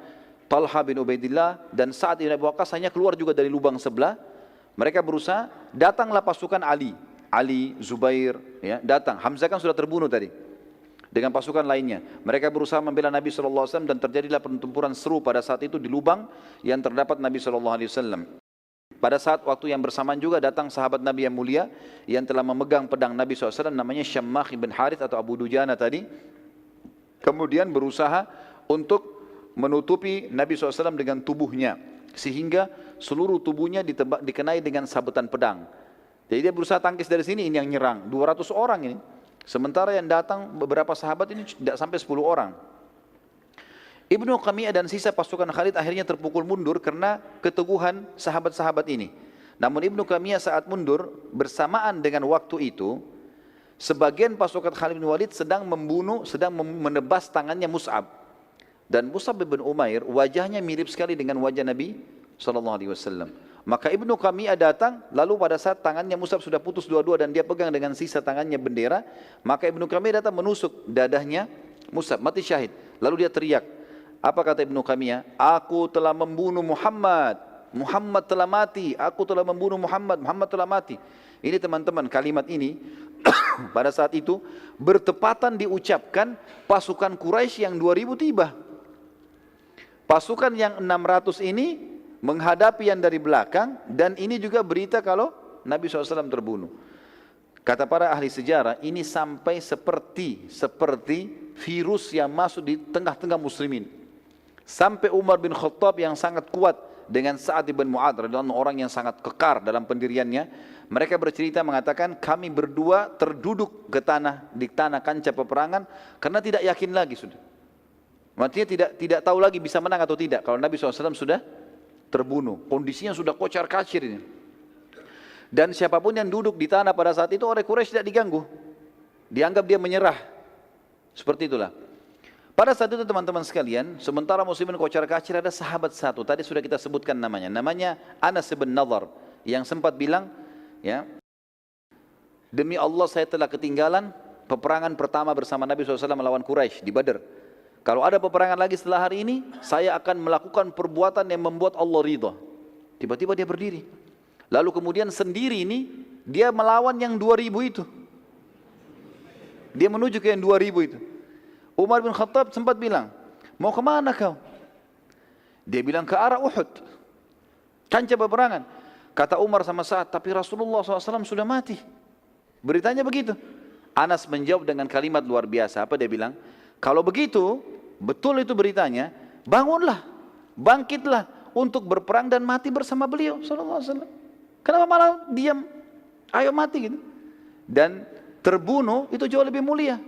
Talha bin Ubaidillah dan Sa'ad bin Abi Waqqas hanya keluar juga dari lubang sebelah. Mereka berusaha, datanglah pasukan Ali, Zubair, ya, datang. Hamzah kan sudah terbunuh tadi dengan pasukan lainnya. Mereka berusaha membela Nabi SAW dan terjadilah pertempuran seru pada saat itu di lubang yang terdapat Nabi SAW. Pada saat waktu yang bersamaan juga datang sahabat Nabi yang mulia yang telah memegang pedang Nabi SAW, namanya Syammah bin Harith atau Abu Dujana tadi. Kemudian berusaha untuk menutupi Nabi SAW dengan tubuhnya, sehingga seluruh tubuhnya dikenai dengan sabetan pedang. Jadi dia berusaha tangkis dari sini, ini yang nyerang 200 orang ini. Sementara yang datang beberapa sahabat ini tidak sampai 10 orang. Ibnu Qamiyah dan sisa pasukan Khalid akhirnya terpukul mundur karena keteguhan sahabat-sahabat ini. Namun Ibnu Qamiyah saat mundur bersamaan dengan waktu itu, sebagian pasukan Khalid bin Walid sedang menebas tangannya Mus'ab. Dan Mus'ab bin Umair wajahnya mirip sekali dengan wajah Nabi sallallahu alaihi wasallam. Maka Ibnu Qami'ah datang, lalu pada saat tangannya Mus'ab sudah putus dua-dua dan dia pegang dengan sisa tangannya bendera, maka Ibnu Qami'ah datang menusuk dadahnya Mus'ab, mati syahid. Lalu dia teriak, apa kata Ibnu Qami'ah? Aku telah membunuh Muhammad, Muhammad telah mati, aku telah membunuh Muhammad, Muhammad telah mati. Ini teman-teman, kalimat ini pada saat itu bertepatan diucapkan pasukan Quraisy yang 2000 tiba. Pasukan yang 600 ini menghadapi yang dari belakang, dan ini juga berita kalau Nabi SAW terbunuh. Kata para ahli sejarah, ini sampai seperti virus yang masuk di tengah-tengah muslimin. Sampai Umar bin Khattab yang sangat kuat dengan Sa'ad bin Mu'adz, orang yang sangat kekar dalam pendiriannya, mereka bercerita mengatakan, kami berdua terduduk ke tanah, di tanah kancah peperangan, karena tidak yakin lagi sudah. Maksudnya tidak tahu lagi bisa menang atau tidak, kalau Nabi SAW sudah terbunuh. Kondisinya sudah kocar-kacir ini. Dan siapapun yang duduk di tanah pada saat itu, orang Quraisy tidak diganggu. Dianggap dia menyerah. Seperti itulah. Pada saat itu teman-teman sekalian, sementara muslimin kocar-kacir, ada sahabat satu, tadi sudah kita sebutkan namanya. Namanya Anas bin Nadhr, yang sempat bilang, ya, demi Allah saya telah ketinggalan peperangan pertama bersama Nabi SAW melawan Quraisy di Badar. Kalau ada peperangan lagi setelah hari ini, saya akan melakukan perbuatan yang membuat Allah ridha. Tiba-tiba dia berdiri. Lalu kemudian sendiri ini, dia melawan yang 2000 itu. Dia menuju ke yang 2000 itu. Umar bin Khattab sempat bilang, mau kemana kau? Dia bilang ke arah Uhud. Kancah peperangan. Kata Umar sama Sa'ad, tapi Rasulullah SAW sudah mati. Beritanya begitu. Anas menjawab dengan kalimat luar biasa. Apa dia bilang? Kalau begitu, betul itu beritanya, bangunlah, bangkitlah untuk berperang dan mati bersama beliau sallallahu alaihi wasallam. Kenapa malah diam? Ayo mati gitu. Dan terbunuh itu jauh lebih mulia.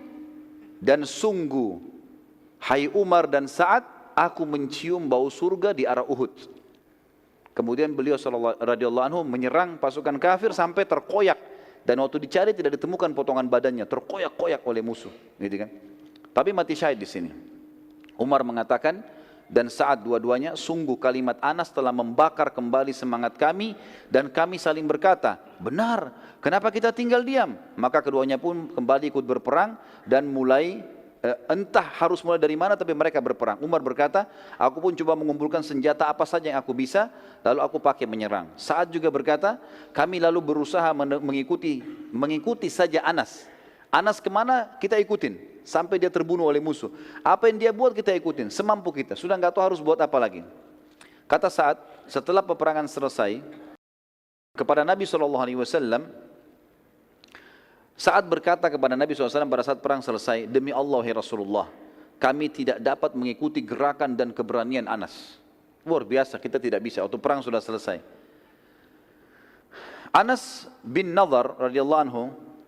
Dan sungguh, hai Umar dan Sa'ad, aku mencium bau surga di arah Uhud. Kemudian beliau radhiyallahu anhu menyerang pasukan kafir sampai terkoyak, dan waktu dicari tidak ditemukan potongan badannya, terkoyak-koyak oleh musuh, gitu kan? Tapi mati syahid di sini. Umar mengatakan, dan Sa'ad dua-duanya, sungguh kalimat Anas telah membakar kembali semangat kami, dan kami saling berkata, benar, kenapa kita tinggal diam? Maka keduanya pun kembali ikut berperang, dan mulai, entah harus mulai dari mana, tapi mereka berperang. Umar berkata, aku pun coba mengumpulkan senjata apa saja yang aku bisa, lalu aku pakai menyerang. Sa'ad juga berkata, kami lalu berusaha mengikuti saja Anas. Anas kemana kita ikutin, sampai dia terbunuh oleh musuh. Apa yang dia buat kita ikutin, semampu kita. Sudah nggak tahu harus buat apa lagi. Kata Sa'ad, setelah peperangan selesai, kepada Nabi SAW, Sa'ad berkata kepada Nabi SAW pada saat perang selesai, demi Allah ya Rasulullah, kami tidak dapat mengikuti gerakan dan keberanian Anas. Luar biasa, kita tidak bisa, waktu perang sudah selesai. Anas bin Nadhr radhiyallahu anhu,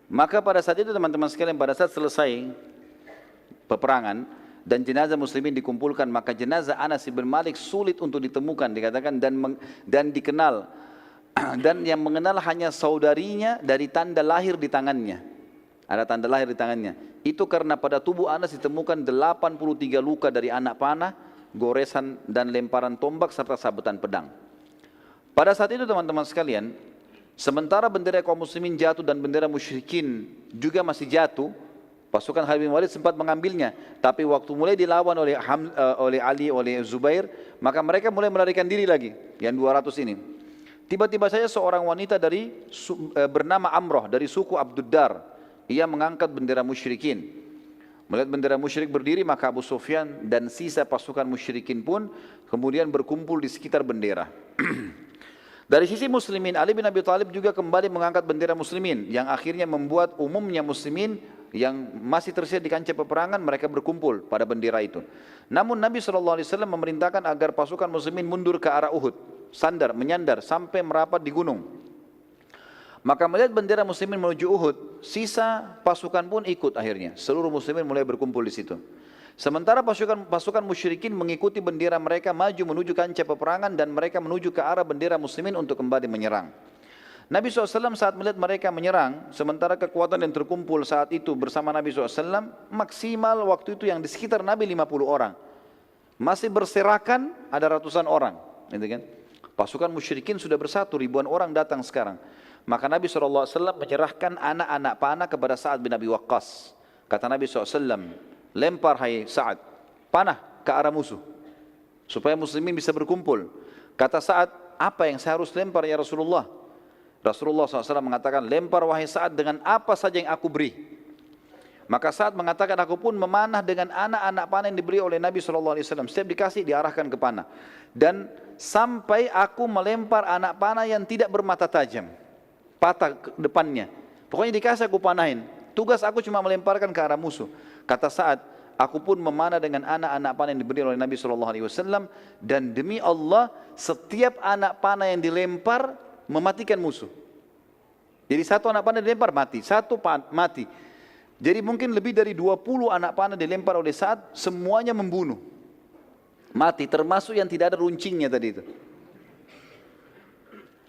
maka pada saat itu teman-teman sekalian, pada saat selesai peperangan dan jenazah muslimin dikumpulkan, maka jenazah Anas bin Malik sulit untuk ditemukan, dikatakan, dan dikenal, dan yang mengenal hanya saudarinya dari tanda lahir di tangannya. Ada tanda lahir di tangannya. Itu karena pada tubuh Anas ditemukan 83 luka dari anak panah, goresan dan lemparan tombak serta sabetan pedang. Pada saat itu teman-teman sekalian, sementara bendera kaum muslimin jatuh dan bendera musyrikin juga masih jatuh, pasukan Khalid bin Walid sempat mengambilnya. Tapi waktu mulai dilawan oleh Ali, oleh Zubair, maka mereka mulai melarikan diri lagi, yang 200 ini. Tiba-tiba saja seorang wanita bernama Amroh dari suku Abduddar, ia mengangkat bendera musyrikin. Melihat bendera musyrik berdiri, maka Abu Sufyan dan sisa pasukan musyrikin pun kemudian berkumpul di sekitar bendera. Dari sisi muslimin, Ali bin Abi Thalib juga kembali mengangkat bendera muslimin, yang akhirnya membuat umumnya muslimin yang masih tersedia di kancah peperangan, mereka berkumpul pada bendera itu. Namun Nabi SAW memerintahkan agar pasukan muslimin mundur ke arah Uhud, menyandar sampai merapat di gunung. Maka melihat bendera muslimin menuju Uhud, sisa pasukan pun ikut akhirnya. Seluruh muslimin mulai berkumpul di situ. Sementara pasukan musyrikin mengikuti bendera mereka maju menuju kancah peperangan, dan mereka menuju ke arah bendera muslimin untuk kembali menyerang. Nabi SAW saat melihat mereka menyerang, sementara kekuatan yang terkumpul saat itu bersama Nabi SAW, maksimal waktu itu yang di sekitar Nabi 50 orang. Masih berserakan ada ratusan orang, gitu kan? Pasukan musyrikin sudah bersatu, ribuan orang datang sekarang. Maka Nabi SAW menyerahkan anak-anak panah kepada Sa'ad bin Abi Waqqas. Kata Nabi SAW, lempar hai Sa'ad, panah ke arah musuh, supaya muslimin bisa berkumpul. Kata Sa'ad, apa yang saya harus lempar ya Rasulullah? Rasulullah SAW mengatakan, lempar wahai Sa'ad dengan apa saja yang aku beri. Maka Sa'ad mengatakan, aku pun memanah dengan anak-anak panah yang diberi oleh Nabi SAW. Setiap dikasih diarahkan ke panah. Dan sampai aku melempar anak panah yang tidak bermata tajam, patah ke depannya. Pokoknya dikasih aku panahin. Tugas aku cuma melemparkan ke arah musuh. Kata Sa'ad, aku pun memanah dengan anak-anak panah yang diberi oleh Nabi SAW. Dan demi Allah, setiap anak panah yang dilempar mematikan musuh. Jadi satu anak panah dilempar mati, satu mati. Jadi mungkin lebih dari 20 anak panah dilempar oleh Sa'ad, semuanya membunuh. Mati, termasuk yang tidak ada runcingnya tadi itu.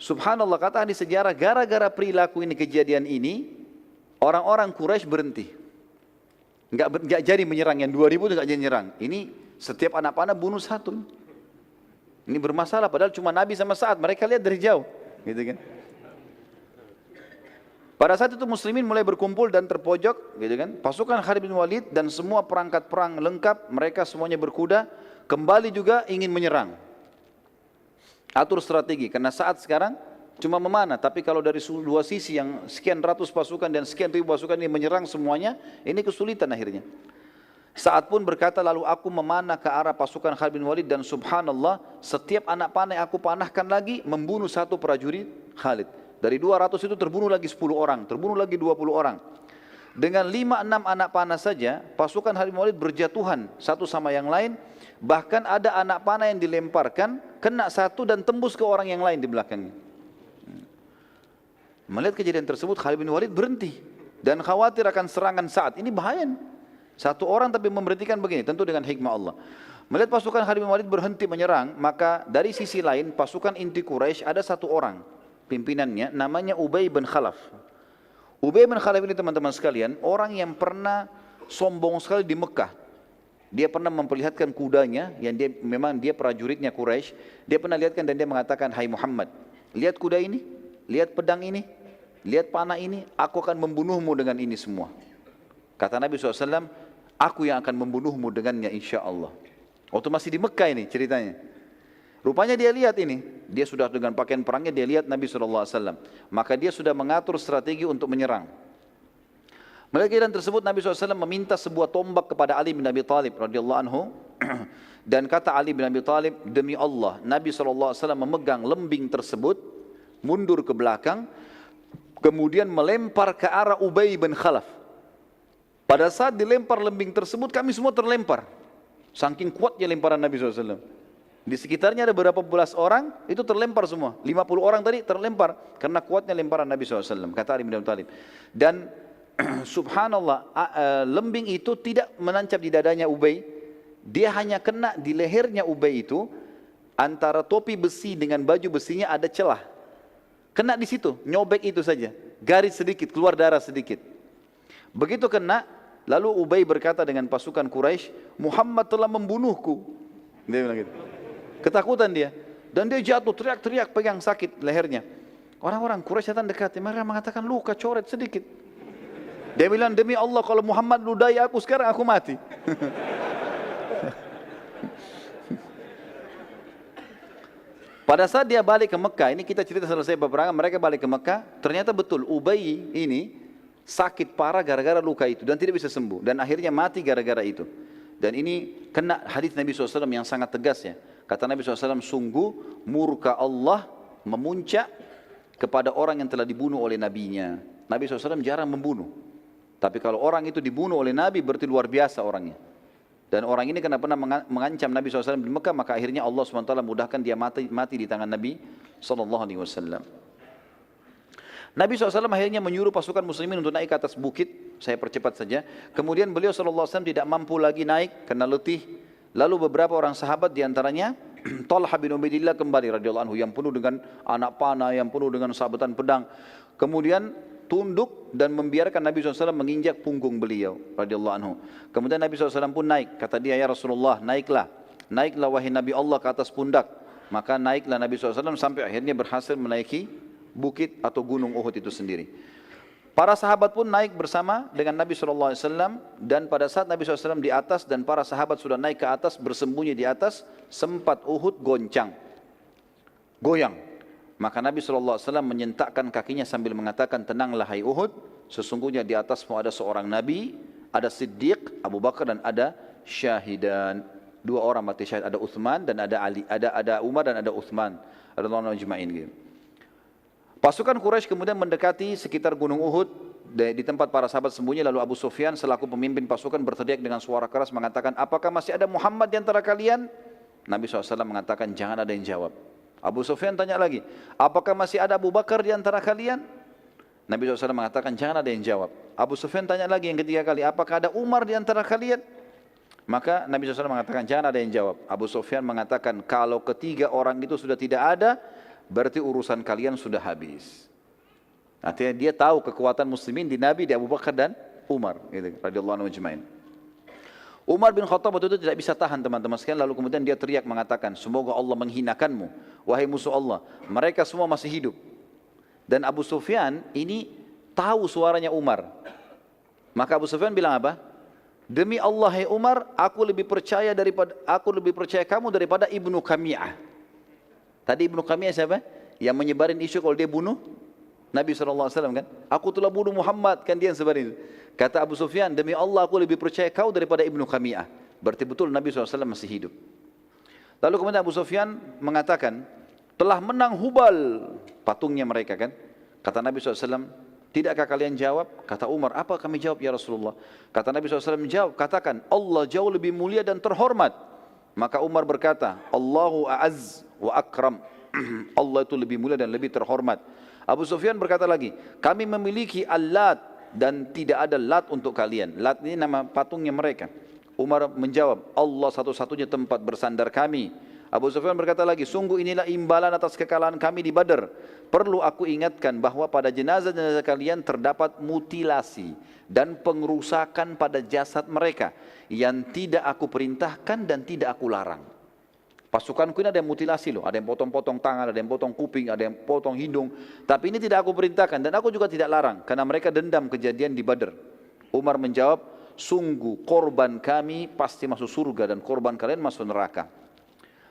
Subhanallah, kata ahli sejarah, gara-gara perilaku ini, kejadian ini, orang-orang Quraisy berhenti. Enggak jadi menyerang, yang 2000 itu enggak jadi menyerang. Ini setiap anak panah bunuh satu. Ini bermasalah, padahal cuma Nabi sama Sa'ad, mereka lihat dari jauh. Gitu kan. Pada saat itu muslimin mulai berkumpul dan terpojok, gitu kan. Pasukan Khalid bin Walid dan semua perangkat perang lengkap, mereka semuanya berkuda, kembali juga ingin menyerang. Atur strategi, karena saat sekarang cuma memanah, tapi kalau dari dua sisi yang sekian ratus pasukan dan sekian ribu pasukan ini menyerang semuanya, ini kesulitan akhirnya. Sa'ad pun berkata, lalu aku memanah ke arah pasukan Khalid bin Walid dan subhanallah, setiap anak panah yang aku panahkan lagi membunuh satu prajurit Khalid. Dari 200 itu terbunuh lagi 10 orang, terbunuh lagi 20 orang. Dengan 5-6 anak panah saja, pasukan Khalid bin Walid berjatuhan satu sama yang lain. Bahkan ada anak panah yang dilemparkan, kena satu dan tembus ke orang yang lain di belakangnya. Melihat kejadian tersebut, Khalid bin Walid berhenti dan khawatir akan serangan Sa'ad. Ini bahaya. Satu orang tapi memberhentikan begini, tentu dengan hikmah Allah. Melihat pasukan Khalid bin Walid berhenti menyerang, maka dari sisi lain pasukan inti Quraisy ada satu orang pimpinannya, namanya Ubay bin Khalaf. Ubay bin Khalaf ini teman-teman sekalian, orang yang pernah sombong sekali di Mekah. Dia pernah memperlihatkan kudanya, yang memang dia prajuritnya Quraisy. Dia pernah lihatkan dan dia mengatakan, hai Muhammad, lihat kuda ini, lihat pedang ini, lihat panah ini, aku akan membunuhmu dengan ini semua. Kata Nabi SAW, aku yang akan membunuhmu dengannya insya Allah. Waktu masih di Mekah ini ceritanya. Rupanya dia lihat ini, dia sudah dengan pakaian perangnya, dia lihat Nabi SAW. Maka dia sudah mengatur strategi untuk menyerang. Melihat kejadian tersebut, Nabi SAW meminta sebuah tombak kepada Ali bin Abi Thalib radhiyallahu anhu. Dan kata Ali bin Abi Thalib, demi Allah, Nabi SAW memegang lembing tersebut, mundur ke belakang, kemudian melempar ke arah Ubay bin Khalaf. Pada saat dilempar lembing tersebut, kami semua terlempar. Saking kuatnya lemparan Nabi SAW. Di sekitarnya ada beberapa belas orang, itu terlempar semua. 50 orang tadi terlempar, karena kuatnya lemparan Nabi SAW, kata Ali bin Abi Thalib. Dan subhanallah, lembing itu tidak menancap di dadanya Ubay. Dia hanya kena di lehernya Ubay itu, antara topi besi dengan baju besinya ada celah. Kena di situ, nyobek itu saja. Garis sedikit, keluar darah sedikit. Begitu kena, lalu Ubay berkata dengan pasukan Quraisy, Muhammad telah membunuhku. Dia bilang gitu. Ketakutan dia. Dan dia jatuh, teriak-teriak, pegang sakit lehernya. Orang-orang Quraisy datang dekat, mereka mengatakan luka, coret sedikit. Dia bilang, demi Allah kalau Muhammad ludahi aku sekarang, aku mati. Pada saat dia balik ke Mekah, ini kita cerita selesai peperangan, mereka balik ke Mekah, ternyata betul Ubay ini sakit parah gara-gara luka itu dan tidak bisa sembuh. Dan akhirnya mati gara-gara itu. Dan ini kena hadis Nabi SAW yang sangat tegas ya. Kata Nabi SAW, sungguh murka Allah memuncak kepada orang yang telah dibunuh oleh nabinya. Nabi SAW jarang membunuh. Tapi kalau orang itu dibunuh oleh Nabi berarti luar biasa orangnya. Dan orang ini karena pernah mengancam Nabi SAW di Mekah, maka akhirnya Allah SWT mudahkan dia mati di tangan Nabi SAW. Nabi SAW akhirnya menyuruh pasukan muslimin untuk naik ke atas bukit. Saya percepat saja. Kemudian beliau SAW tidak mampu lagi naik karena letih. Lalu beberapa orang sahabat diantaranya Talha bin Ubaidillah kembali radhiyallahu anhu yang penuh dengan anak panah, yang penuh dengan sabetan pedang. Kemudian tunduk dan membiarkan Nabi SAW menginjak punggung beliau radhiyallahu anhu. Kemudian Nabi SAW pun naik. Kata dia, ya Rasulullah, naiklah. Naiklah wahai Nabi Allah ke atas pundak. Maka naiklah Nabi SAW sampai akhirnya berhasil menaiki bukit atau gunung Uhud itu sendiri. Para sahabat pun naik bersama dengan Nabi SAW, dan pada saat Nabi SAW di atas dan para sahabat sudah naik ke atas, bersembunyi di atas, sempat Uhud goncang, goyang. Maka Nabi SAW menyentakkan kakinya sambil mengatakan, tenanglah hai Uhud, sesungguhnya di atasmu ada seorang Nabi, ada Siddiq, Abu Bakar, dan ada syahidan. Dua orang mati syahid, ada Uthman dan ada Ali, ada Umar dan ada Uthman radhiyallahu ajma'in gitu. Pasukan Quraisy kemudian mendekati sekitar gunung Uhud di tempat para sahabat sembunyi, lalu Abu Sufyan selaku pemimpin pasukan berteriak dengan suara keras mengatakan, apakah masih ada Muhammad di antara kalian? Nabi SAW mengatakan, jangan ada yang jawab. Abu Sufyan tanya lagi, apakah masih ada Abu Bakar di antara kalian? Nabi SAW mengatakan, jangan ada yang jawab. Abu Sufyan tanya lagi yang ketiga kali, apakah ada Umar di antara kalian? Maka Nabi SAW mengatakan, jangan ada yang jawab. Abu Sufyan mengatakan, kalau ketiga orang itu sudah tidak ada, berarti urusan kalian sudah habis. Artinya dia tahu kekuatan muslimin di Nabi, di Abu Bakar dan Umar, gitu, radhiyallahu anhu ajma'in. Umar bin Khattab waktu itu tidak bisa tahan teman-teman sekalian, lalu kemudian dia teriak mengatakan, semoga Allah menghinakanmu, wahai musuh Allah. Mereka semua masih hidup. Dan Abu Sufyan ini tahu suaranya Umar. Maka Abu Sufyan bilang apa? Demi Allah hai Umar, aku lebih percaya kamu daripada Ibnu Qami'ah. Tadi Ibnu Qami'ah siapa? Yang menyebarin isu kalau dia bunuh Nabi SAW kan? Aku telah bunuh Muhammad, kan dia yang sebarin. Kata Abu Sufyan, demi Allah aku lebih percaya kau daripada Ibnu Qami'ah. Berarti betul Nabi SAW masih hidup. Lalu kemudian Abu Sufyan mengatakan, telah menang Hubal, patungnya mereka kan? Kata Nabi SAW, tidakkah kalian jawab? Kata Umar, apa kami jawab ya Rasulullah? Kata Nabi SAW, jawab, katakan, Allah jauh lebih mulia dan terhormat. Maka Umar berkata, Allahu a'az wa akram. Allah itu lebih mulia dan lebih terhormat. Abu Sufyan berkata lagi, kami memiliki Al-Lat dan tidak ada Lat untuk kalian. Lat ini nama patungnya mereka. Umar menjawab, Allah satu-satunya tempat bersandar kami. Abu Sufyan berkata lagi, sungguh inilah imbalan atas kekalahan kami di Badar. Perlu aku ingatkan bahwa pada jenazah-jenazah kalian terdapat mutilasi dan pengerusakan pada jasad mereka yang tidak aku perintahkan dan tidak aku larang. Pasukanku ini ada yang mutilasi loh, ada yang potong-potong tangan, ada yang potong kuping, ada yang potong hidung. Tapi ini tidak aku perintahkan dan aku juga tidak larang karena mereka dendam kejadian di Badar. Umar menjawab, sungguh korban kami pasti masuk surga dan korban kalian masuk neraka.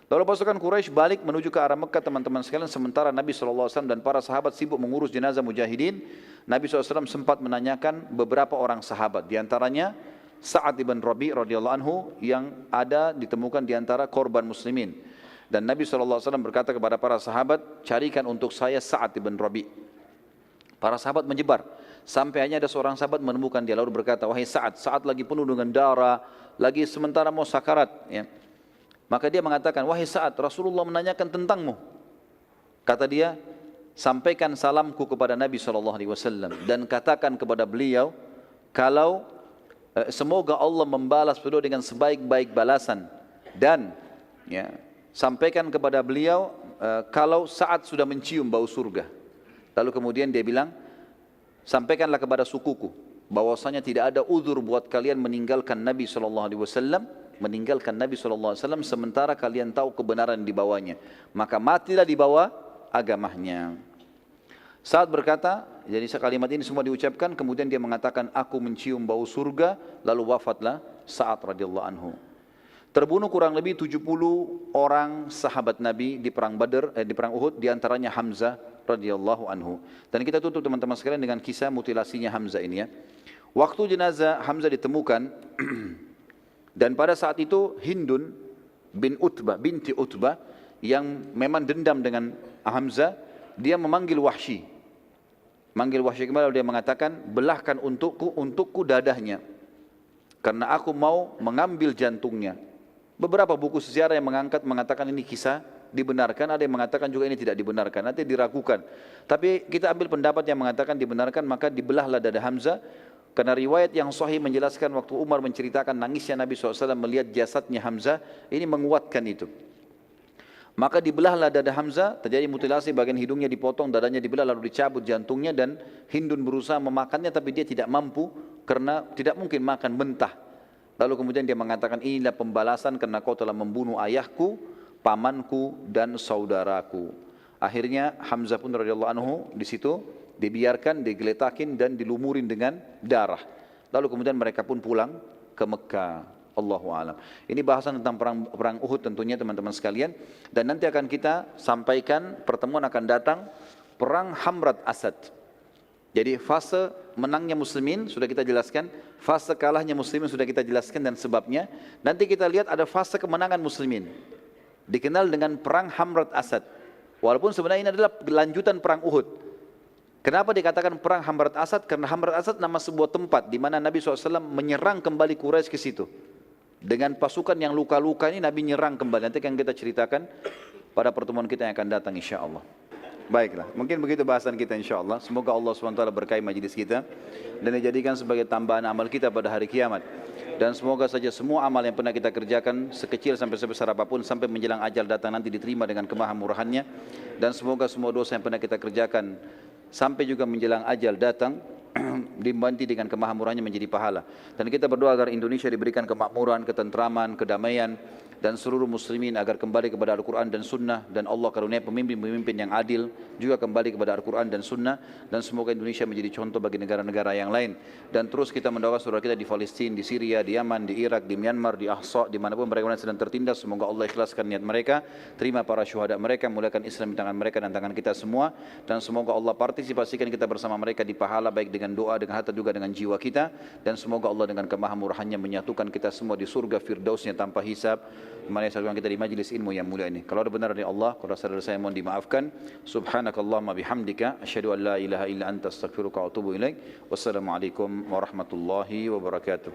Lalu pasukan Quraisy balik menuju ke arah Mekah teman-teman sekalian, sementara Nabi SAW dan para sahabat sibuk mengurus jenazah mujahidin. Nabi SAW sempat menanyakan beberapa orang sahabat, diantaranya Sa'ad ibn Rabi' radhiyallahu anhu yang ada ditemukan diantara korban muslimin. Dan Nabi SAW berkata kepada para sahabat, carikan untuk saya Sa'ad ibn Rabi'. Para sahabat menyebar, sampai hanya ada seorang sahabat menemukan dia lalu berkata, wahai Sa'ad, Sa'ad lagi penuh dengan darah, lagi sementara mau sakarat, ya. Maka dia mengatakan, wahai Sa'ad, Rasulullah menanyakan tentangmu. Kata dia, sampaikan salamku kepada Nabi SAW dan katakan kepada beliau, kalau semoga Allah membalas beliau dengan sebaik-baik balasan. Dan ya, sampaikan kepada beliau, kalau Sa'ad sudah mencium bau surga. Lalu kemudian dia bilang, sampaikanlah kepada sukuku, bahwasanya tidak ada uzur buat kalian meninggalkan Nabi SAW, sementara kalian tahu kebenaran di bawahnya, maka matilah di bawah agamanya. Saat berkata, jadi kalimat ini semua diucapkan, kemudian dia mengatakan, aku mencium bau surga, lalu wafatlah Sa'ad radhiyallahu anhu. Terbunuh kurang lebih 70 orang sahabat Nabi di perang Badar, di perang Uhud, diantaranya Hamzah radhiyallahu anhu. Dan kita tutup teman-teman sekalian dengan kisah mutilasinya Hamzah ini ya. Waktu jenazah Hamzah ditemukan, dan pada saat itu Hindun binti Utbah yang memang dendam dengan Hamzah, dia memanggil Wahsy. Manggil Wahsy kembali, dia mengatakan, belahkan untukku dadahnya, karena aku mau mengambil jantungnya. Beberapa buku sejarah yang mengatakan ini kisah dibenarkan, ada yang mengatakan juga ini tidak dibenarkan, nanti diragukan. Tapi kita ambil pendapat yang mengatakan dibenarkan, maka dibelahlah dada Hamzah. Karena riwayat yang sahih menjelaskan waktu Umar menceritakan nangisnya Nabi SAW melihat jasadnya Hamzah, ini menguatkan itu. Maka dibelahlah dada Hamzah, terjadi mutilasi, bagian hidungnya dipotong, dadanya dibelah, lalu dicabut jantungnya, dan Hindun berusaha memakannya tapi dia tidak mampu karena tidak mungkin makan mentah. Lalu kemudian dia mengatakan, inilah pembalasan karena kau telah membunuh ayahku, pamanku dan saudaraku. Akhirnya Hamzah pun radhiyallahu anhu di situ dibiarkan, digeletakin dan dilumurin dengan darah. Lalu kemudian mereka pun pulang ke Mekah. Allahu a'lam. Ini bahasan tentang perang Uhud tentunya teman-teman sekalian, dan nanti akan kita sampaikan, pertemuan akan datang perang Hamrat Asad. Jadi fase menangnya muslimin sudah kita jelaskan, fase kalahnya muslimin sudah kita jelaskan dan sebabnya. Nanti kita lihat ada fase kemenangan muslimin, dikenal dengan perang Hamrat Asad. Walaupun sebenarnya ini adalah lanjutan perang Uhud. Kenapa dikatakan perang Hamrat Asad? Karena Hamrat Asad nama sebuah tempat di mana Nabi SAW menyerang kembali Quraisy ke situ. Dengan pasukan yang luka-luka ini Nabi nyerang kembali. Nanti akan kita ceritakan pada pertemuan kita yang akan datang insya Allah. Baiklah, mungkin begitu bahasan kita insya Allah. Semoga Allah SWT berkahi majlis kita dan dijadikan sebagai tambahan amal kita pada hari kiamat. Dan semoga saja semua amal yang pernah kita kerjakan, sekecil sampai sebesar apapun, sampai menjelang ajal datang nanti diterima dengan kemahamurahannya. Dan semoga semua dosa yang pernah kita kerjakan sampai juga menjelang ajal datang dibanti dengan kemahamurahannya menjadi pahala. Dan kita berdoa agar Indonesia diberikan kemakmuran, ketentraman, kedamaian, dan seluruh muslimin agar kembali kepada Al-Quran dan Sunnah, dan Allah karunia pemimpin-pemimpin yang adil juga kembali kepada Al-Quran dan Sunnah, dan semoga Indonesia menjadi contoh bagi negara-negara yang lain. Dan terus kita mendoakan saudara kita di Palestina, di Syria, di Yaman, di Irak, di Myanmar, di Ahsa, dimanapun mereka sedang tertindas. Semoga Allah ikhlaskan niat mereka, terima para syuhada mereka, mulakan Islam di tangan mereka dan tangan kita semua, dan semoga Allah partisipasikan kita bersama mereka di pahala, baik dengan doa, dengan harta, juga dengan jiwa kita. Dan semoga Allah dengan kemahamurahannya menyatukan kita semua di surga firdausnya tanpa hisab, dimana satukan kita di majlis ilmu yang mulia ini. Kalau ada benar dari Allah, kalau ada salah saya mohon dimaafkan. Subhanakallahumma bihamdika asyhadu an la ilaha illa anta astaghfiruka wa atubu ilaik. Wassalamualaikum warahmatullahi wabarakatuh.